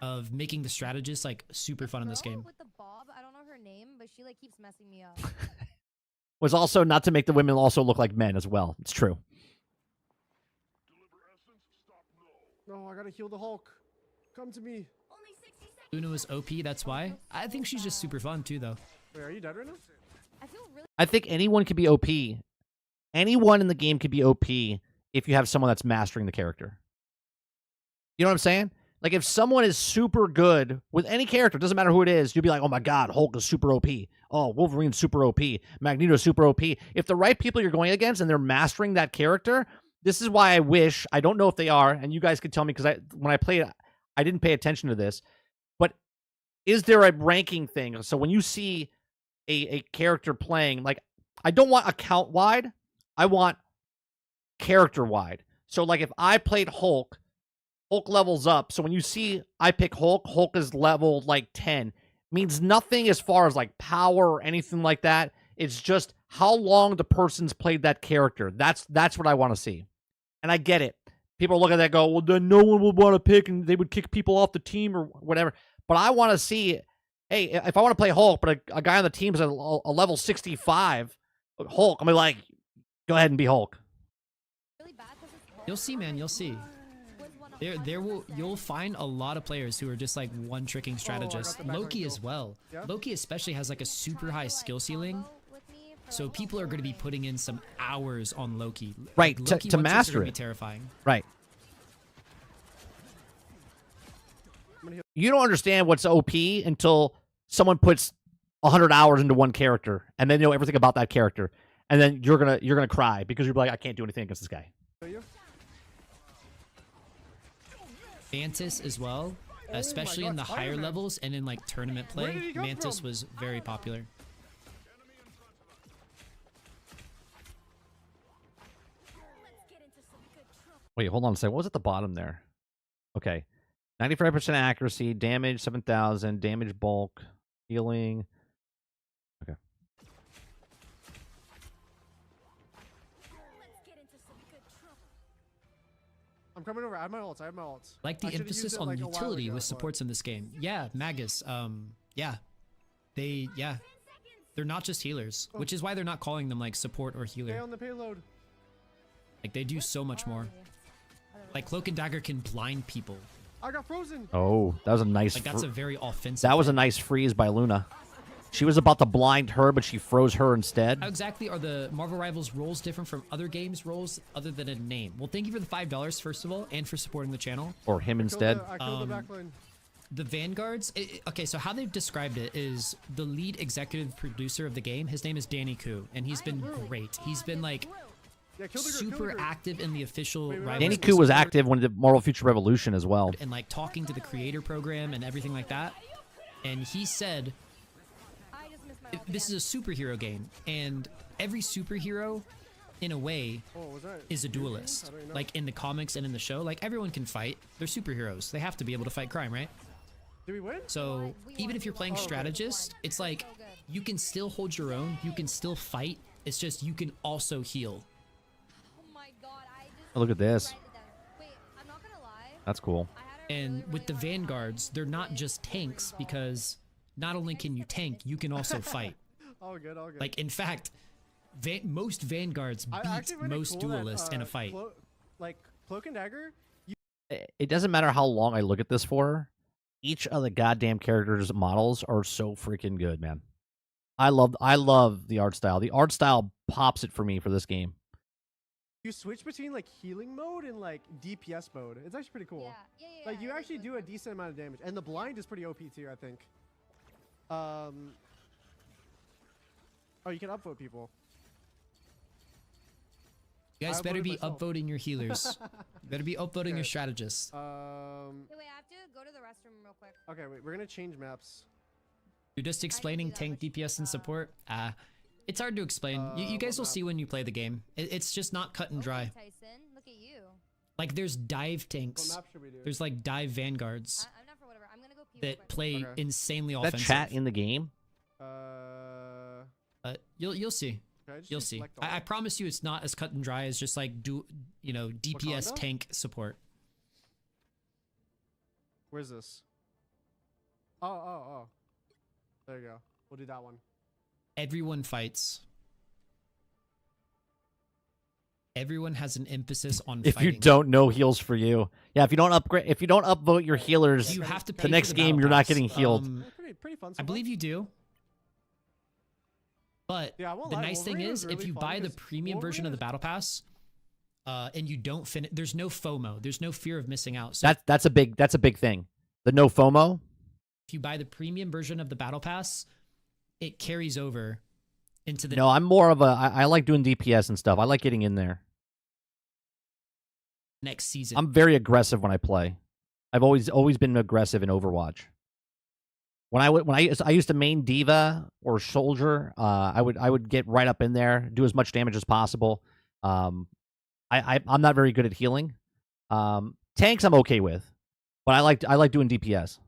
of making the strategist like super fun in this game. With the bob, I don't know her name, but she like keeps messing me up. Was also not to make the women also look like men as well. It's true. No, I gotta heal the Hulk. Come to me. Luna was OP, that's why. I think she's just super fun too, though. Wait, are you dead right now? I feel really. I think anyone can be OP. Anyone in the game can be OP if you have someone that's mastering the character. You know what I'm saying? Like, if someone is super good with any character, doesn't matter who it is, you'll be like, oh my god, Hulk is super OP. Oh, Wolverine's super OP. Magneto's super OP. If the right people you're going against and they're mastering that character, this is why I wish, I don't know if they are, and you guys could tell me, because when I played, I didn't pay attention to this, but is there a ranking thing? So when you see a character playing, like, I don't want account-wide, I want character-wide. So, like, if I played Hulk levels up. So when you see I pick Hulk is leveled like 10. Means nothing as far as like power or anything like that. It's just how long the person's played that character. That's what I want to see. And I get it. People look at that and go, well, then no one would want to pick and they would kick people off the team or whatever. But I want to see, hey, if I want to play Hulk, but a guy on the team is a level 65 Hulk, I'm like, go ahead and be Hulk. Really bad 'cause it's Hulk. You'll see, man, you'll see. You'll find a lot of players who are just like one tricking strategists. the background Loki kill. as well. Yeah? Loki especially has like a super high skill ceiling. With me for So a people are little going to be bit. putting in some hours on Loki. Right, Like, to Loki one tricks master are gonna it. be terrifying. Right. You don't understand what's OP until someone puts 100 hours into one character and then you know everything about that character. And then you're gonna cry because you're like, I can't do anything against this guy. Mantis as well, especially in the higher Spider-Man. levels and in like tournament Where play. did he come Mantis from? was very popular. Wait, hold on a second. What was at the bottom there? Okay. 95% accuracy, damage 7,000, damage bulk, healing. Okay. I'm coming over. I have my ults. I have my ults. Like the I should've emphasis used it, on like, a while utility ago, with but- supports in this game. Yeah, Magus. Yeah. They're not just healers, which is why they're not calling them like support or Stay healer. on the payload. Like they do so much more. Like Cloak and Dagger can blind people. I got frozen. Oh, that was a nice Like that's a very offensive. that was a nice freeze by Luna. She was about to blind her, but she froze her instead. How exactly are the Marvel Rivals roles different from other games roles other than a name? Well, thank you for the $5 first of all, and for supporting the channel. Or him instead. I killed the backline. The Vanguards, okay, so how they've described it is the lead executive producer of the game, his name is Danny Koo, and he's been great. He's been like Yeah, kill the girl, kill the super girl. active in the official Wait, Rivals Danny Koo was Discord active when the Marvel Future Revolution as well. and like talking to the creator program and everything like that. And he said, I just missed my ult this again. is a superhero game, and every superhero, in a way, Oh, was that? is a I duelist. don't even know. Like in the comics and in the show, like everyone can fight. They're superheroes. They have to be able to fight crime, right? Did we win? So even if you're playing strategist, it's like you can still hold your own. You can still fight. It's just you can also heal. Oh my god, I just. Oh, look at this. write it down. Wait, I'm not gonna lie. That's cool. I had a And really, with the really hard time vanguards, they're not just tanks because not only can you tank, you can also fight. All good, all good. Like in fact, Most vanguards I beat actually find it most cool that, duelists in a fight. Like Cloak and Dagger. It doesn't matter how long I look at this for. Each of the goddamn characters' models are so freaking good, man. I love the art style. The art style pops it for me for this game. You switch between like healing mode and like DPS mode. It's actually pretty cool. Like you actually do a decent amount of damage, and the blind is pretty OP too, I think. Oh, you can upvote people. You guys I better upvoted be myself. upvoting your healers. You better be upvoting your Okay. strategists. Hey, wait, I have to go to the restroom real quick. Okay, wait, we're gonna change maps. You're just explaining that tank much, DPS and support? It's hard to explain. You guys will what see when you play the game. It's just not cut and dry. Okay, Tyson, look at you. Like there's dive What tanks. map should we do? There's like dive vanguards I'm not for whatever. I'm gonna go pee real that quick. play Okay. insanely Is that offensive. chat in the game? You'll see. Can I just You'll do see. select all? I promise you, it's not as cut and dry as just like DPS Wakanda? tank support. Where's this? Oh. There you go. We'll do that one. Everyone fights. Everyone has an emphasis on If fighting. you don't, no heals for you. Yeah, if you don't upvote your healers, You have to pay the for next game battle you're not pass. getting healed. Pretty fun. I believe you do. But Yeah, I won't the lie, nice thing Wolverine is, was if really you fun buy the because premium version of the Wolverine battle pass, and you don't finish, there's no FOMO. There's no fear of missing out. So That's a big thing. The no FOMO. if you buy the premium version of the battle pass, it carries over into the No, I'm more of I like doing DPS and stuff. I like getting in there. next season. I'm very aggressive when I play. I've always been aggressive in Overwatch. When I used to main Diva or Soldier, I would get right up in there, do as much damage as possible. I'm not very good at healing. Tanks I'm okay with, but I like doing DPS.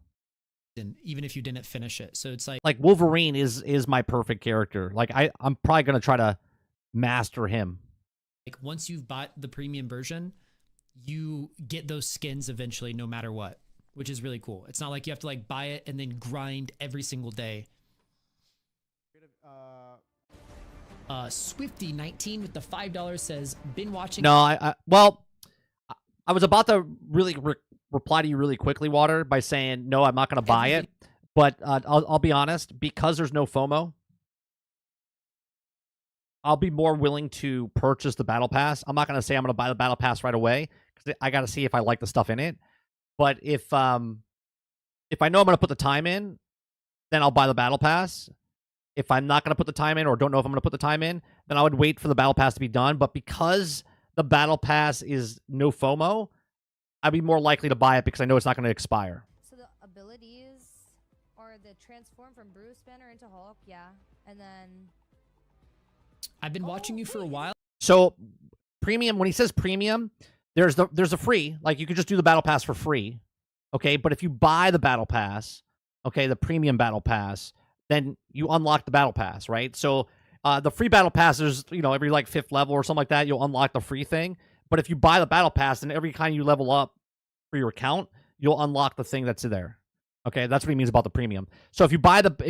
Even if you didn't finish it. So it's like Like Wolverine is my perfect character. Like I'm probably gonna try to master him. once you've bought the premium version, you get those skins eventually no matter what, which is really cool. It's not like you have to like buy it and then grind every single day. Swifty19 with the $5 says, been watching. No, I was about to really reply to you really quickly, Water, by saying no, I'm not going to buy it. But I'll be honest, because there's no FOMO, I'll be more willing to purchase the battle pass. I'm not going to say I'm going to buy the battle pass right away because I got to see if I like the stuff in it. But if I know I'm going to put the time in, then I'll buy the battle pass. If I'm not going to put the time in or don't know if I'm going to put the time in, then I would wait for the battle pass to be done. But because the battle pass is no FOMO, I'd be more likely to buy it because I know it's not going to expire. So the abilities or the transform from Bruce Banner into Hulk, yeah, and then I've been watching you for a while. So premium, when he says premium, there's a free, like you could just do the battle pass for free. Okay, but if you buy the battle pass, okay, the premium battle pass, then you unlock the battle pass, right? So the free battle pass is, every like 5th level or something like that, you'll unlock the free thing. But if you buy the battle pass, then every time you level up for your account, you'll unlock the thing that's there. Okay, that's what he means about the premium. So if you buy the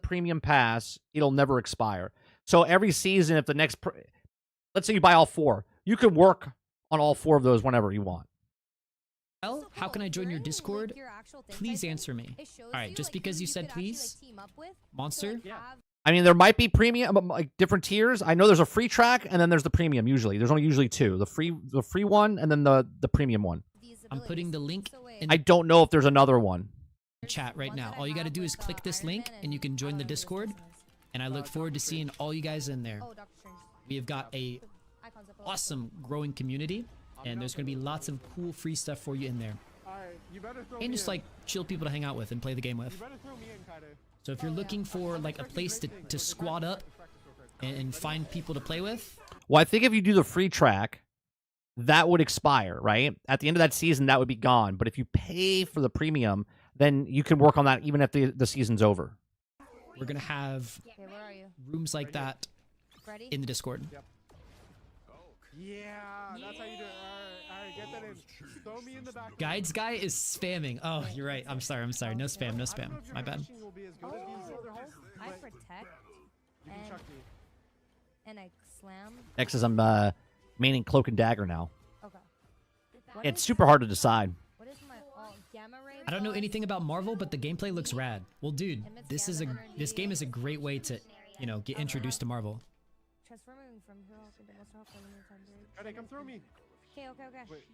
premium pass, it'll never expire. So every season, if the next, let's say you buy all 4, you can work on all 4 of those whenever you want. Well, how can I join your Discord? Please answer me. All right, just because you said please, Monster. I mean, there might be premium, like different tiers. I know there's a free track, and then there's the premium. Usually, there's only usually 2: the free one, and then the premium one. I'm putting the link in I don't know if there's another one. the chat right now. All you got to do is click this link, and you can join the Discord. And I look forward to seeing all you guys in there. We have got a awesome growing community, and there's going to be lots of cool free stuff for you in there. And just like chill people to hang out with and play the game with. So if you're looking for like a place to squat up and find people to play with, Well, I think if you do the free track, that would expire, right? At the end of that season, that would be gone. But if you pay for the premium, then you can work on that even if the season's over. we're going to have Okay, where are you? rooms like that Ready? in the Discord. Yeah, that's how you do it. All right, get that in. Throw me in the back. Guides guy is spamming. Oh, you're right. I'm sorry. No spam. No spam. My bad. I protect. You can chuck me. And I slam. Next is I'm maining Cloak and Dagger now. Okay. It's super hard to decide. What is my gamma ray? I don't know anything about Marvel, but the gameplay looks rad. Well, dude, this game is a great way to, you know, get introduced to Marvel. Transforming from hero into most powerful enemy time. Ready, come through me. Okay. Wait,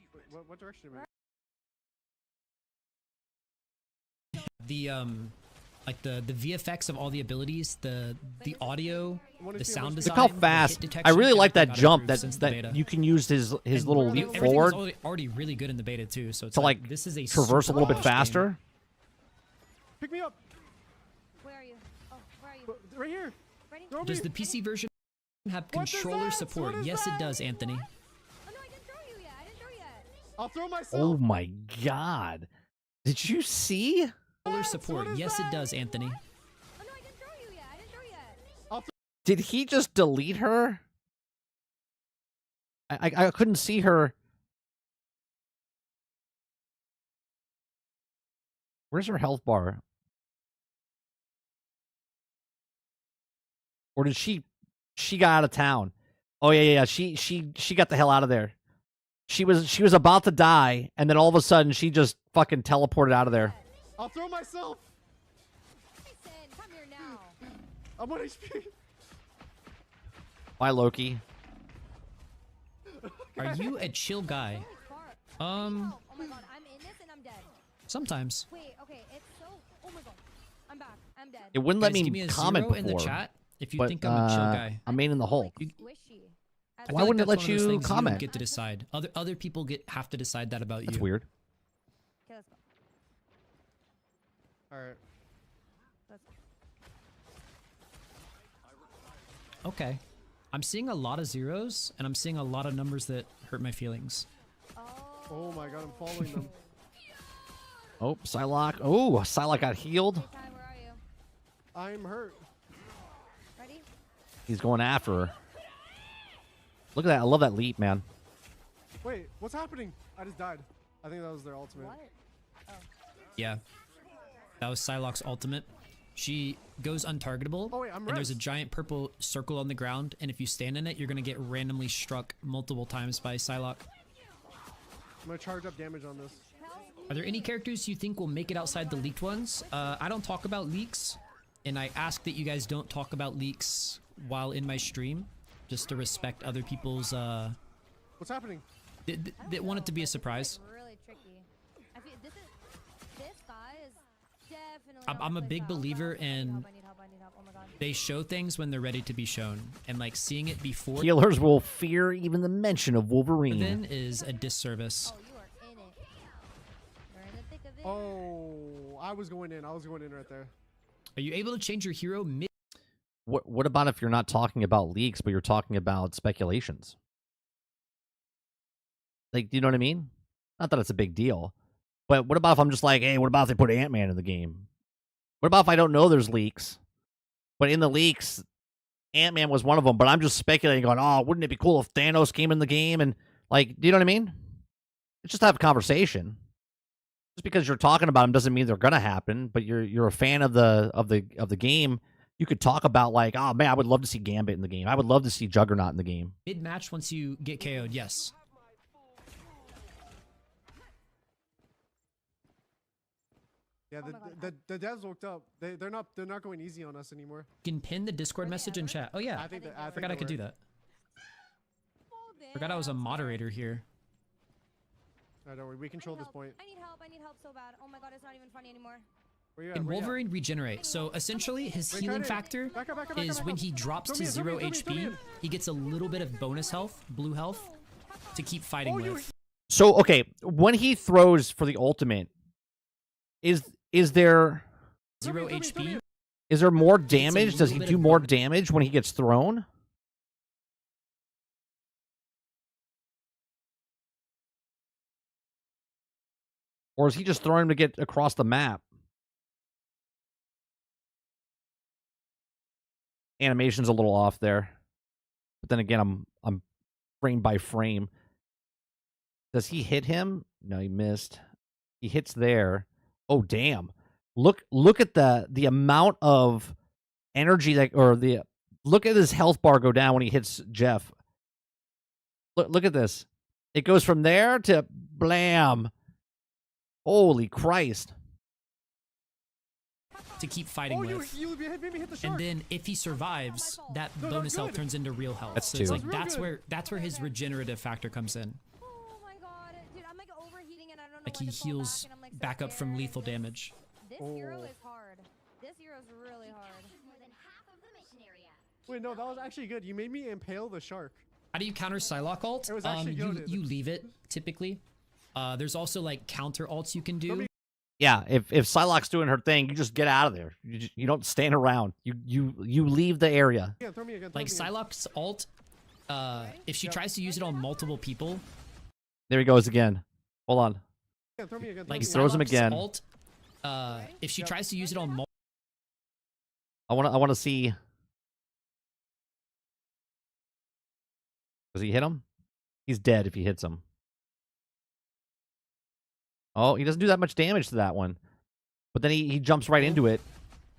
what direction am I? The like the VFX of all the abilities, the audio, the sound design. Look how the hit fast. I detection, really like that everything got jump improved since the beta. that you can use his And little leap everything's forward already really good in the beta too. So it's to like this is a traverse a super little bit polished game. faster. Pick me up. Where are you? Oh, where are you? Right here. Ready? Throw Does me. the PC version have What is controller that? support? What is Yes, that? it does, Anthony. Oh no, I didn't throw you yet. I'll throw myself. Oh my god. Did you see? Controller support. what is Yes, it that? does, Anthony. Oh no, I didn't throw you yet. Did he just delete her? I couldn't see her. Where's her health bar? Or did she got out of town? Oh yeah. She got the hell out of there. She was about to die, and then all of a sudden she just fucking teleported out of there. I'll throw myself. Jason, come here now. I'm on HP. Bye, Loki. Are you a chill guy? Holy fart. Um, Oh my god, I'm in this and I'm dead. sometimes. Wait, okay, it's so. Oh my god, I'm back. I'm dead. It wouldn't let Guys, me give me a comment zero before. in the chat if you but, think I'm a chill guy. I'm maining the Hulk. Like, squishy. I Why feel like wouldn't it that's let one of those you things don't comment? get to decide. Other people have to decide that about That's you. weird. Okay, let's go. All right. Let's go. Okay. I'm seeing a lot of zeros, and I'm seeing a lot of numbers that hurt my feelings. Oh my god, I'm following them. Oh, Psylocke. Oh, Psylocke got healed. Hey, Ty, where are you? I'm hurt. Ready? He's going after her. Look at that. I love that leap, man. Wait, what's happening? I just died. I think that was their ultimate. What? Yeah. That was Psylocke's ultimate. She goes untargetable, Oh, wait, I'm and there's a res. giant purple circle on the ground, and if you stand in it, you're going to get randomly struck multiple times by Psylocke. I'm gonna charge up damage on this. Are there any characters you think will make it outside the leaked ones? I don't talk about leaks, and I ask that you guys don't talk about leaks while in my stream, just to respect other people's, What's happening? that want it to be a surprise. Really tricky. I feel this guy is definitely. I'm a big believer in I need help. Oh my god. they show things when they're ready to be shown, and like seeing it before Healers will fear even the mention of Wolverine. then is a disservice. Oh, you are in it. You're in the thick of it. Oh, I was going in. I was going in right there. Are you able to change your hero mid? What about if you're not talking about leaks, but you're talking about speculations? Like, do you know what I mean? Not that it's a big deal, but what about if I'm just like, hey, what about if they put Ant-Man in the game? What about if I don't know there's leaks, but in the leaks, Ant-Man was one of them, but I'm just speculating, going, oh, wouldn't it be cool if Thanos came in the game? And like, do you know what I mean? It's just have a conversation. Just because you're talking about them doesn't mean they're gonna happen. But you're a fan of the game. You could talk about like, oh man, I would love to see Gambit in the game. I would love to see Juggernaut in the game. Mid-match once you get KO'd, yes. Yeah, Oh my God. the devs woke up. They're not going easy on us anymore. You can pin the Discord message in chat. Oh yeah, I think that I I forgot I could do that. Forgot I was a moderator here. I don't worry. We control this point. I need help. I need help so bad. Oh my god, it's not even funny anymore. Where you at? Can Where you at? Wolverine regenerate? So essentially, his Wait, healing Kyrie, factor back up, is back when up. he drops Throw to me in, throw 0 me in, throw me HP, in. he gets a little bit of bonus health, blue health, to keep fighting Oh, you- with. So okay, when he throws for the ultimate, is there 0 throw me, throw me. HP. is there more damage? Does little he bit do of more bonus. damage when he gets thrown? Or is he just throwing him to get across the map? Animation's a little off there. But then again, I'm frame by frame. Does he hit him? No, he missed. He hits there. Oh damn. Look at the amount of energy that, or the Look at his health bar go down when he hits Jeff. Look at this. It goes from there to blam. Holy Christ. To keep fighting with. You made me hit the shark. And then if he survives, that No, bonus health good. turns into real health. That's so it's two. like That's real that's where his regenerative factor comes in. Oh my god, dude, I'm like overheating and I don't know Like when he to fall heals back, and I'm, like, so back up from scared. lethal damage. This hero is hard. This hero's really hard. Wait, no, that was actually good. You made me impale the shark. How do you counter Psylocke ult? It was actually goated. You leave it typically. There's also like counter ults you can do. Yeah, if Psylocke's doing her thing, you just get out of there. You don't stand around. You leave the area. Yeah, throw me again. Like Psylocke's ult, if she tries to use it on multiple people, There he goes again. Hold on. Yeah, throw me again. like He throws him Psylocke's again. ult, if she tries to use it on I want to see. Does he hit him? He's dead if he hits him. Oh, he doesn't do that much damage to that one. But then he jumps right into it.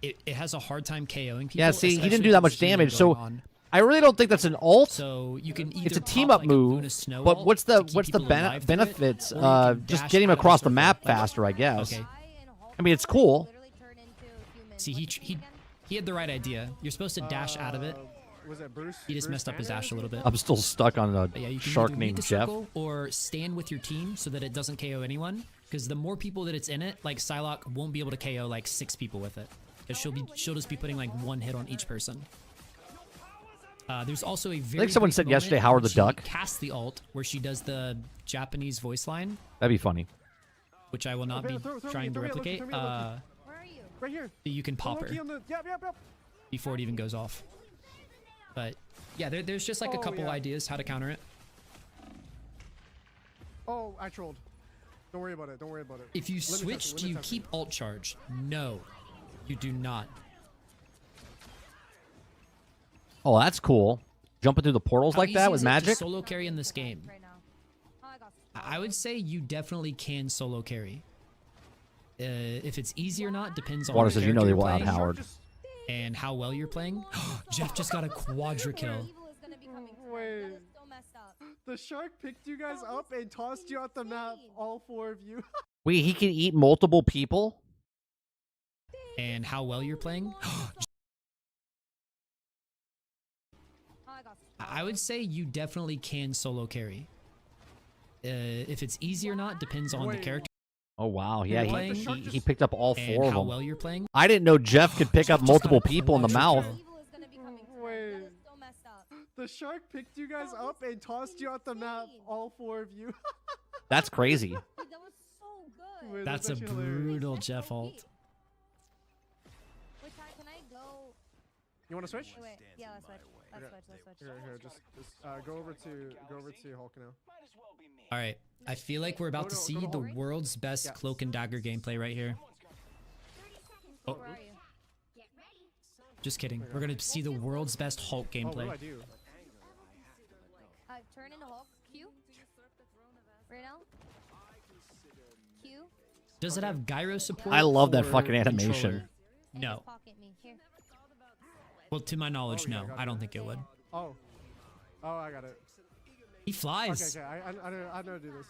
it has a hard time KOing people. Yeah, see, he didn't especially do that if much there's healing damage, so going on. I really don't think that's an ult. So you can either It's a pop, team up like, move, Luna Snow but ult what's to the keep what's the people alive through it, benefits? or you can Just dash get him out of the across the circle. map Like, faster, I guess. Okay. I mean, it's cool. Literally turn into human. See, What's his name again? he had the right idea. You're supposed to dash out of it. Was it Bruce? He just Bruce messed up his Banner? dash a little bit. I'm still stuck on a But yeah, you can shark either lead named the Jeff. circle or stand with your team so that it doesn't KO anyone. Because the more people that it's in it, like Psylocke won't be able to KO like 6 people with it. Because she'll just be putting like 1 hit on each person. There's also a very someone brief said yesterday moment Howard when the Duck. she casts the ult where she does the Japanese voice line, That'd be funny. which I will not be Throw me, trying to throw me a Loki, replicate. throw me a Loki. Where are you? Right here. You can pop her Loki on the. Yep. before it even goes off. But yeah, there's just like a Oh, couple yeah. ideas how to counter it. Oh, I trolled. Don't worry about it. Don't worry about it. If you Let me test switch, it, do let me you test keep alt charge? No, you do not. Oh, that's cool. Jumping through the portals How like easy that is with it to magic. solo carry in this game. Right now. Oh, I got I would say you definitely can solo carry. If it's easy or not depends on Water the says you know they character will you're out playing Howard. and how well you're playing. Jeff just got a quadra kill. Evil is gonna be coming through. Wait. That is so messed up. The shark picked you guys That was up and tossed you out the map. insane. All 4 of you. Wait, he can eat multiple people? And how well you're playing. Oh, I got I would say you definitely can solo carry. If it's easy or not depends on the Wait. character Oh wow, yeah, playing? he picked up all 4 and of how them. well you're playing. I didn't know Jeff could pick up Jeff just multiple got a people in the quadra mouth. kill. Evil is gonna be coming through. Wait. That is so messed up. The shark picked you guys That was up and tossed you out the map. insane. All 4 of you. That's crazy. Dude, that was so good. Wait, That's a actually hilarious. brutal That's Jeff OP. ult. Wait, Ty, can I go? You want to switch? Wait, yeah, let's switch. Let's switch. Let's switch. Here, just go over to Hulk now. All right, I feel like we're about to see go to the Hulk. world's best Yeah. cloak and dagger gameplay right here. Oh, Where are you? just kidding. We're gonna see the world's best Hulk Oh, what do gameplay. I do? Turn into Hulk. Q. Right now. Q. Does it have gyro support? I love that for fucking animation. controller? And No. just pocket me. Here. Well, to my knowledge, Oh, yeah, no. got I it. don't think it would. Oh, I got it. He Okay, flies. I know how to do this.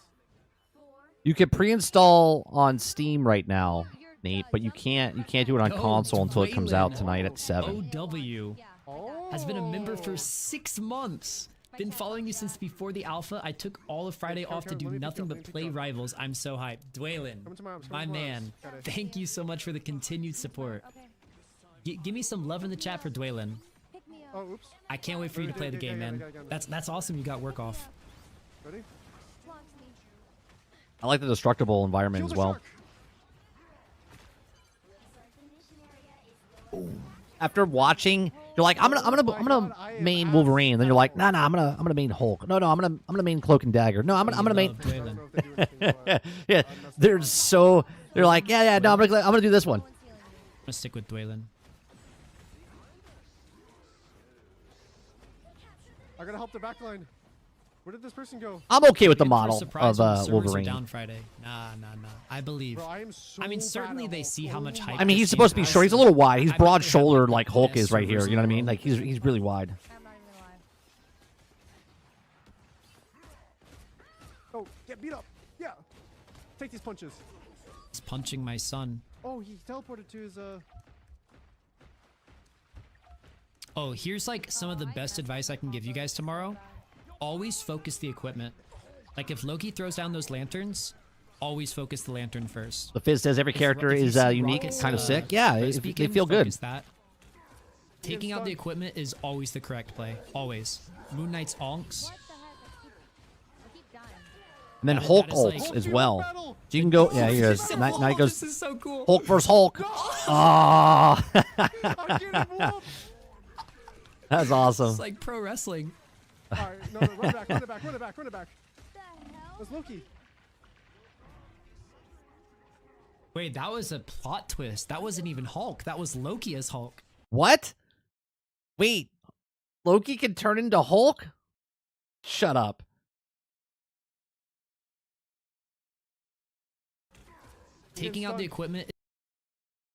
You can pre-install on Steam right now, Nate, but you can't do it on Oh, console until it comes out Dwaylen. tonight at 7. OW Yeah. Oh. has been a member for 6 months. Been following you since before the alpha. I took all of Friday off to let do me pick nothing you up, but let me pick play you up. Rivals. I'm so hyped. Dwaylen, Come to my arms, come my to my arms. man, Got it. thank you so much for the continued support. Okay. Give me some love in the chat for Dwaylen. Pick me up. Oh, oops. I can't wait for you to play the game, man. That's awesome. You got work off. Ready? Blocks me. I like the destructible environment Kill as the well. shark. After watching, you're like, I'm gonna main Wolverine, and then you're like, nah, I'm gonna main Hulk. No, I'm gonna main Cloak and Dagger. No, I'm gonna main. Love Dwaylen. I don't know if they do anything, but Yeah, they're like, yeah, no, I'm gonna do this one. No one's healing me. I'm gonna stick with Dwaylen. I gotta help the backline. Where did this person go? I'm okay with the Maybe model for surprise of when the servers are Wolverine. down Friday. Nah. I believe. Bro, I am so I mean, bad certainly at they Hulk. see how much Oh hype my I mean, this he's game supposed to be has. short. He's a little wide. He's I bet they broad have, shouldered like, like Hulk best is right here. servers You know what I in the mean? world. Like he's really wide. I'm not even gonna lie. Oh, get beat up. Yeah. Take these punches. He's punching my son. Oh, he teleported to his Oh, here's like some of the best advice I can give you guys tomorrow. Always focus the equipment. Like if Loki throws down those lanterns, always focus the lantern first. The Fizz says every If- character if you is see unique, rockets, kind of sick. Yeah, first they beacon, feel good. focus that. Taking out the equipment is always the correct play. Always. Moon Knight's onks. What the heck? I keep dying. And then That Hulk is like- ults as well. So you can go. Yeah, here it is. Now it goes This is so cool. Hulk versus Hulk. Oh, I'm getting whooped. that's awesome. It's like pro wrestling. All right, no, run it back, run it back, run it back, run it back. The hell? That's Loki. Wait, that was a plot twist. That wasn't even Hulk. That was Loki as Hulk. What? Wait, Loki can turn into Hulk? Shut up. Taking out the equipment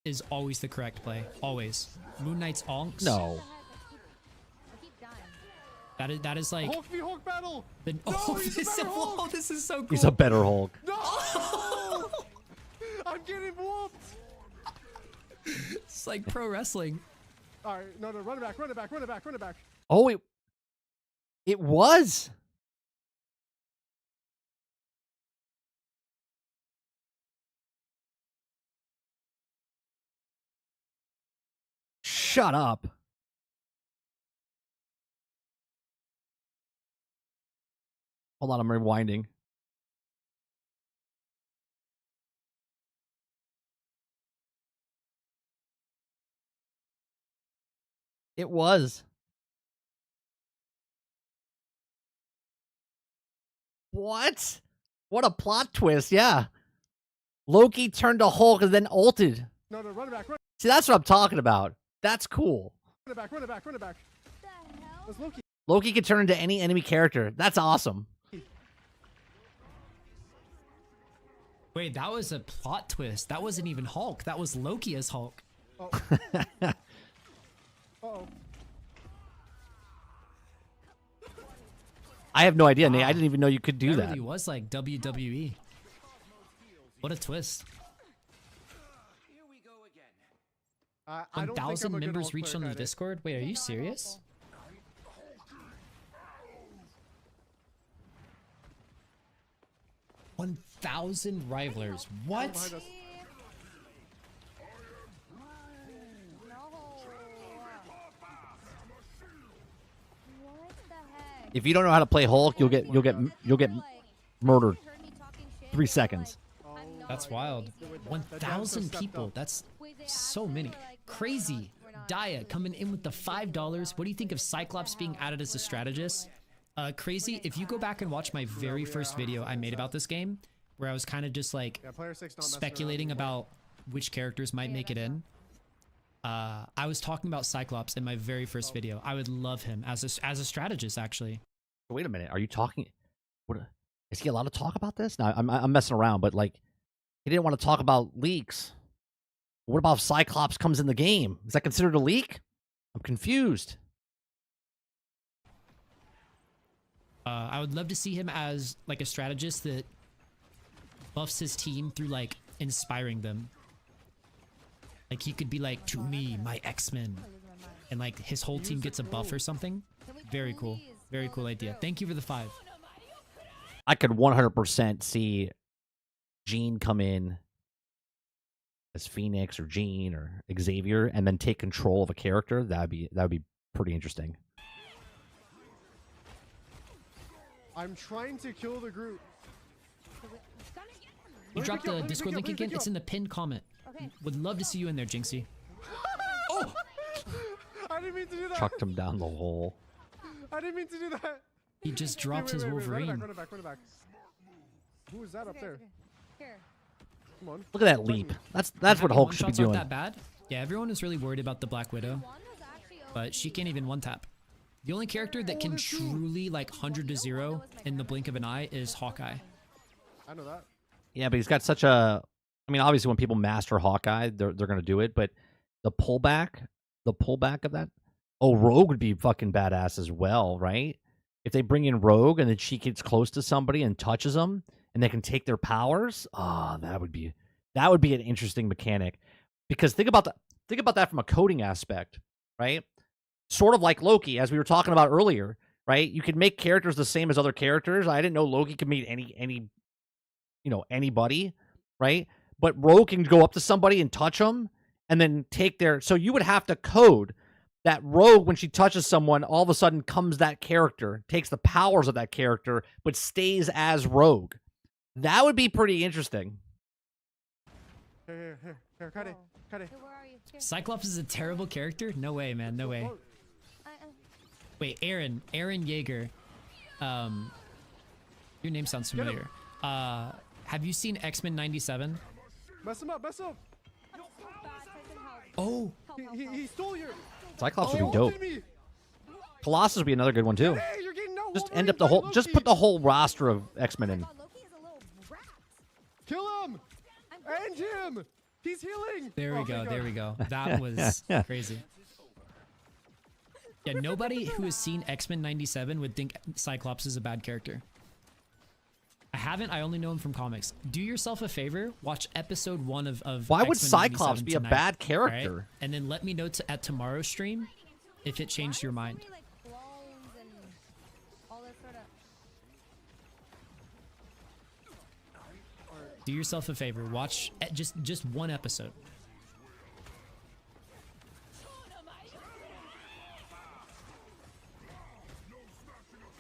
is always the correct play. Always. Moon Knight's onks. No. I keep dying. That is like Hulk v Hulk battle. the, No, oh, he's a this, better Hulk. oh, this is so cool. He's a better Hulk. No! I'm getting whooped. It's like pro wrestling. All right, no, run it back, run it back, run it back, run it back. Oh, it was. Shut up. Hold on, I'm rewinding. It was. What? What a plot twist, yeah. Loki turned to Hulk and then ulted. No, run it back, run See, that's what I'm talking about. That's cool. it back, run it back, run it back. The hell? That's Loki. Loki can turn into any enemy character. That's awesome. Wait, that was a plot twist. That wasn't even Hulk. That was Loki as Hulk. Oh. Uh-oh. I have no idea, Nate. I didn't even know you could do That that. really was like WWE. What a twist. I don't think I'm 1,000 a good members Hulk reached player, on the Kaide. Discord? Wait, are you serious? 1,000 rivalers. What? Behind us. No. What the heck? If you don't know how to play Hulk, you'll get murdered. 3 seconds. That's wild. 1,000 people. That's so many. Crazy. Daya coming in with the $5. What do you think of Cyclops being added as a strategist? Crazy. If you go back and watch my very first video I made about this game, where I was kind of just like Yeah, player 6 not messing around speculating anymore. about which characters might make it in, I was talking about Cyclops in my very first video. I would love him as a strategist, actually. Wait a minute. Are you talking? What? Is he allowed to talk about this? No, I'm messing around, but like, he didn't want to talk about leaks. What about if Cyclops comes in the game? Is that considered a leak? I'm confused. I would love to see him as like a strategist that buffs his team through like inspiring them. Like he could be like, to me, my X-Men, and like his whole team gets a buff or something. Very cool. Very cool idea. Thank you for the 5. I could 100% see Jean come in as Phoenix or Jean or Xavier and then take control of a character. That would be pretty interesting. I'm trying to kill the group. You me dropped pick you the up, let me Discord pick link you up, let me again? pick you It's in the pinned comment. Okay. Would love to see you in there, Jinxie. I didn't mean to do that. Chucked him down the hole. I didn't mean to do that. He just dropped his Run it Wolverine. back, run it back, run it back. Who is that up there? Here. Come on. Look at that leap. That's what Having Hulk should be one-shots aren't doing. that bad. Yeah, everyone is really worried about the Black Widow, One was actually but she can't even one-tap. The only character that can truly like 100 to 0 in the blink of an eye is Hawkeye. I know that. Yeah, but he's got such a. I mean, obviously, when people master Hawkeye, they're going to do it. But the pullback of that. Oh, Rogue would be fucking badass as well, right? If they bring in Rogue and then she gets close to somebody and touches them, and they can take their powers. Oh, that would be an interesting mechanic. Because think about that from a coding aspect, right? Sort of like Loki, as we were talking about earlier, right? You could make characters the same as other characters. I didn't know Loki could meet anybody, right? But Rogue can go up to somebody and touch them and then take their... So you would have to code that Rogue, when she touches someone, all of a sudden comes that character, takes the powers of that character, but stays as Rogue. That would be pretty interesting. Here, cut it. Hey, where are you? Here. Cyclops is a terrible character? No way, man. No way. Wait, Aaron Yeager. Your name sounds familiar. Have you seen X-Men 97? Mess him up, mess him up. I'm so bad. Tyson, help. Oh, He stole your... Cyclops would He be dope. ulted me. Colossus would be another good one too. Hey, you're getting no Just Wolverine end up the by whole. Loki. Just put the whole roster of X-Men in. God, Loki is a little rat. Kill him! End him! He's healing! there we Oh, go. thank There God. we go. That was crazy. Yeah, nobody who has seen X-Men 97 would think Cyclops is a bad character. I haven't. I only know him from comics. Do yourself a favor. Watch episode 1 of Why would X-Men Cyclops 97 be a tonight, bad alright? character? And then let me know at tomorrow's stream if it changed your mind. So many, like, clones and all this sort of... Do yourself a favor. Watch just one episode.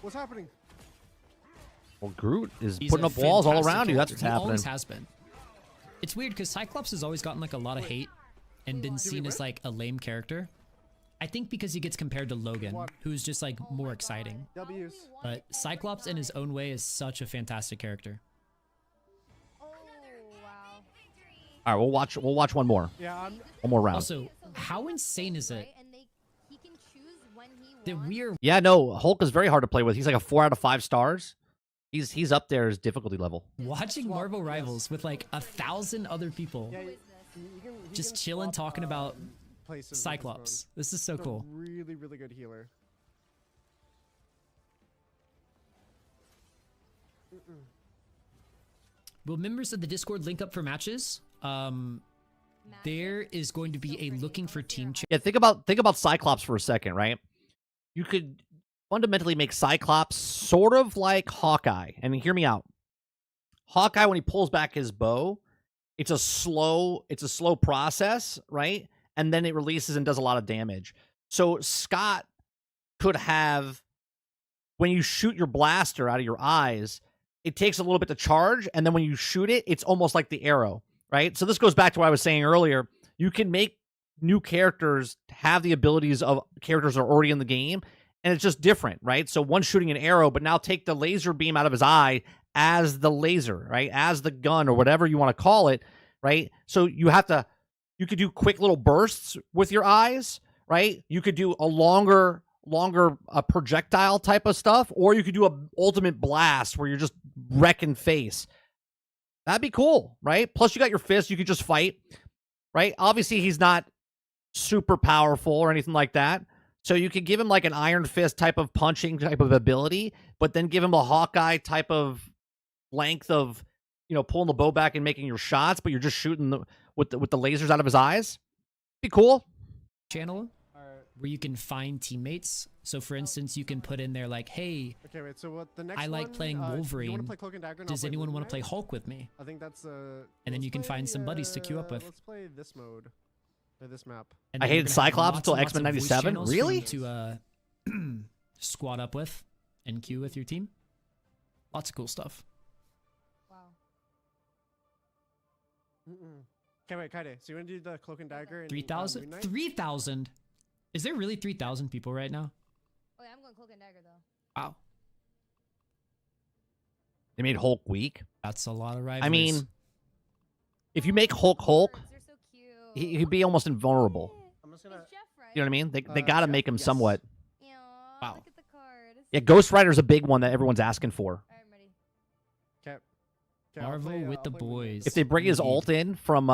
What's happening? Well, Groot is He's putting a up walls all fantastic around you. That's what's character. He happening. always has been. It's weird because Cyclops has always gotten like a lot of hate and been seen as like a lame character. I think because he gets compared to Logan, who's just like more exciting. W's. But Cyclops in his own way is such a fantastic character. Oh, wow. All right, we'll watch one more. Yeah, One more round. Also, how insane is it And he can choose when he that wants. we are Yeah, no, Hulk is very hard to play with. He's like a 4 out of 5 stars. He's up there as difficulty level. watching Marvel Rivals with like 1,000 other people Yeah, Who is this? he just can chilling, swap, talking about places with his Cyclops. This is so mode. He's a cool. Really, really good healer. Will members of the Discord link up for matches? There is going to be a looking for team chat. Yeah, think about Cyclops for a second, right? You could fundamentally make Cyclops sort of like Hawkeye. And hear me out. Hawkeye, when he pulls back his bow, it's a slow process, right? And then it releases and does a lot of damage. So Scott could have, when you shoot your blaster out of your eyes, it takes a little bit to charge, and then when you shoot it, it's almost like the arrow, right? So this goes back to what I was saying earlier. You can make new characters have the abilities of characters that are already in the game, and it's just different, right? So one's shooting an arrow, but now take the laser beam out of his eye as the laser, right? As the gun or whatever you want to call it, right? So you could do quick little bursts with your eyes, right? You could do a longer projectile type of stuff, or you could do a ultimate blast where you're just wrecking face. That'd be cool, right? Plus you got your fist, you could just fight, right? Obviously he's not super powerful or anything like that. So you could give him like an Iron Fist type of punching type of ability, but then give him a Hawkeye type of length of, pulling the bow back and making your shots, but you're just shooting with the lasers out of his eyes. Be cool. Channel Alright. where you can find teammates. So for instance, you can put in there like, hey, Okay, wait. So what the next I like one, playing you wanna Wolverine. play Cloak and Dagger and Does I'll play anyone want to play Moon Knight? Hulk with me? I think that's And then let's you can find some buddies to queue up with. Let's play this mode. Play this map. And I then you're hated gonna have Cyclops lots until and lots X-Men of voice 97? channels for you Really? To squad up with and queue with your team. Lots of cool stuff. Wow. Okay, wait, Kaide. So you want to do the Cloak and Dagger? And, 3,000? Moon Knight? 3,000? Is there really 3,000 people right now? Oh, yeah, I'm going Cloak and Dagger, though. Wow. They made Hulk weak. That's a lot of rivalries. I mean, if you make Hulk, Birds, they're so cute. he'd be almost invulnerable. I'm just It's gonna. Jeff, right? You know what I mean? They got to make him yes. somewhat. Yeah. Wow. Look at the card. Yeah, Ghost Rider's a big one that everyone's asking for. Alright, I'm ready. Okay. Marvel with the boys. If they bring his ult in from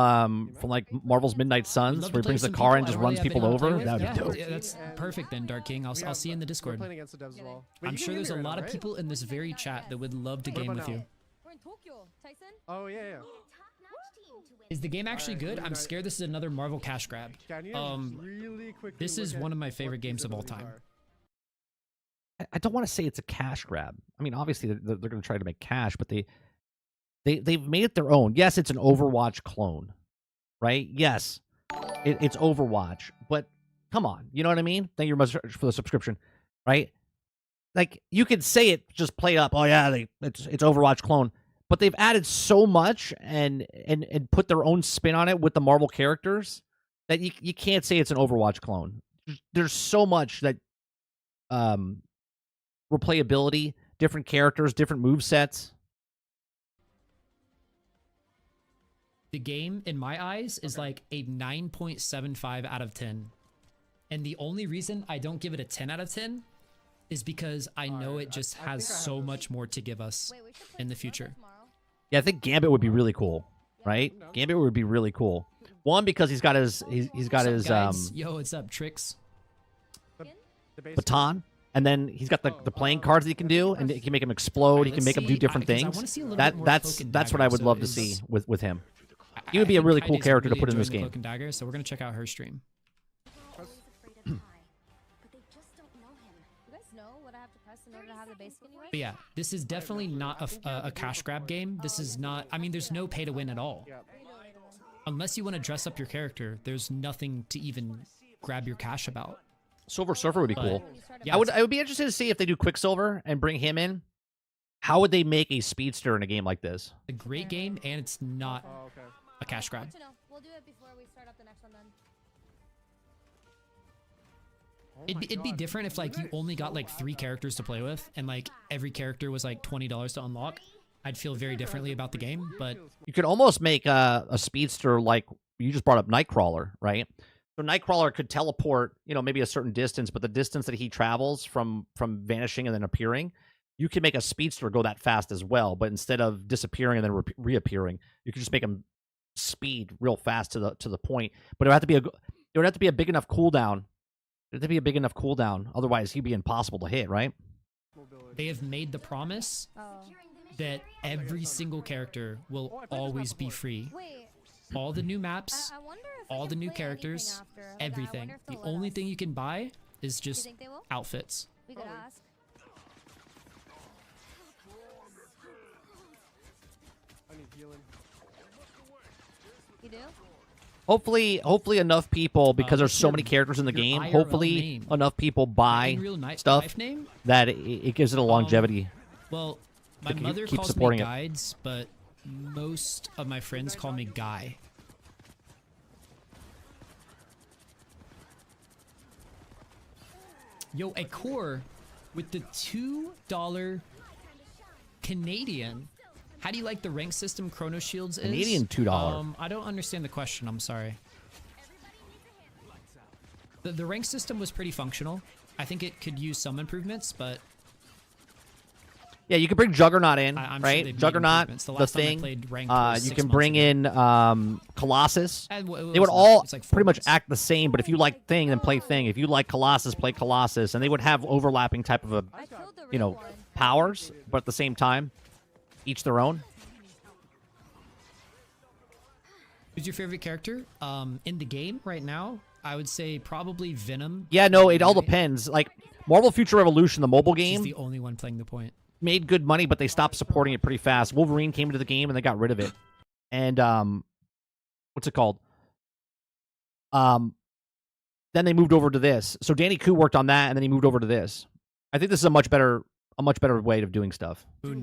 like Marvel's Midnight Suns, Love where to he brings play the with car some and just people I runs don't really people have anyone over, to play that'd be with. dope. Yeah, that's perfect then, Dark King. I'll see you in the We're Discord. playing against the devs as well. Wait, I'm you can sure hear there's me a right lot now, of right? people in this very chat that would love to game about with now? you. We're in Tokyo, Tyson. Oh yeah. Is the game actually good? I'm scared this is another Marvel cash grab. Can you really quickly This is look at one of my what favorite these games of all abilities time. are? I don't want to say it's a cash grab. I mean, obviously they're going to try to make cash, but they've made it their own. Yes, it's an Overwatch clone, right? Yes, it's Overwatch, but come on, you know what I mean? Thank you very much for the subscription, right? Like you could say it, just play up. Oh yeah, it's Overwatch clone, but they've added so much and put their own spin on it with the Marvel characters that you can't say it's an Overwatch clone. There's so much that replayability, different characters, different move sets. The game, in my eyes, is like a 9.75 out of 10. And the only reason I don't give it a 10 out of 10 is because I know it just has so much more to give us Wait, we should play in the Smash future. tomorrow. Yeah, I think Gambit would be really cool, right? Gambit would be really cool. One, because he's got his Guys, yo, what's up, Tricks? The base baton, and then he's got the playing cards that he can do, and he can make him explode. He can make him do different things. That's what I would love to see with him. He would be a really cool character to put in this game. Cloak and Dagger, so we're gonna check out her stream. You guys know what I have to press in order to have the base skin, you guys? But yeah, this is definitely not a cash grab game. This is not. I mean, there's no pay to win at all. Unless you want to dress up your character, there's nothing to even grab your cash about. Silver Surfer would be But- cool. Yeah, I would be interested to see if they do Quicksilver and bring him in. How would they make a speedster in a game like this? a great game, and it's not Oh, okay. a cash grab. Good to know. We'll do it before we start up the next one then. It'd be different if like you only got like 3 characters to play with, and like every character was like $20 to unlock. I'd feel very differently about the game, but You could almost make a speedster like you just brought up Nightcrawler, right? So Nightcrawler could teleport, maybe a certain distance, but the distance that he travels from vanishing and then appearing, you can make a speedster go that fast as well. But instead of disappearing and then reappearing, you could just make him speed real fast to the point. But it would have to be a big enough cooldown. It would have to be a big enough cooldown. Otherwise, he'd be impossible to hit, right? they have made the promise Oh. that every single character will always be free. Wait, All the new maps, I wonder if I all can the new play characters, anything after. Like, I everything. wonder if The they'll let only us. thing you can buy is Do you just think they will? outfits. We could ask. I need healing. You do? Hopefully enough people, because there's what's so your- many characters in the your game, IRL hopefully name? enough people buy In real stuff life name? that it gives it a longevity. Well, my keep- mother keep calls me supporting it. Guides, but most of my friends call me Guy. Yo, a core with the $2 Canadian. How do you like the rank system Chrono Shields is? Canadian $2. I don't understand the question. I'm sorry. The rank system was pretty functional. I think it could use some improvements, but Yeah, you can bring Juggernaut in, I'm sure right? they've made Juggernaut, improvements. The the last time I thing. played ranked was You 6 can months bring ago. in Colossus. And it They would was all not. It's like 4 pretty much months. act the same, but if you like Thing, then play Thing. If you like Colossus, play Colossus, and they would have overlapping type of I killed the red one. powers, but at the same time, each their own. Who's your favorite character? In the game right now, I would say probably Venom. Yeah, no, it all Right? depends. Like Marvel Future Revolution, the mobile She's game, the only one playing the point. made good money, but they stopped supporting it pretty fast. Wolverine came into the game and they got rid of it. And what's it called? Then they moved over to this. So Danny Koo worked on that, and then he moved over to this. I think this is a much better way of doing stuff. Moon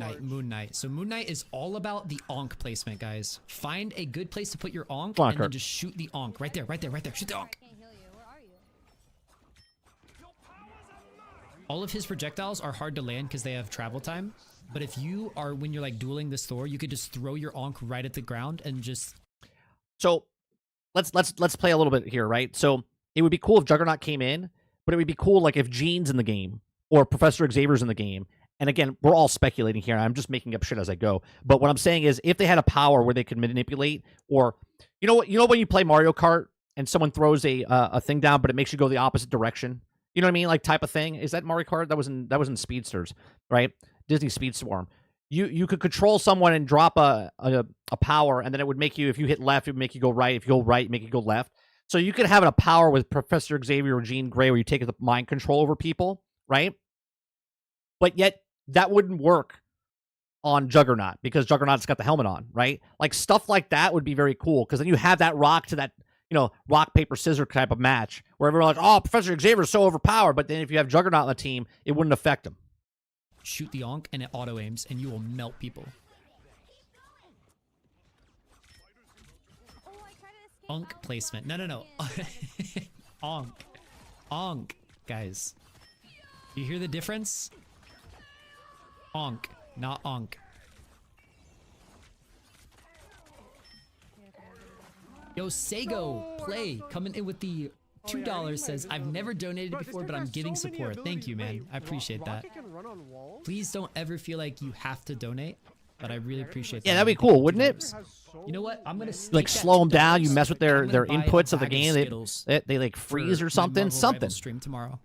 Knight. So Moon Knight is all about the onk placement, guys. Find a good place to put your onk, Come on, and then Kurt. just shoot the onk. Right there. Shoot the onk. I can't heal you. Where are you? All of his projectiles are hard to land because they have travel time. But if you are, when you're like dueling this Thor, you could just throw your onk right at the ground and just So let's play a little bit here, right? So it would be cool if Juggernaut came in, but it would be cool like if Jean's in the game, or Professor Xavier's in the game, and again, we're all speculating here. I'm just making up shit as I go. But what I'm saying is, if they had a power where they could manipulate, or you know what, when you play Mario Kart and someone throws a thing down, but it makes you go the opposite direction. You know what I mean? Like type of thing. Is that Mario Kart? That was in Speedsters, right? Disney Speedstorm. You could control someone and drop a power, and then it would make you, if you hit left, it would make you go right. If you go right, make you go left. So you could have a power with Professor Xavier or Jean Grey where you take the mind control over people, right? But yet that wouldn't work on Juggernaut because Juggernaut's got the helmet on, right? Like stuff like that would be very cool because then you have that rock to that, rock, paper, scissors type of match where everyone's like, oh, Professor Xavier is so overpowered. But then if you have Juggernaut on the team, it wouldn't affect him. Shoot the Onk and it auto aims and you will melt people. Onk placement. No. Onk. Onk, guys. You hear the difference? Onk, not Onk. Yo, Sego, play. Coming in with the $2 says, I've never donated before, but I'm giving support. Thank you, man. I appreciate that. Please don't ever feel like you have to donate, but I really appreciate that. Yeah, that'd be cool, wouldn't it? You know what? I'm gonna like slow them down. You mess with their inputs of the game. They like freeze or something. Stream tomorrow.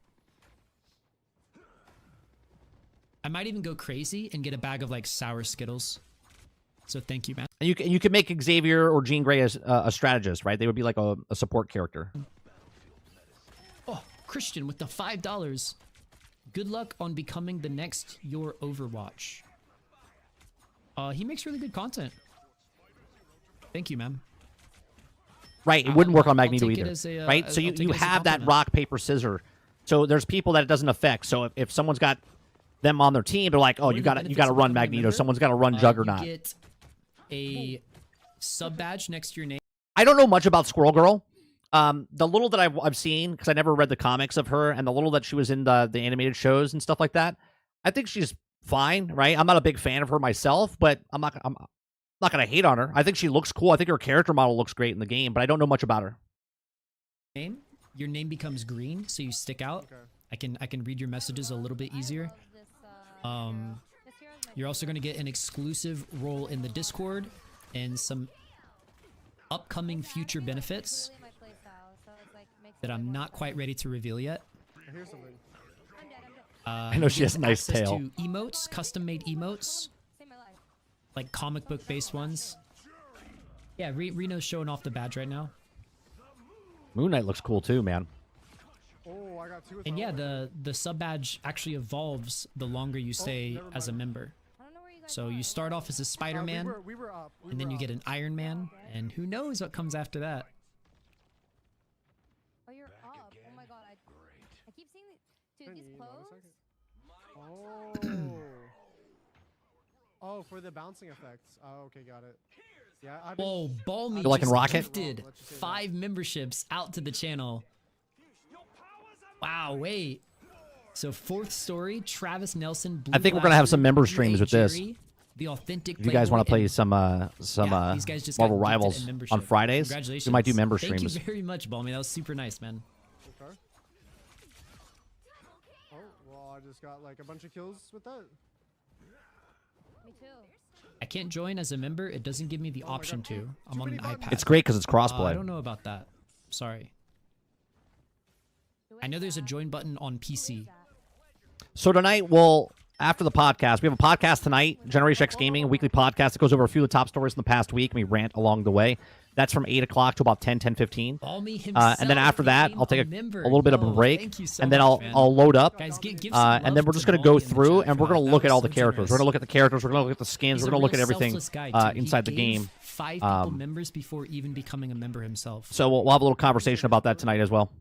I might even go crazy and get a bag of like sour Skittles. So thank you, man. And you could make Xavier or Jean Grey as a strategist, right? They would be like a support character. Oh, Christian with the $5. Good luck on becoming the next your Overwatch. He makes really good content. Thank you, man. Right, it wouldn't work on Magneto either, a, right? So you have that rock, paper, scissors. So there's people that it doesn't affect. So if someone's got them on their team, they're like, oh, you got to run Magneto. Someone's got to run Juggernaut. You get a sub badge next to your name. I don't know much about Squirrel Girl. The little that I've seen, because I never read the comics of her, and the little that she was in the animated shows and stuff like that, I think she's fine, right? I'm not a big fan of her myself, but I'm not gonna hate on her. I think she looks cool. I think her character model looks great in the game, but I don't know much about her. Your name becomes green, so you stick out. Okay. I can read your messages a little bit easier. You're also going to get an exclusive role in the Discord and some upcoming future benefits that I'm not quite ready to reveal yet. I know she has a nice tail. To emotes, custom-made emotes, like comic book based ones. Yeah, Reno's showing off the badge right now. Moon Knight looks cool too, man. Oh, I got two. And yeah, the sub badge actually evolves the longer you stay as a member. So you start off as a Spider-Man, and then you get an Iron Man, and who knows what comes after that. Oh, you're up. Oh my god, I keep seeing dude, these clothes. Oh, for the bouncing effects. Oh, okay, got it. Yeah, whoa, Balmy like in Rocket? Gifted 5 memberships out to the channel. Wow, wait. So 4th story, Travis Nelson. Blue I think we're gonna have some member streams with this. The authentic. If you guys want to play some Marvel Rivals on Fridays, we might do member streams. Thank you very much, Balmy. That was super nice, man. Okay. Oh, well, I just got like a bunch of kills with that. Me too. I can't join as a member. It doesn't give me the option to. I'm on an iPad. It's great because it's crossplay. I don't know about that. Sorry. I know there's a join button on PC. So tonight, after the podcast, we have a podcast tonight, Generation X Gaming, a weekly podcast that goes over a few of the top stories in the past week, and we rant along the way. That's from 8 o'clock to about 10:15. And then after that, I'll take a little bit of a break, and then I'll load up. Guys, and then we're just going to go through, and we're going to look at all the characters. We're going to look at the characters. We're going to look at the skins. We're going to look at everything inside the game. 5 people members before even becoming a member himself. So we'll have a little conversation about that tonight as well.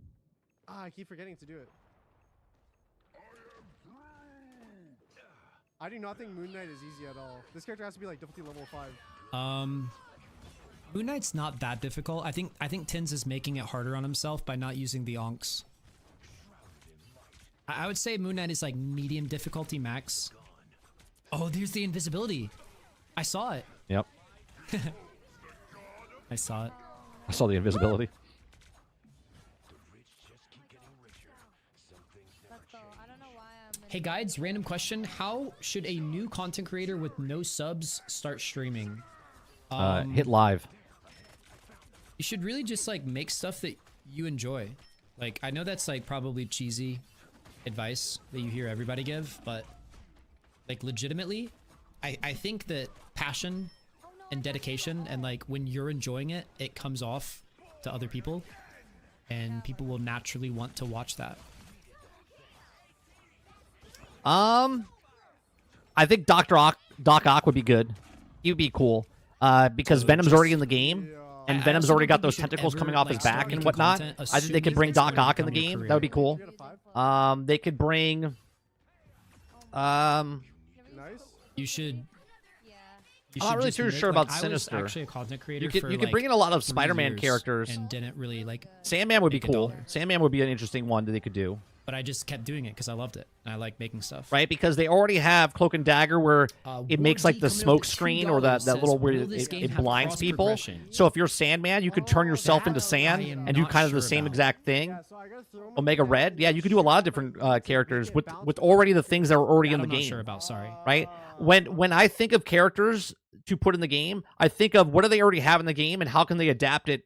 I keep forgetting to do it. I do not think Moon Knight is easy at all. This character has to be like difficulty level 5. Moon Knight's not that difficult. I think Tins is making it harder on himself by not using the onks. I would say Moon Knight is like medium difficulty max. Oh, there's the invisibility. I saw it. Yep. I saw it. I saw the invisibility. Hey guides, random question. How should a new content creator with no subs start streaming? Hit live. You should really just like make stuff that you enjoy. Like, I know that's like probably cheesy advice that you hear everybody give, but like legitimately, I think that passion and dedication and like when you're enjoying it, it comes off to other people and people will naturally want to watch that. I think Doc Ock would be good. He would be cool. Because Venom's already in the game, and I Venom's also already don't got think we those should tentacles ever, coming off like, his start back and making whatnot. content I think they could assuming bring it's Doc going to Ock in the become your game. That would be cool. You got a 5? They could bring Nice. You should. Yeah. You I'm not should really just too make, sure like, about I Sinister. was actually a content creator. you could for, you could like, bring in a lot of 3 Spider-Man years characters. and didn't really like. Sandman would be make a cool. dollar. Sandman would be an interesting one that they could do. But I just kept doing it because I loved it. And I like making stuff. Right, because they already have Cloak and Dagger where it makes like the Wardy coming smoke up to screen $2 or that says, little where will this game it have blinds people. cross-progression? So if you're Sandman, you could turn yourself into That I sand am and do not kind of the sure same about. exact thing. Yeah, so I gotta throw 'em Omega up Red, again. yeah, you could do a lot of different characters with already the things that are already That in the I'm not game. sure about. Sorry. Right? When I think of characters to put in the game, I think of what do they already have in the game and how can they adapt it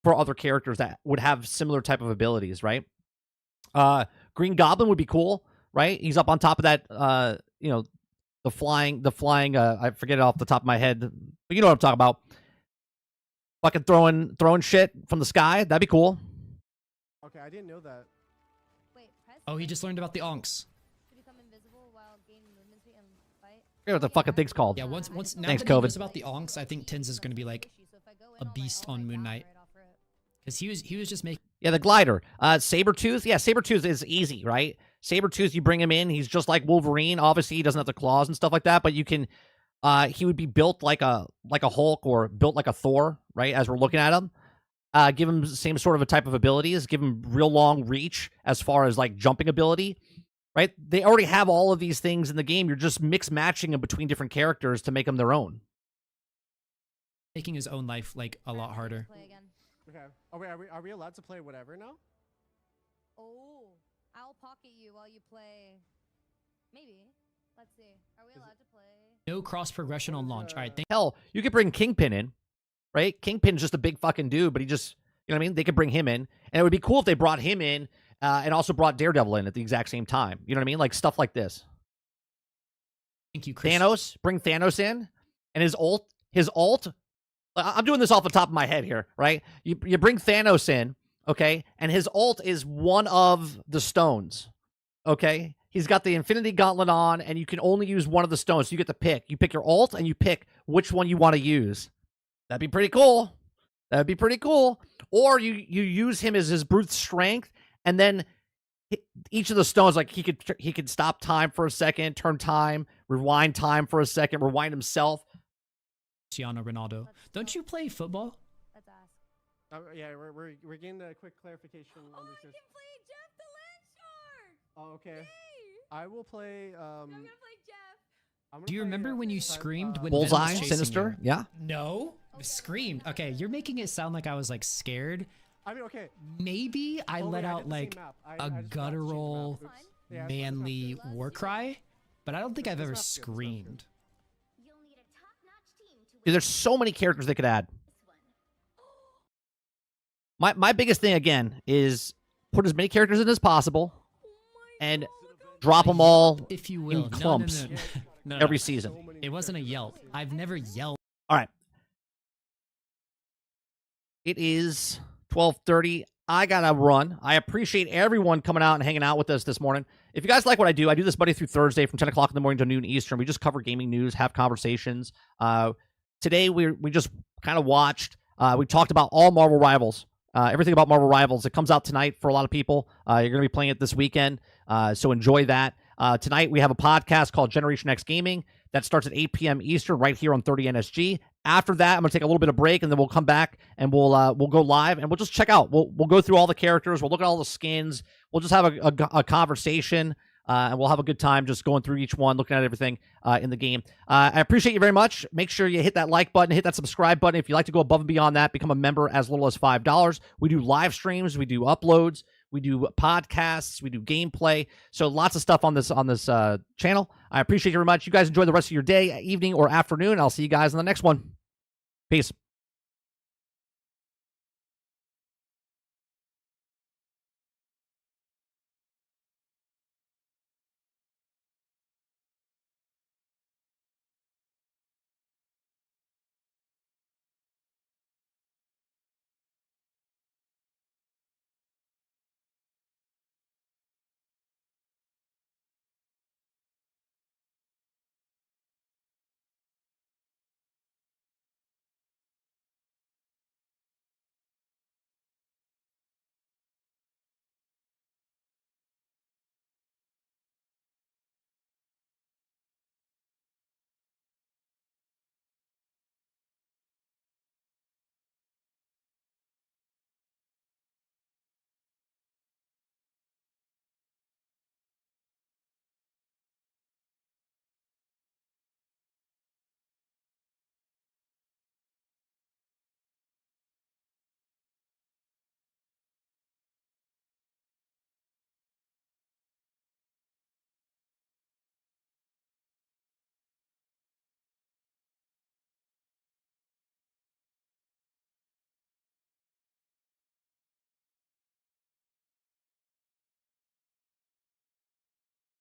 for other characters that would have similar type of abilities, right? Green Goblin would be cool, right? He's up on top of that the flying I forget it off the top of my head, but you know what I'm talking about. Fucking throwing shit from the sky. That'd be cool. Okay, I didn't know that. Wait, press Oh, he X just learned about the onks. to become invisible while gaining movement speed and fight. I forget what the fucking thing's called. Yeah, once now Thanks, that he COVID. knows about the onks, I think Tins is going to be like So if I go in, a I'll, beast like, on oh my Moon God, Knight. right off rip. because he was just making. Yeah, the glider. Sabretooth. Yeah, Sabretooth is easy, right? Sabretooth, you bring him in. He's just like Wolverine. Obviously, he doesn't have the claws and stuff like that, but you can he would be built like a Hulk or built like a Thor, right? As we're looking at him. Give him the same sort of a type of abilities. Give him real long reach as far as like jumping ability, right? They already have all of these things in the game. You're just mix matching them between different characters to make them their own. Making his own life like a lot harder. Play again. Okay. Oh wait, are we allowed to play whatever now? Oh, I'll pocket you while you play. Maybe. Let's see. Are we allowed to play? No cross progression on launch. All right, thank Hell, you could bring Kingpin in, right? Kingpin's just a big fucking dude, but he just, you know what I mean? They could bring him in. And it would be cool if they brought him in and also brought Daredevil in at the exact same time. You know what I mean? Like stuff like this. you, Chris. Thanos, bring Thanos in, and his ult, I'm doing this off the top of my head here, right? You bring Thanos in, okay, and his ult is one of the stones, okay? He's got the Infinity Gauntlet on, and you can only use one of the stones, so you get to pick. You pick your ult, and you pick which one you want to use. That'd be pretty cool. That'd be pretty cool. Or you use him as his brute strength, and then each of the stones, like he could stop time for a second, turn time, rewind time for a second, rewind himself. Cristiano Ronaldo. Don't you play football? Let's ask. Yeah, we're getting a quick clarification on this. play Jeff the Land Shark. Oh, okay. I will play. I'm gonna play Jeff. I'm gonna Do you play, remember when you Cy- screamed when Bullseye, Venom was chasing Sinister, you? yeah. No, screamed. Okay, you're making it sound like I was like scared. I mean, okay. Maybe I Oh, let wait, out did the same like map. I a just forgot to change the map. guttural, Oops. Yeah, it's not manly good. war cry, but I don't think I've ever That's not good, that's not good. screamed. You'll need a top-notch team to Dude, win there's so many characters they could add. this one. My biggest thing again is put as many characters in as possible and drop them all If you will. clumps No, every So season. many It wasn't a characters. yelp. I've never yelled. All right. It is 12:30. I gotta run. I appreciate everyone coming out and hanging out with us this morning. If you guys like what I do this Monday through Thursday from 10 o'clock in the morning to noon Eastern. We just cover gaming news, have conversations. Today we just kind of watched. We talked about all Marvel Rivals. Everything about Marvel Rivals. It comes out tonight for a lot of people. You're going to be playing it this weekend, so enjoy that. Tonight we have a podcast called Generation X Gaming that starts at 8 p.m. Eastern right here on 30 NSG. After that, I'm going to take a little bit of break, and then we'll come back and we'll go live, and we'll just check out. We'll go through all the characters. We'll look at all the skins. We'll just have a conversation, and we'll have a good time just going through each one, looking at everything in the game. I appreciate you very much. Make sure you hit that like button, hit that subscribe button. If you'd like to go above and beyond that, become a member as little as $5. We do live streams. We do uploads. We do podcasts. We do gameplay. So lots of stuff on this channel. I appreciate you very much. You guys enjoy the rest of your day, evening, or afternoon. I'll see you guys in the next one. Peace.